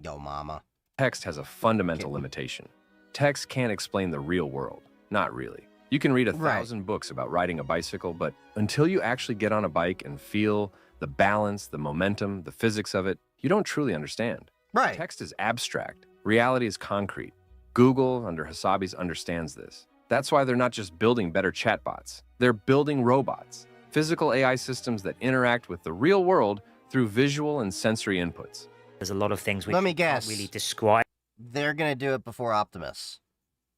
Yo, mama. Text has a fundamental limitation. Text can't explain the real world. Not really. You can read 1,000 books about riding a bicycle, but until you actually get on a bike and feel the balance, the momentum, the physics of it, you don't truly understand. Right. Text is abstract. Reality is concrete. Google, under Hassabis, understands this. That's why they're not just building better chatbots. They're building robots, physical AI systems that interact with the real world through visual and sensory inputs. There's a lot of things we Let me guess. can't really describe. They're going to do it before Optimus.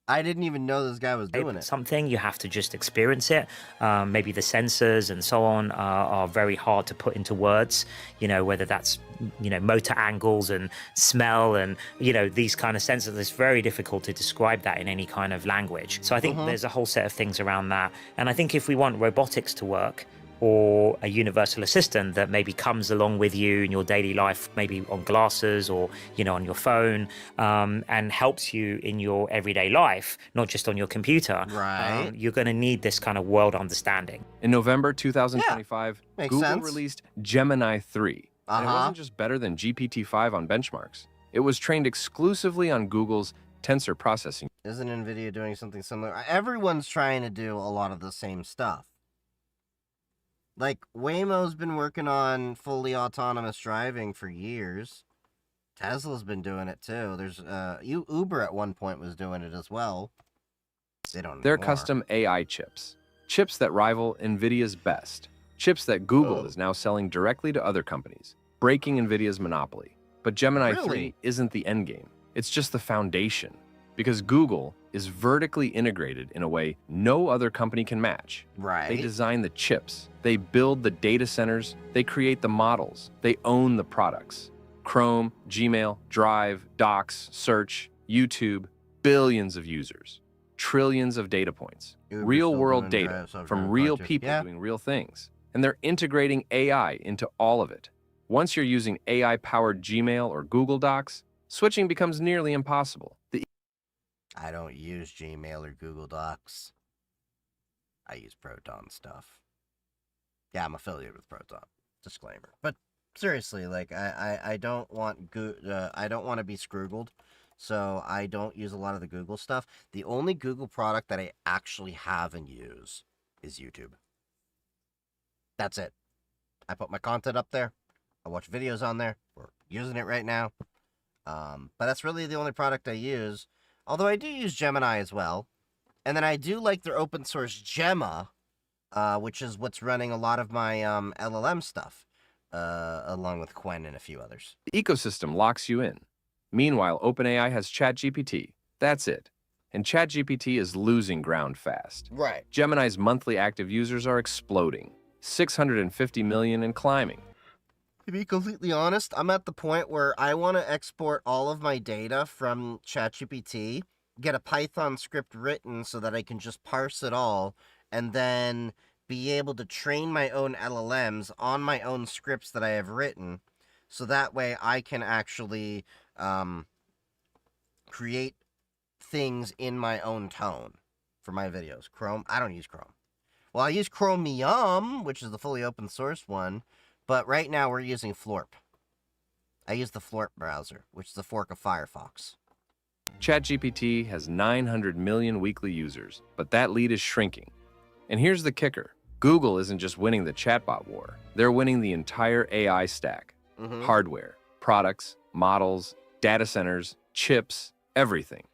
I didn't even know this guy was doing it. Something, you have to just experience it. Maybe the sensors and so on are very hard to put into words, you know, whether that's, you know, motor angles and smell and, you know, these kind of sensors. It's very difficult to describe that in any kind of language. So I think there's a whole set of things around that. And I think if we want robotics to work, or a universal assistant that maybe comes along with you in your daily life, maybe on glasses or, you know, on your phone, and helps you in your everyday life, not just on your computer. Right. You're going to need this kind of world understanding. In November 2025, makes Google sense. released Gemini 3. And it wasn't just better than GPT-5 on benchmarks. It was trained exclusively on Google's tensor processing. Isn't NVIDIA doing something similar? Everyone's trying to do a lot of the same stuff. Like, Waymo's been working on fully autonomous driving for years. Tesla's been doing it too. There's Uber at one point was doing it as well. They don't. They're anymore. custom AI chips. Chips that rival NVIDIA's best. Chips that Google is now selling directly to other companies, breaking NVIDIA's monopoly. But Gemini 3 isn't the endgame. It's just the foundation. Because Google is vertically integrated in a way no other company can match. Right. They design the chips, they build the data centers, they create the models, they own the products. Chrome, Gmail, Drive, Docs, Search, YouTube, billions of users, trillions of data points, real-world data from real people doing real things. And they're integrating AI into all of it. Once you're using AI-powered Gmail or Google Docs, switching becomes nearly impossible. I don't use Gmail or Google Docs. I use Proton stuff. Yeah, I'm affiliated with Proton. Disclaimer. But seriously, like I don't want I don't want to be scroogled, so I don't use a lot of the Google stuff. The only Google product that I actually have and use is YouTube. That's it. I put my content up there. I watch videos on there. We're using it right now. But that's really the only product I use. Although I do use Gemini as well. And then I do like their open source Gemma, which is what's running a lot of my LLM stuff, along with Quen and a few others. The ecosystem locks you in. Meanwhile, OpenAI has ChatGPT. That's it. And ChatGPT is losing ground fast. Right. Gemini's monthly active users are exploding. 650 million and climbing. To be completely honest, I'm at the point where I want to export all of my data from ChatGPT, get a Python script written so that I can just parse it all, and then be able to train my own LLMs on my own scripts that I have written, so that way I can actually create things in my own tone for my videos. Chrome, I don't use Chrome. Well, I use Chromium, which is the fully open source one, but right now we're using Florp. I use the Florp browser, which is a fork of Firefox. ChatGPT has 900 million weekly users, but that lead is shrinking. And here's the kicker. Google isn't just winning the chatbot war. They're winning the entire AI stack. Hardware, products, models, data centers, chips, everything.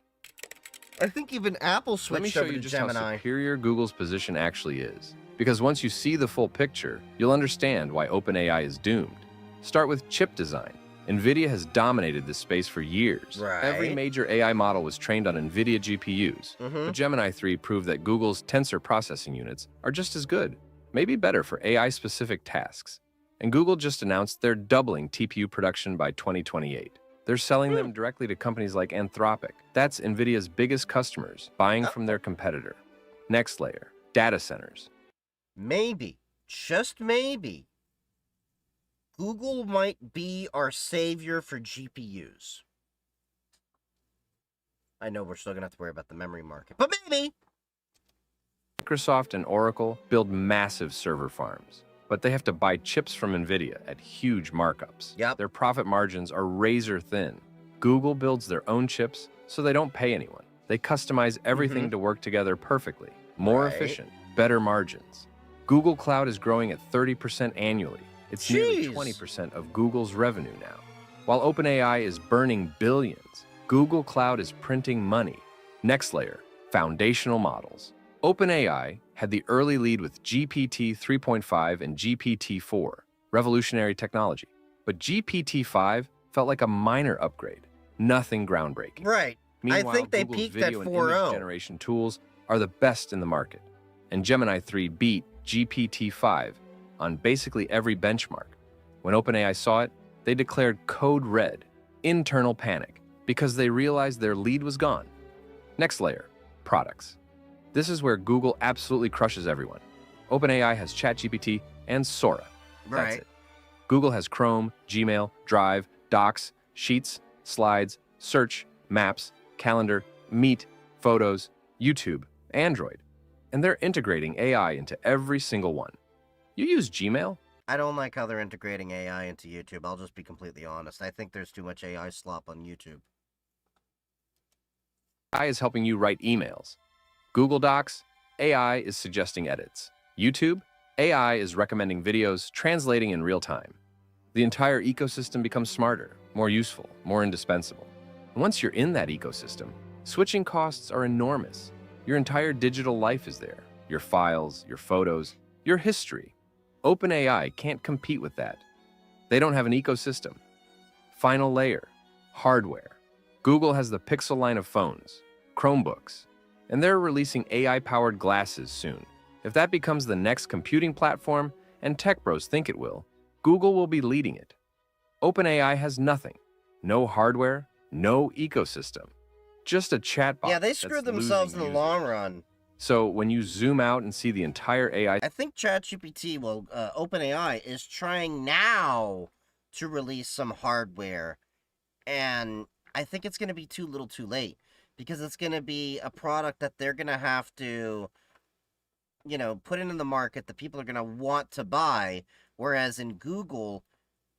I think even Apple switched Let me show over you to just Gemini. how superior Google's position actually is. Because once you see the full picture, you'll understand why OpenAI is doomed. Start with chip design. NVIDIA has dominated this space for years. Right. Every major AI model was trained on NVIDIA GPUs. But Gemini 3 proved that Google's tensor processing units are just as good, maybe better for AI-specific tasks. And Google just announced they're doubling TPU production by 2028. They're selling them directly to companies like Anthropic. That's NVIDIA's biggest customers, buying from their competitor. Next layer, data centers. Maybe, just maybe, Google might be our savior for GPUs. I know we're still going to have to worry about the memory market, but maybe. Microsoft and Oracle build massive server farms, but they have to buy chips from NVIDIA at huge markups. Their profit margins are razor thin. Google builds their own chips, so they don't pay anyone. They customize everything to work together perfectly. More efficient, better margins. Google Cloud is growing at 30% annually. It's nearly 20% of Google's revenue now. While OpenAI is burning billions, Google Cloud is printing money. Next layer, foundational models. OpenAI had the early lead with GPT 3.5 and GPT 4, revolutionary technology. But GPT 5 felt like a minor upgrade, nothing groundbreaking. Right. Meanwhile, think they Google's peaked at video and 4.0. image generation tools are the best in the market, and Gemini 3 beat GPT-5 on basically every benchmark. When OpenAI saw it, they declared code red, internal panic, because they realized their lead was gone. Next layer, products. This is where Google absolutely crushes everyone. OpenAI has ChatGPT and Sora. That's Right. it. Google has Chrome, Gmail, Drive, Docs, Sheets, Slides, Search, Maps, Calendar, Meet, Photos, YouTube, Android. And they're integrating AI into every single one. You use Gmail? I don't like how they're integrating AI into YouTube. I'll just be completely honest. I think there's too much AI slop on YouTube. AI is helping you write emails. Google Docs, AI is suggesting edits. YouTube, AI is recommending videos, translating in real time. The entire ecosystem becomes smarter, more useful, more indispensable. And once you're in that ecosystem, switching costs are enormous. Your entire digital life is there. Your files, your photos, your history. OpenAI can't compete with that. They don't have an ecosystem. Final layer, hardware. Google has the Pixel line of phones, Chromebooks, and they're releasing AI-powered glasses soon. If that becomes the next computing platform, and tech bros think it will, Google will be leading it. OpenAI has nothing. No hardware, no ecosystem. Just a chatbot. Yeah, they screwed themselves in the long run. So when you zoom out and see the entire AI... I think ChatGPT, OpenAI, is trying now to release some hardware. And I think it's going to be too little too late. Because it's going to be a product that they're going to have to, put into the market that people are going to want to buy. Whereas in Google,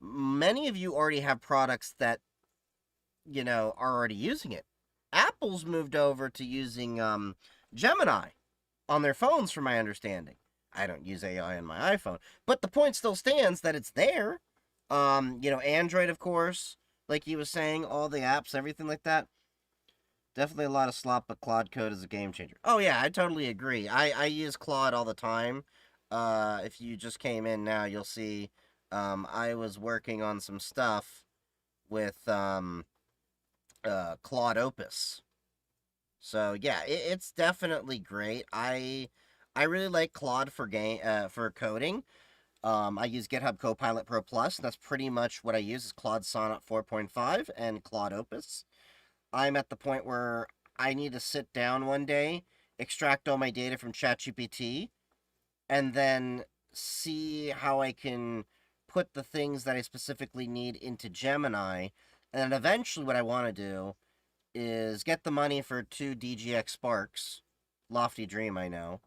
many of you already have products that, are already using it. Apple's moved over to using Gemini on their phones, from my understanding. I don't use AI on my iPhone. But the point still stands that it's there. Android, of course, like he was saying, all the apps, everything like that. Definitely a lot of slop, but Claude Code is a game changer. Oh, yeah, I totally agree. I use Claude all the time. If you just came in now, you'll see I was working on some stuff with Claude Opus. So, yeah, it's definitely great. I really like Claude for coding. I use GitHub Copilot Pro Plus, and that's pretty much what I use is Claude Sonnet 4.5 and Claude Opus. I'm at the point where I need to sit down one day, extract all my data from ChatGPT, and then see how I can put the things that I specifically need into Gemini. And then eventually what I want to do is get the money for 2 DGX Sparks, lofty dream, I know,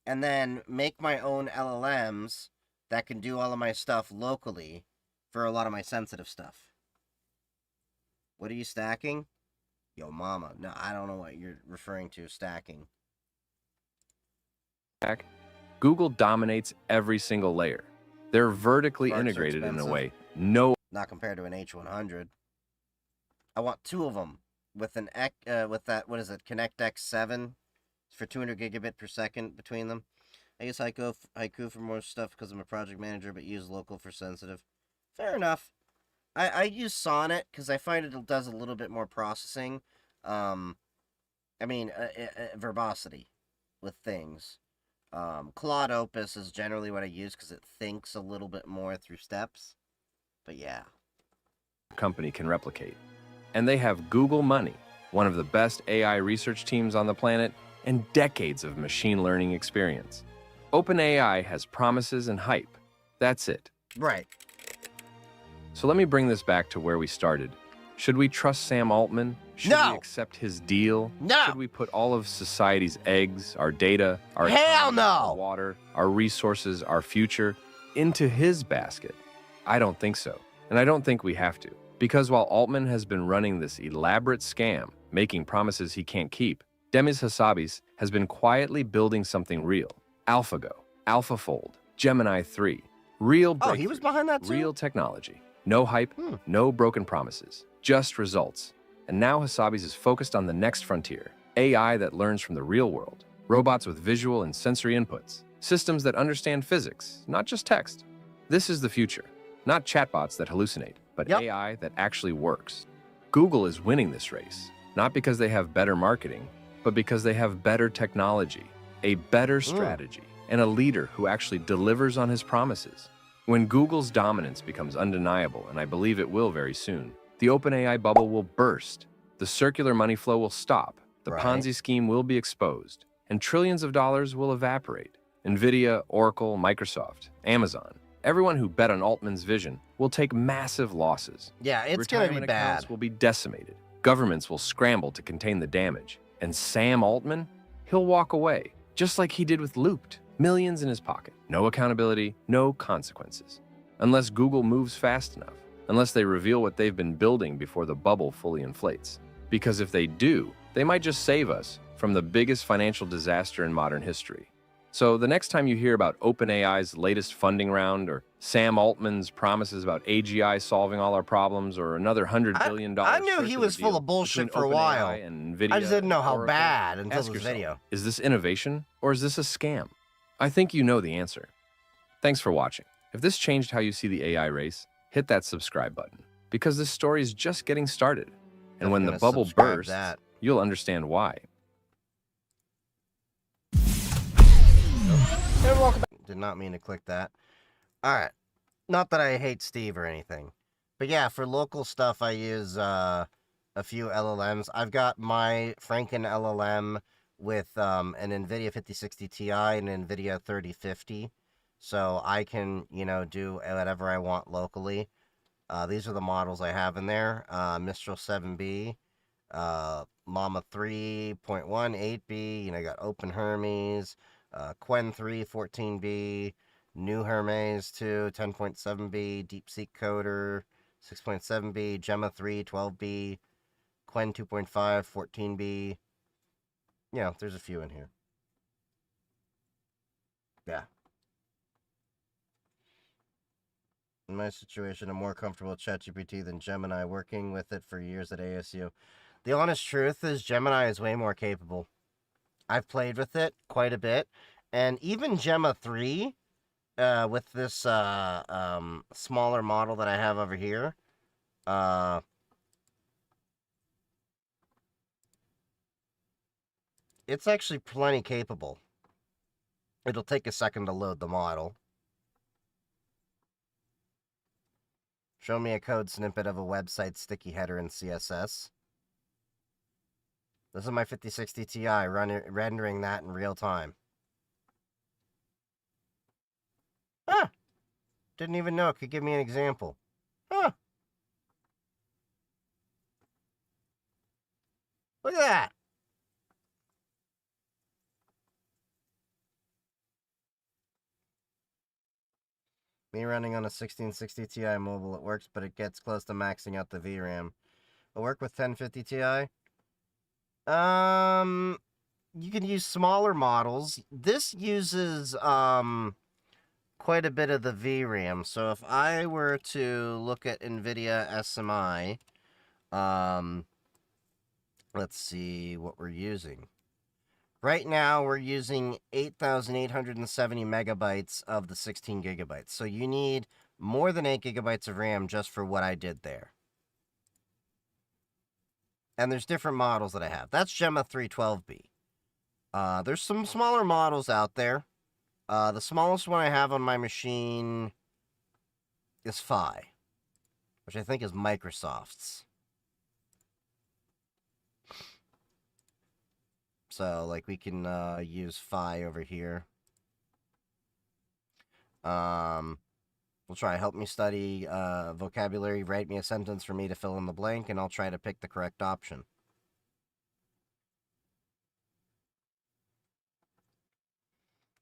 and then make my own LLMs that can do all of my stuff locally for a lot of my sensitive stuff. What are you stacking? Yo, mama. No, I don't know what you're referring to, stacking. Google dominates every single layer. They're vertically Sparks are integrated in a expensive. way Not compared to an H100. I want 2 of them with an with that, what is it, Connect X7 for 200 gigabit per second between them. I use Haiku for more stuff because I'm a project manager, but use local for sensitive. Fair enough. I use Sonnet because I find it does a little bit more processing. Verbosity with things. Claude Opus is generally what I use because it thinks a little bit more through steps. But yeah. company can replicate. And they have Google money, one of the best AI research teams on the planet, and decades of machine learning experience. OpenAI has promises and hype. That's it. Right. So let me bring this back to where we started. Should we trust Sam Altman? Should we accept his deal? No. Should we put all of society's eggs, our data, our Hell economy, no. our water, our resources, our future, into his basket? I don't think so. And I don't think we have to. Because while Altman has been running this elaborate scam, making promises he can't keep, Demis Hassabis has been quietly building something real. AlphaGo, AlphaFold, Gemini 3. Real breakthroughs, he was behind that too? real technology. No hype, no broken promises, just results. And now Hassabis is focused on the next frontier, AI that learns from the real world, robots with visual and sensory inputs, systems that understand physics, not just text. This is the future, not chatbots that hallucinate, but AI that actually works. Google is winning this race. not because they have better marketing, but because they have better technology, a better strategy, and a leader who actually delivers on his promises. When Google's dominance becomes undeniable, and I believe it will very soon, the OpenAI bubble will burst, the circular money flow will stop, the Ponzi scheme will be exposed, and trillions of dollars will evaporate. NVIDIA, Oracle, Microsoft, Amazon, everyone who bet on Altman's vision will take massive losses. Yeah, it's going to be Retirement bad. accounts will be decimated. Governments will scramble to contain the damage. And Sam Altman, he'll walk away, just like he did with Looped. Millions in his pocket. No accountability, no consequences. Unless Google moves fast enough. Unless they reveal what they've been building before the bubble fully inflates. Because if they do, they might just save us from the biggest financial disaster in modern history. So the next time you hear about OpenAI's latest funding round, or Sam Altman's promises about AGI solving all our problems, or another $100 billion I knew he was full of bullshit for a while. And NVIDIA, I just didn't know how Oracle, bad until ask this yourself, video. Is this innovation or is this a scam? I think you know the answer. Thanks for watching. If this changed how you see the AI race, hit that subscribe button, because this story is just getting started. And when the bubble bursts, you'll understand why. And welcome back. Did not mean to click that. Alright. Not that I hate Steve or anything. But yeah, for local stuff, I use a few LLMs. I've got my Franken LLM with an NVIDIA 5060 Ti and an NVIDIA 3050. So I can, you know, do whatever I want locally. These are the models I have in there. Mistral 7B, Llama 3.1, 8B, you know, I got Open Hermes, Quen 3, 14B, New Hermes 2, 10.7B, DeepSeek Coder, 6.7B, Gemma 3, 12B, Quen 2.5, 14B. Yeah, there's a few in here. Yeah. In my situation, I'm more comfortable with ChatGPT than Gemini, working with it for years at ASU. The honest truth is Gemini is way more capable. I've played with it quite a bit, and even Gemma 3, with this smaller model that I have over here, it's actually plenty capable. It'll take a second to load the model. Show me a code snippet of a website sticky header in CSS. This is my 5060 Ti rendering that in real time. Huh. Didn't even know it could give me an example. Huh. Look at that. Me running on a 1660 Ti mobile, it works, but it gets close to maxing out the VRAM. It'll work with 1050 Ti. You can use smaller models. This uses quite a bit of the VRAM. So if I were to look at NVIDIA SMI, let's see what we're using. Right now, we're using 8,870 megabytes of the 16 gigabytes. So you need more than 8 gigabytes of RAM just for what I did there. And there's different models that I have. That's Gemma 312B. There's some smaller models out there. The smallest one I have on my machine is Phi, which I think is Microsoft's. So, like, we can use Phi over here. We'll try help me study vocabulary, write me a sentence for me to fill in the blank, and I'll try to pick the correct option.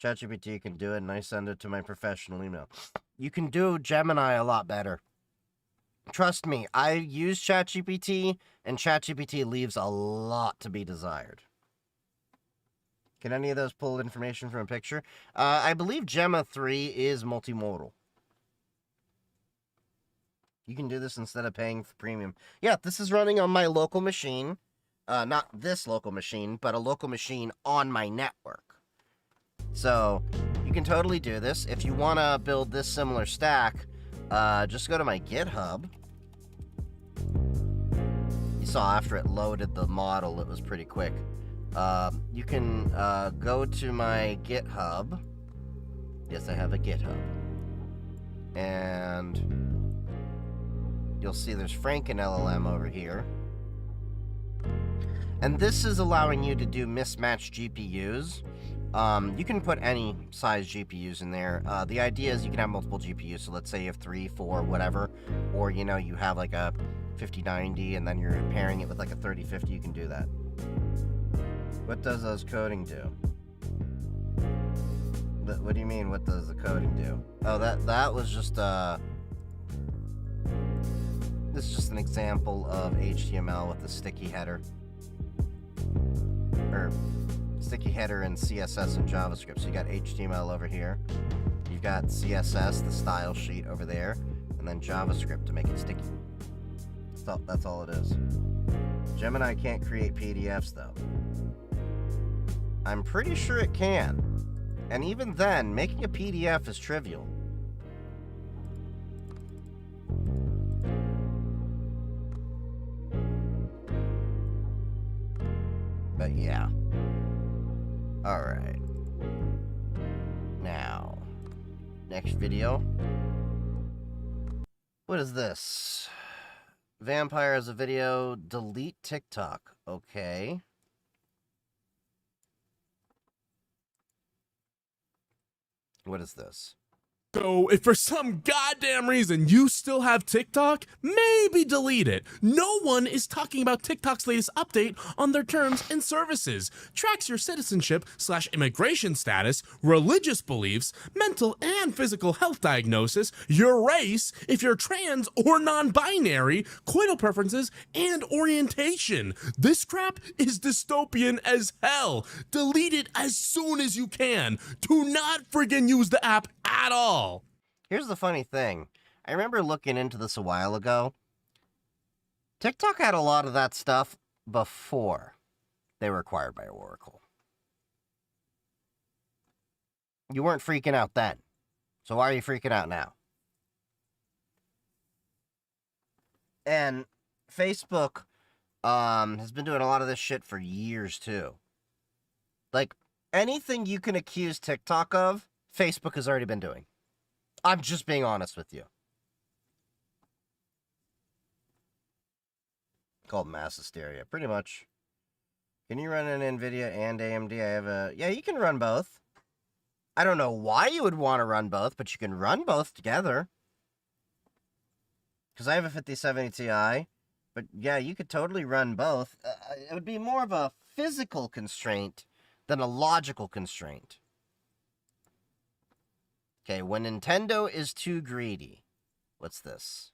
ChatGPT can do it, and I send it to my professional email. You can do Gemini a lot better. Trust me, I use ChatGPT, and ChatGPT leaves a lot to be desired. Can any of those pull information from a picture? I believe Gemma 3 is multimodal. You can do this instead of paying for premium. Yeah, this is running on my local machine. Not this local machine, but a local machine on my network. So, you can totally do this. If you want to build this similar stack, just go to my GitHub. You saw after it loaded the model, it was pretty quick. You can go to my GitHub. Yes, I have a GitHub. And you'll see there's Franken LLM over here. And this is allowing you to do mismatched GPUs. You can put any size GPUs in there. The idea is you can have multiple GPUs. So let's say you have 3, 4, whatever. Or, you know, you have like a 5090 and then you're pairing it with like a 3050. You can do that. What does those coding do? What do you mean, what does the coding do? Oh, that was just, this is just an example of HTML with a sticky header. Or sticky header in CSS and JavaScript. So you got HTML over here. You've got CSS, the style sheet over there, and then JavaScript to make it sticky. That's all it is. Gemini can't create PDFs though. I'm pretty sure it can. And even then, making a PDF is trivial. But yeah. Alright. Now, next video. What is this? Vampire has a video, delete TikTok. Okay. What is this? So, if for some goddamn reason you still have TikTok, maybe delete it. No one is talking about TikTok's latest update on their terms and services. Tracks your citizenship/immigration status, religious beliefs, mental and physical health diagnosis, your race, if you're trans or non-binary, coital preferences, and orientation. This crap is dystopian as hell. Delete it as soon as you can. Do not friggin' use the app at all. Here's the funny thing. I remember looking into this a while ago. TikTok had a lot of that stuff before they were acquired by Oracle. You weren't freaking out then. So why are you freaking out now? And Facebook has been doing a lot of this shit for years too. Like, anything you can accuse TikTok of, Facebook has already been doing. I'm just being honest with you. Called mass hysteria, pretty much. Can you run an NVIDIA and AMD? I have a... Yeah, you can run both. I don't know why you would want to run both, but you can run both together. Because I have a 5070 Ti. But yeah, you could totally run both. It would be more of a physical constraint than a logical constraint. Okay, when Nintendo is too greedy. What's this?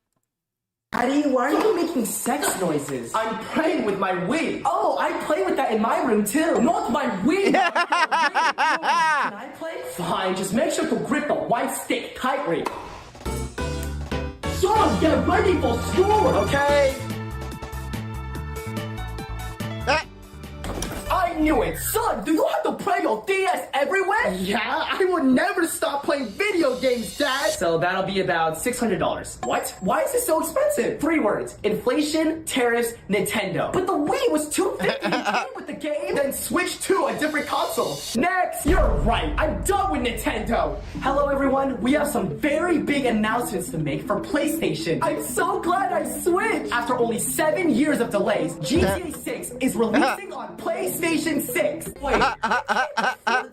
Daddy, why are you making sex noises? I'm playing with my Wii. Oh, I play with that in my room too. Not my Wii. Can I play? Fine, just make sure to grip the white stick tightly. Son, get ready for school, okay? I knew it. Son, do you have to play your DS everywhere? Yeah, I would never stop playing video games, Dad. So that'll be about $600. What? Why is it so expensive? 3 words. Inflation, tariffs, Nintendo. But the Wii was $250 with the game, then switch to a different console. Next, you're right. I'm done with Nintendo. Hello, everyone. We have some very big announcements to make for PlayStation. I'm so glad I switched. After only 7 years of delays, GTA 6 is releasing on PlayStation 6. Wait,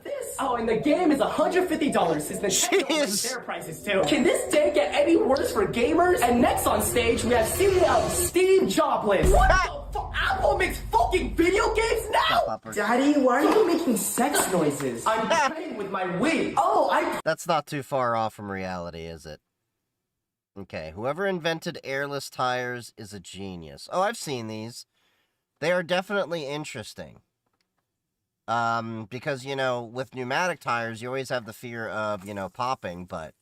this? Oh, and the game is $150 since Nintendo raised their prices too. Can this day get any worse for gamers? And next on stage, we have CEO Steve Jobs. What the fuck? Apple makes fucking video games now? Daddy, why are you making sex noises? I'm playing with my Wii. Oh, That's not too far off from reality, is it? Okay, whoever invented airless tires is a genius. Oh, I've seen these. They are definitely interesting. Because, you know, with pneumatic tires, you always have the fear of, you know, popping, but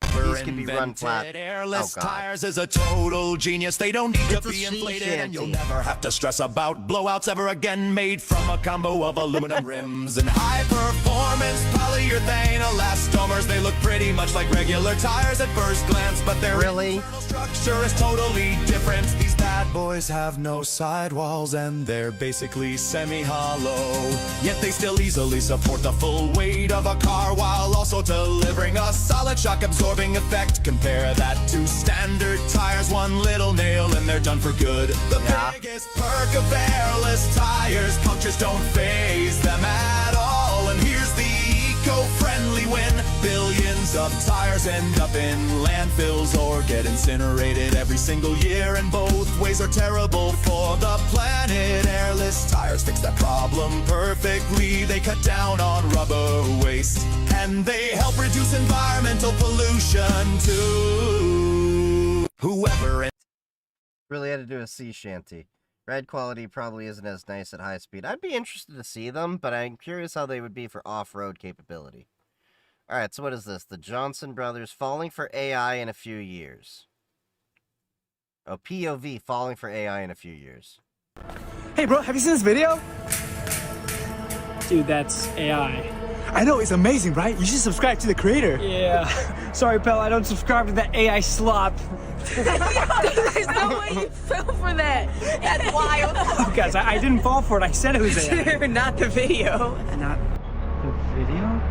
these can be run flat. Airless tires is a total genius. They don't need to be inflated, and you'll never have to stress about blowouts ever again. Made from a combo of aluminum rims and high-performance polyurethane elastomers. They look pretty much like regular tires at first glance, but their internal structure is totally different. These bad boys have no sidewalls and they're basically semi-hollow. Yet they still easily support the full weight of a car while also delivering a solid shock-absorbing effect. Compare that to standard tires, one little nail and they're done for good. The biggest perk of airless tires, punctures don't faze them at all. And here's the eco-friendly win. Billions of tires end up in landfills or get incinerated every single year, and both ways are terrible for the planet. Airless tires fix that problem perfectly. They cut down on rubber waste and they help reduce environmental pollution too. Whoever Really had to do a sea shanty. Ride quality probably isn't as nice at high speed. I'd be interested to see them, but I'm curious how they would be for off-road capability. Alright, so what is this? The Johnson Brothers falling for AI in a few years. Oh, POV, falling for AI in a few years. Hey bro, have you seen this video? Dude, that's AI. I know, it's amazing, right? You should subscribe to the creator. Yeah. Sorry, pal, I don't subscribe to that AI slop. There's no way you fell for that. That's wild. Oh, guys, I didn't fall for it. I said it was AI. Not the video. Not the video?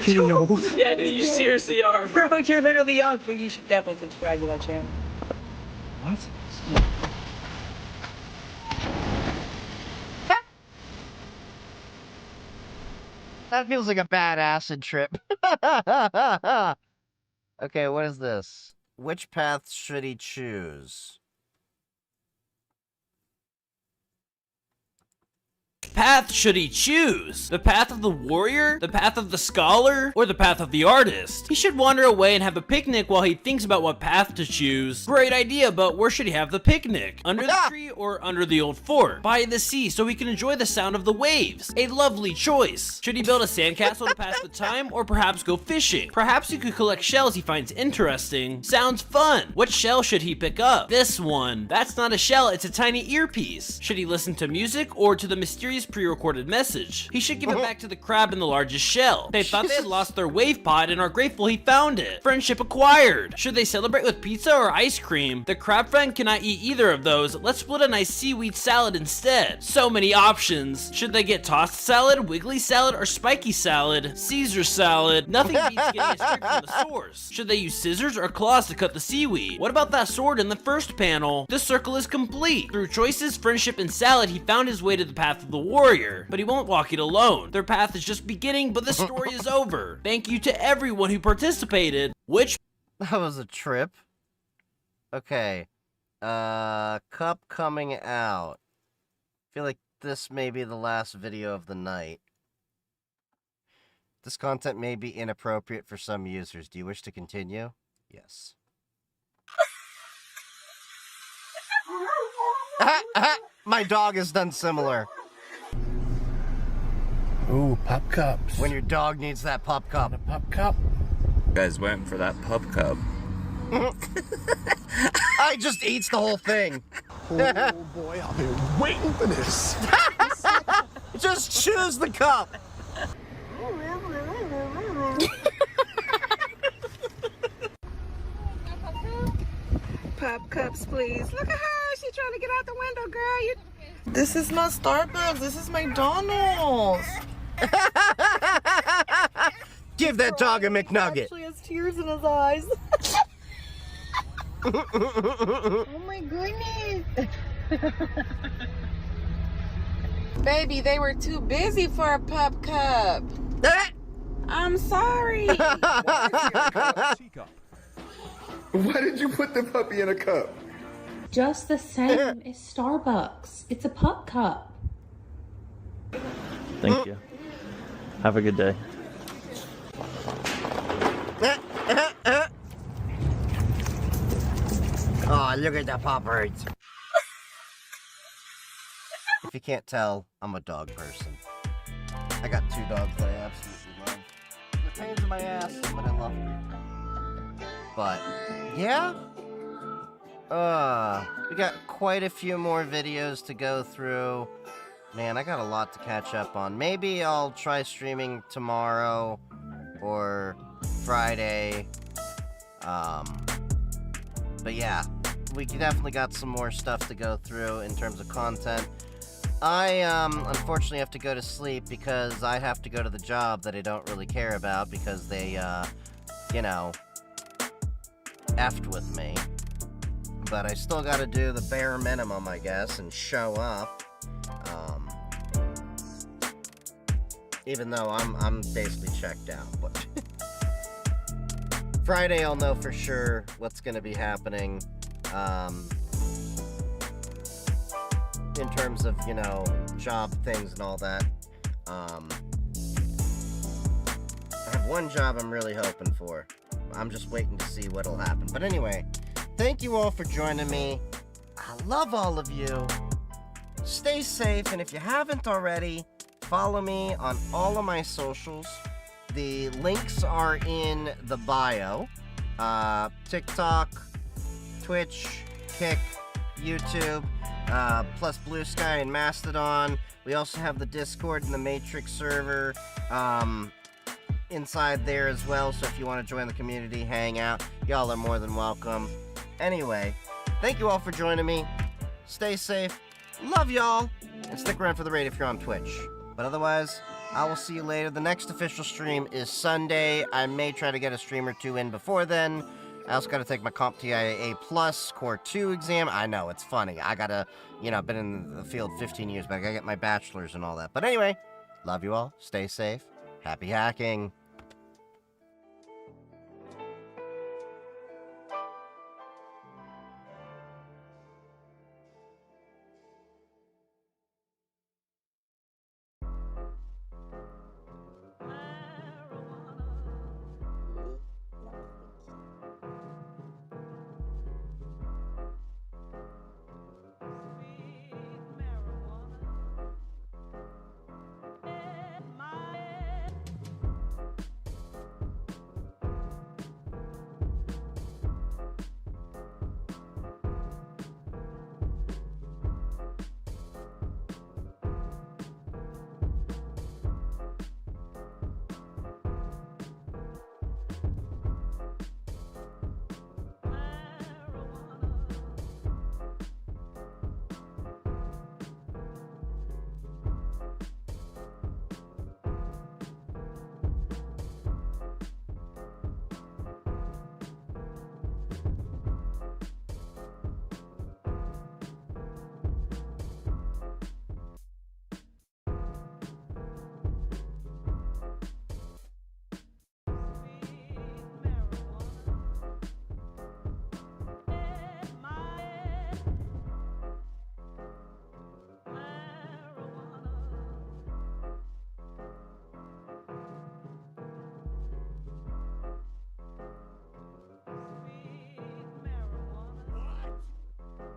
No. Yeah, dude, you seriously are. Bro, you're literally young, but you should definitely subscribe to that channel. What? That feels like a bad acid trip. Okay, what is this? Which path should he choose? Path should he choose? The path of the warrior? The path of the scholar? Or the path of the artist? He should wander away and have a picnic while he thinks about what path to choose. Great idea, but where should he have the picnic? Under the tree or under the old fort? By the sea so he can enjoy the sound of the waves. A lovely choice. Should he build a sandcastle to pass the time or perhaps go fishing? Perhaps he could collect shells he finds interesting. Sounds fun. What shell should he pick up? This one. That's not a shell, it's a tiny earpiece. Should he listen to music or to the mysterious pre-recorded message? He should give it back to the crab in the largest shell. They thought they had lost their wave pod and are grateful he found it. Friendship acquired. Should they celebrate with pizza or ice cream? The crab friend cannot eat either of those. Let's split a nice seaweed salad instead. So many options. Should they get tossed salad, wiggly salad, or spiky salad? Caesar salad. Nothing beats getting it straight from the source. Should they use scissors or claws to cut the seaweed? What about that sword in the first panel? This circle is complete. Through choices, friendship, and salad, he found his way to the path of the warrior, but he won't walk it alone. Their path is just beginning, but the story is over. Thank you to everyone who participated. Which That was a trip. Okay. Cup coming out. I feel like this may be the last video of the night. This content may be inappropriate for some users. Do you wish to continue? Yes. My dog has done similar. Ooh, pop cups. When your dog needs that pop cup. A pop cup. You guys went for that pub cup. I just eats the whole thing. Oh boy, I've been waiting for this. Just choose the cup. Pop cups, please. Look at her. She's trying to get out the window, girl. This is not Starbucks. This is McDonald's. Give that dog a McNugget. Actually has tears in his eyes. Oh my goodness. Baby, they were too busy for a pup cup. I'm sorry. Why did you put the puppy in a cup? Just the same as Starbucks. It's a pup cup. Thank you. Have a good day. Oh, look at the poppers. If you can't tell, I'm a dog person. I got 2 dogs that I absolutely love. They're pains in my ass, but I love them. But, yeah? We got quite a few more videos to go through. Man, I got a lot to catch up on. Maybe I'll try streaming tomorrow or Friday. But yeah, we definitely got some more stuff to go through in terms of content. I, unfortunately have to go to sleep because I have to go to the job that I don't really care about because they, you know, effed with me. But I still gotta do the bare minimum, I guess, and show up. Even though I'm basically checked out, but Friday I'll know for sure what's gonna be happening, in terms of, you know, job things and all that. I have one job I'm really hoping for. I'm just waiting to see what'll happen. But anyway, thank you all for joining me. I love all of you. Stay safe, and if you haven't already, follow me on all of my socials. The links are in the bio. TikTok, Twitch, Kick, YouTube, plus Blue Sky and Mastodon. We also have the Discord and the Matrix server inside there as well, so if you want to join the community, hang out, y'all are more than welcome. Anyway, thank you all for joining me. Stay safe. Love y'all. And stick around for the raid if you're on Twitch. But otherwise, I will see you later. The next official stream is Sunday. I may try to get a stream or two in before then. I also got to take my CompTIA A+ Core 2 exam. I know, it's funny. I got to, you know, I've been in the field 15 years, but I got to get my bachelor's and all that. But anyway, love you all. Stay safe. Happy hacking.